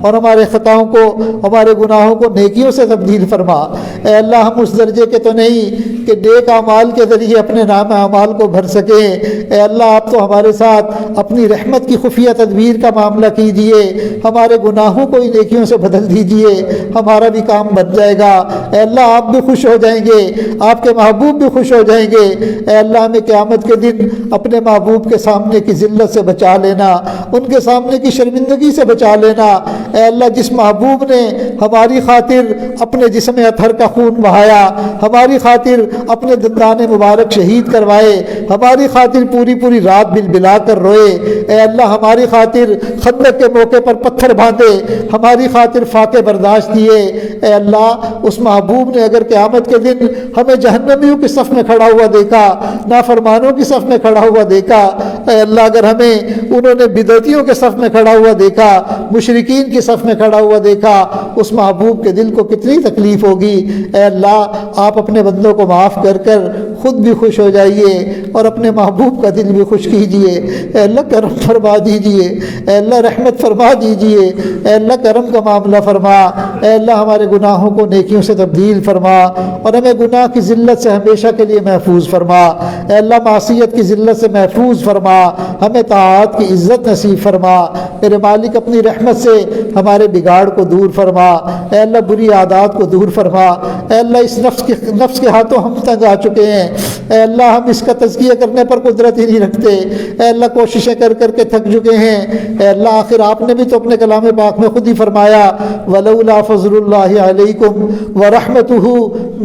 اور ہمارے خطاؤں کو، ہمارے گناہوں کو نیکیوں سے تبدیل فرما۔ اے اللہ ہم اس درجے کے تو نہیں کہ نیک اعمال کے ذریعے اپنے نام اعمال کو بھر سکیں۔ اے اللہ آپ تو ہمارے ساتھ اپنی رحمت کی خفیہ تدبیر کا معاملہ کیجئے، ہمارے گناہوں کو نیکیوں سے بدل دیجئے، ہمارا بھی کام بن جائے گا۔ اے اللہ آپ بھی خوش ہو جائیں گے، آپ کے محبوب بھی خوش ہو جائیں گے۔ اے اللہ ہمیں قیامت کے دن اپنے محبوب کے سامنے کی ذلت سے بچا لینا، ان کے سامنے کی شرمندگی سے بچا لینا۔ اے اللہ جس محبوب نے ہماری خاطر اپنے جسم اطہر کا خون بہایا، ہماری خاطر اپنے دندان مبارک شہید کروائے، ہماری خاطر پوری پوری رات بل بلا کر روئے، اے اللہ ہماری خاطر خندق کے موقع پر پتھر باندھے، ہماری خاطر فاقے برداشت دیے۔ اے اللہ اس محبوب نے اگر قیامت کے دن ہمیں جہنمیوں کی صف میں کھڑا ہوا دیکھا، نافرمانوں کی صف میں کھڑا ہوا دیکھا، اے اللہ اگر ہمیں انہوں نے بدعتیوں کے صف میں کھڑا ہوا دیکھا، مشرکین کی صف میں کھڑا ہوا دیکھا، اس محبوب کے دل کو کتنی تکلیف ہوگی۔ اے اللہ آپ اپنے بندوں کو معاف کر کر خود بھی خوش ہو جائیے، اور اپنے محبوب کا دل بھی خوش کیجیے۔ اے اللہ کرم فرما دیجیے، اے اللہ رحمت فرما دیجیے، اے اللہ کرم کا معاملہ فرما۔ اے اللہ ہمارے گناہوں کو نیکیوں سے تبدیل فرما، اور ہمیں گناہ کی ذلت سے ہمیشہ کے لیے محفوظ فرما۔ اے اللہ معصیت کی ذلت سے محفوظ فرما، ہمیں طاعات کی عزت نصیب فرما۔ میرے مالک اپنی رحمت سے ہمارے بگاڑ کو دور فرما، اے اللہ بری عادات کو دور فرما۔ اے اللہ اس نفس کے ہاتھوں ہم تنگ آ چکے ہیں، اے اللہ ہم اس کا تزکیہ کرنے پر قدرت ہی نہیں رکھتے، اے اللہ کوششیں کر کر کے تھک چکے ہیں۔ اے اللہ آخر آپ نے بھی تو اپنے کلام پاک میں خود ہی فرمایا، وَلَوْلَا فَضْلُ اللَّهِ عَلَيْكُمْ وَرَحْمَتُهُ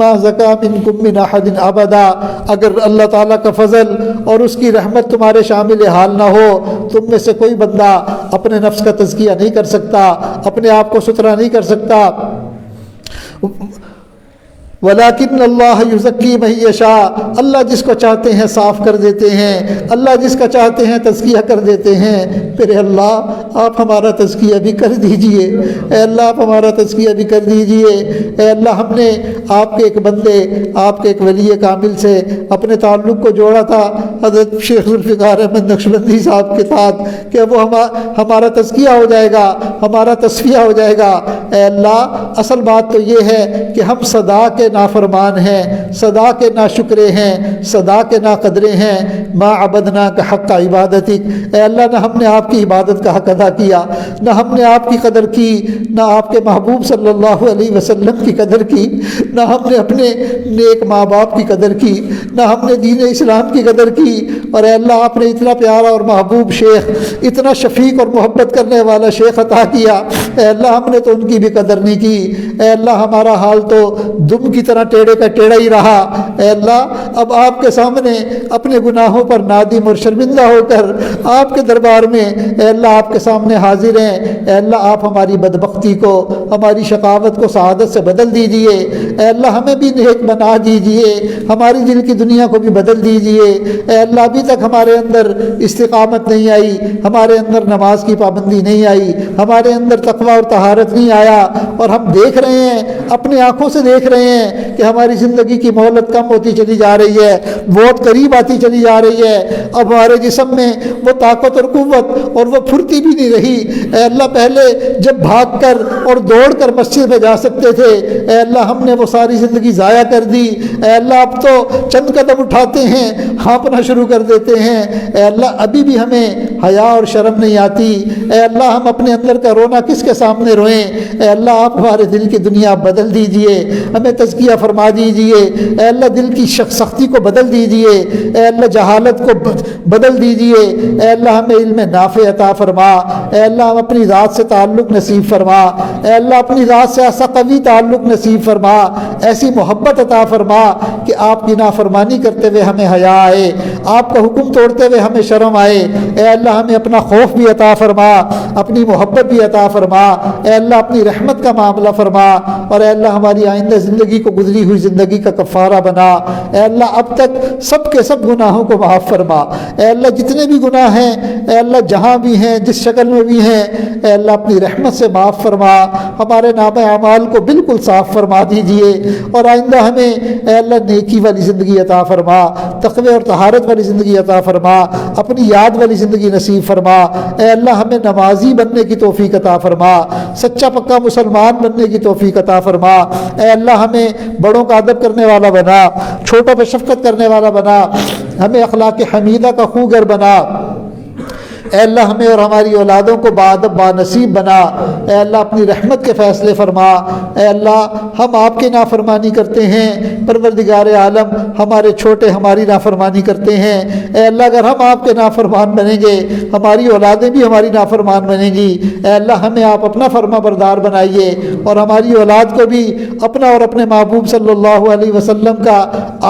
مَا زَكَىٰ مِنكُم مِّنْ أَحَدٍ أَبَدًا، اگر اللہ تعالیٰ کا فضل اور اس کی رحمت تمہارے شامل حال نہ ہو، تم میں سے کوئی بندہ اپنے نفس کا تزکیہ نہیں کر سکتا، اپنے آپ کو ستھرا نہیں کر سکتا۔ ولیکن اللہ یزکی من یشاء، اللہ جس کو چاہتے ہیں صاف کر دیتے ہیں، اللہ جس کا چاہتے ہیں تزکیہ کر دیتے ہیں۔ پھر اللہ آپ ہمارا تزکیہ بھی کر دیجئے، اے اللہ آپ ہمارا تزکیہ بھی کر دیجئے۔ اے اللہ ہم نے آپ کے ایک بندے، آپ کے ایک ولی کامل سے اپنے تعلق کو جوڑا تھا حضرت شیخ ذوالفقار احمد نقشبندی صاحب کے ساتھ کہ وہ ہمارا تزکیہ ہو جائے گا، ہمارا تصفیہ ہو جائے گا۔ اے اللہ اصل بات تو یہ ہے کہ ہم صدا کے نافرمان ہیں، صدا کے ناشکرے ہیں، صدا کے ناقدرے ہیں۔ ما عبدنا کا حق عبادتک، اے اللہ نہ ہم نے آپ کی عبادت کا حق ادا کیا، نہ ہم نے آپ کی قدر کی، نہ آپ کے محبوب صلی اللہ علیہ وسلم کی قدر کی، نہ ہم نے اپنے نیک ماں باپ کی قدر کی، نہ ہم نے دین اسلام کی قدر کی۔ اور اے اللہ آپ نے اتنا پیارا اور محبوب شیخ، اتنا شفیق اور محبت کرنے والا شیخ عطا کیا، اے اللہ ہم نے تو ان کی بھی قدر نہیں کی۔ اے اللہ ہمارا حال تو دم کی طرح ٹیڑے کا ٹیڑا ہی رہا۔ اے اللہ اب آپ کے سامنے اپنے گناہوں پر نادم اور شرمندہ ہو کر آپ کے دربار میں اے اللہ آپ کے سامنے حاضر ہیں۔ اے اللہ آپ ہماری بدبختی کو، ہماری شقاوت کو سعادت سے بدل دیجئے۔ اے اللہ ہمیں بھی نیک بنا دیجئے، ہماری دل کی دنیا کو بھی بدل دیجئے۔ اے اللہ ابھی تک ہمارے اندر استقامت نہیں آئی، ہمارے اندر نماز کی پابندی نہیں آئی، ہمارے اندر تقویٰ اور طہارت نہیں آیا، اور ہم دیکھ رہے ہیں، اپنی آنکھوں سے دیکھ رہے ہیں کہ ہماری زندگی کی مہلت کم ہوتی چلی جا رہی ہے، موت قریب آتی چلی جا رہی ہے۔ اب ہمارے جسم میں وہ طاقت اور قوت اور وہ پھرتی بھی نہیں رہی۔ اے اللہ پہلے جب بھاگ کر اور دوڑ کر مسجد میں جا سکتے تھے، اے اللہ ہم نے وہ ساری زندگی ضائع کر دی۔ اے اللہ اب تو چند قدم اٹھاتے ہیں ہانپنا شروع کر دیتے ہیں۔ اے اللہ ابھی بھی ہمیں حیا اور شرم نہیں آتی۔ اے اللہ ہم اپنے اندر کا رونا کس کے سامنے روئیں؟ اے اللہ آپ ہمارے دل کی دنیا بدل دیجئے، ہمیں تزکیہ فرما دیجئے۔ اے اللہ دل کی سختی کو بدل دیجئے، اے اللہ جہالت کو بدل دیجئے۔ اے اللہ ہمیں علم نافع عطا فرما۔ اے اللہ ہم اپنی ذات سے تعلق نصیب فرما۔ اے اللہ اپنی ذات سے ایسا قوی تعلق نصیب فرما، ایسی محبت عطا فرما کہ آپ کی نافرمانی کرتے ہوئے ہمیں حیا آئے، آپ کا حکم توڑتے ہوئے ہمیں شرم آئے۔ اے اللہ ہمیں اپنا خوف بھی عطا فرما، اپنی محبت بھی عطا فرما۔ اے اللہ اپنی رحمت کا معاملہ فرما، اور اے اللہ ہماری آئندہ زندگی کو گزری ہوئی زندگی کا کفارہ بنا۔ اے اللہ اب تک سب کے سب گناہوں کو معاف فرما۔ اے اللہ جتنے بھی گناہ ہیں، اے اللہ جہاں بھی ہیں، جس شکل میں بھی ہیں، اے اللہ اپنی رحمت سے معاف فرما۔ ہمارے نام اعمال کو بالکل صاف فرما دیجئے، اور آئندہ ہمیں اے اللہ نیکی والی زندگی عطا فرما، تقوی اور طہارت والی زندگی عطا فرما، اپنی یاد والی زندگی نصیب فرما۔ اے اللہ ہمیں نمازی بننے کی توفیق عطا فرما، سچا پکا مسلمان بننے کی توفیق عطا فرما۔ اے اللہ ہمیں بڑوں کا ادب کرنے والا بنا، چھوٹوں پہ شفقت کرنے والا بنا، ہمیں اخلاق حمیدہ کا خوگر بنا۔ اے اللہ ہمیں اور ہماری اولادوں کو باادب بانصیب بنا۔ اے اللہ اپنی رحمت کے فیصلے فرما۔ اے اللہ ہم آپ کی نافرمانی کرتے ہیں، پروردگار عالم ہمارے چھوٹے ہماری نافرمانی کرتے ہیں۔ اے اللہ اگر ہم آپ کے نافرمان بنیں گے، ہماری اولادیں بھی ہماری نافرمان بنیں گی۔ اے اللہ ہمیں آپ اپنا فرما بردار بنائیے، اور ہماری اولاد کو بھی اپنا اور اپنے محبوب صلی اللہ علیہ وسلم کا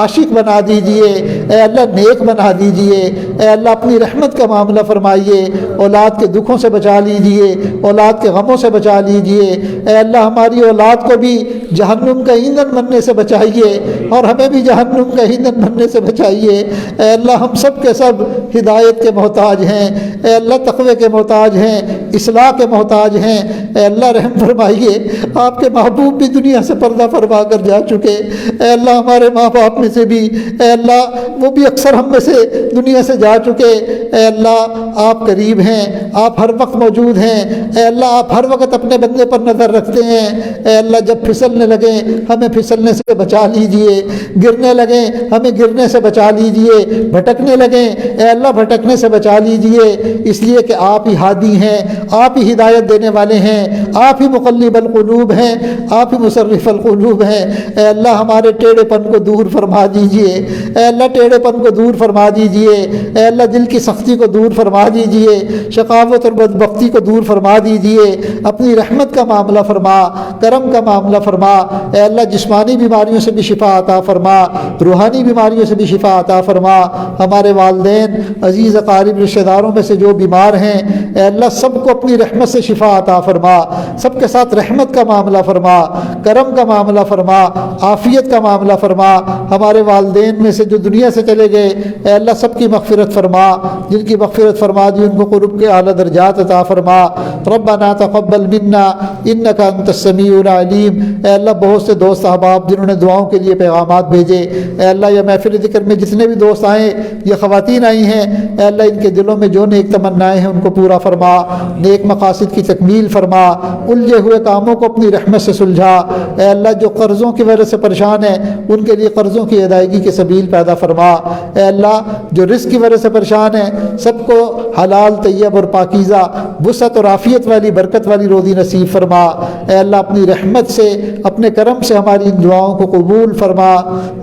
عاشق بنا دیجئے۔ اے اللہ نیک بنا دیجئے۔ اے اللہ اپنی رحمت کا معاملہ فرمائیے، اولاد کے دکھوں سے بچا لیجئے، اولاد کے غموں سے بچا لیجئے۔ اے اللہ ہماری اولاد کو بھی جہنم کا ایندھن بننے سے بچائیے، اور ہمیں بھی جہنم کا ایندھن بننے سے بچائیے۔ اے اللہ ہم سب کے سب ہدایت کے محتاج ہیں، اے اللہ تقوی کے محتاج ہیں، اصلاح کے محتاج ہیں۔ اے اللہ رحم فرمائیے، آپ کے محبوب بھی دنیا سے پردہ فرما کر جا چکے۔ اے اللہ ہمارے ماں باپ میں سے بھی اے اللہ وہ بھی اکثر ہم میں سے دنیا سے جا چکے۔ اے اللہ آپ قریب ہیں، آپ ہر وقت موجود ہیں۔ اے اللہ آپ ہر وقت اپنے بندے پر نظر رکھتے ہیں۔ اے اللہ جب پھسلنے لگیں ہمیں پھسلنے سے بچا لیجئے، گرنے لگیں ہمیں گرنے سے بچا لیجئے، بھٹکنے لگیں اے اللہ بھٹکنے سے بچا لیجئے، اس لیے کہ آپ ہی ہادی ہیں، آپ ہی ہدایت دینے والے ہیں، آپ ہی مقلب القلوب ہیں، آپ ہی مصرف القلوب ہیں۔ اے اللہ ہمارے ٹیڑھے پن کو دور فرما دیجئے، اے اللہ ٹیڑھے پن کو دور فرما دیجئے، اے اللہ دل کی سختی کو دور فرما دیجئے، شقاوت اور بدبختی کو دور فرما دیجئے، اپنی رحمت کا معاملہ فرما، کرم کا معاملہ فرما۔ اے اللہ جسمانی بیماریوں سے بھی شفا عطا فرما، روحانی بیماریوں سے بھی شفا عطا فرما۔ ہمارے والدین، عزیز اقارب، رشتہ داروں میں سے جو بیمار ہیں اے اللہ سب کو اپنی رحمت سے شفا عطا فرما، سب کے ساتھ رحمت کا معاملہ فرما، کرم کا معاملہ فرما، عافیت کا معاملہ فرما۔ ہمارے والدین میں سے جو دنیا سے چلے گئے اے اللہ سب کی مغفرت فرما، جن کی مغفرت فرما دی ان کو قرب کے اعلیٰ درجات عطا فرما۔ ربنا تقبل منا انک انت السمیع العلیم۔ اے اللہ بہت سے دوست احباب جنہوں نے دعاؤں کے لیے پیغامات بھیجے، اے اللہ یہ محفل ذکر میں جتنے بھی دوست آئے، یہ خواتین آئی ہیں، اے اللہ ان کے دلوں میں جو نیک تمنائیں ہیں ان کو پورا فرما، نیک مقاصد کی تکمیل فرما، الجھے ہوئے کاموں کو اپنی رحمت سے سلجھا۔ اے اللہ جو قرضوں کی وجہ سے پریشان ہیں ان کے لیے قرضوں کی ادائیگی کے سبیل پیدا فرما۔ اے اللہ جو رزق کی وجہ سے پریشان ہیں سب کو حلال طیب اور پاکیزہ وسعت اور عافیت والی برکت والی روزی نصیب فرما۔ اے اللہ اپنی رحمت سے اپنے کرم سے ہماری ان دعاؤں کو قبول فرما۔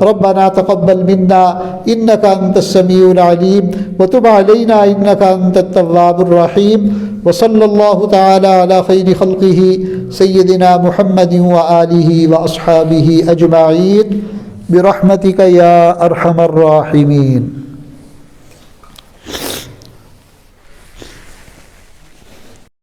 ربنا تقبل منا انک انت السمیع العلیم وتب علینا انک انت التواب الرحیم وصلی اللہ تعالی علی خیر خلقہ سیدنا محمد وآلہ واصحابہ اجمعین برحمتک یا ارحم الراحمین۔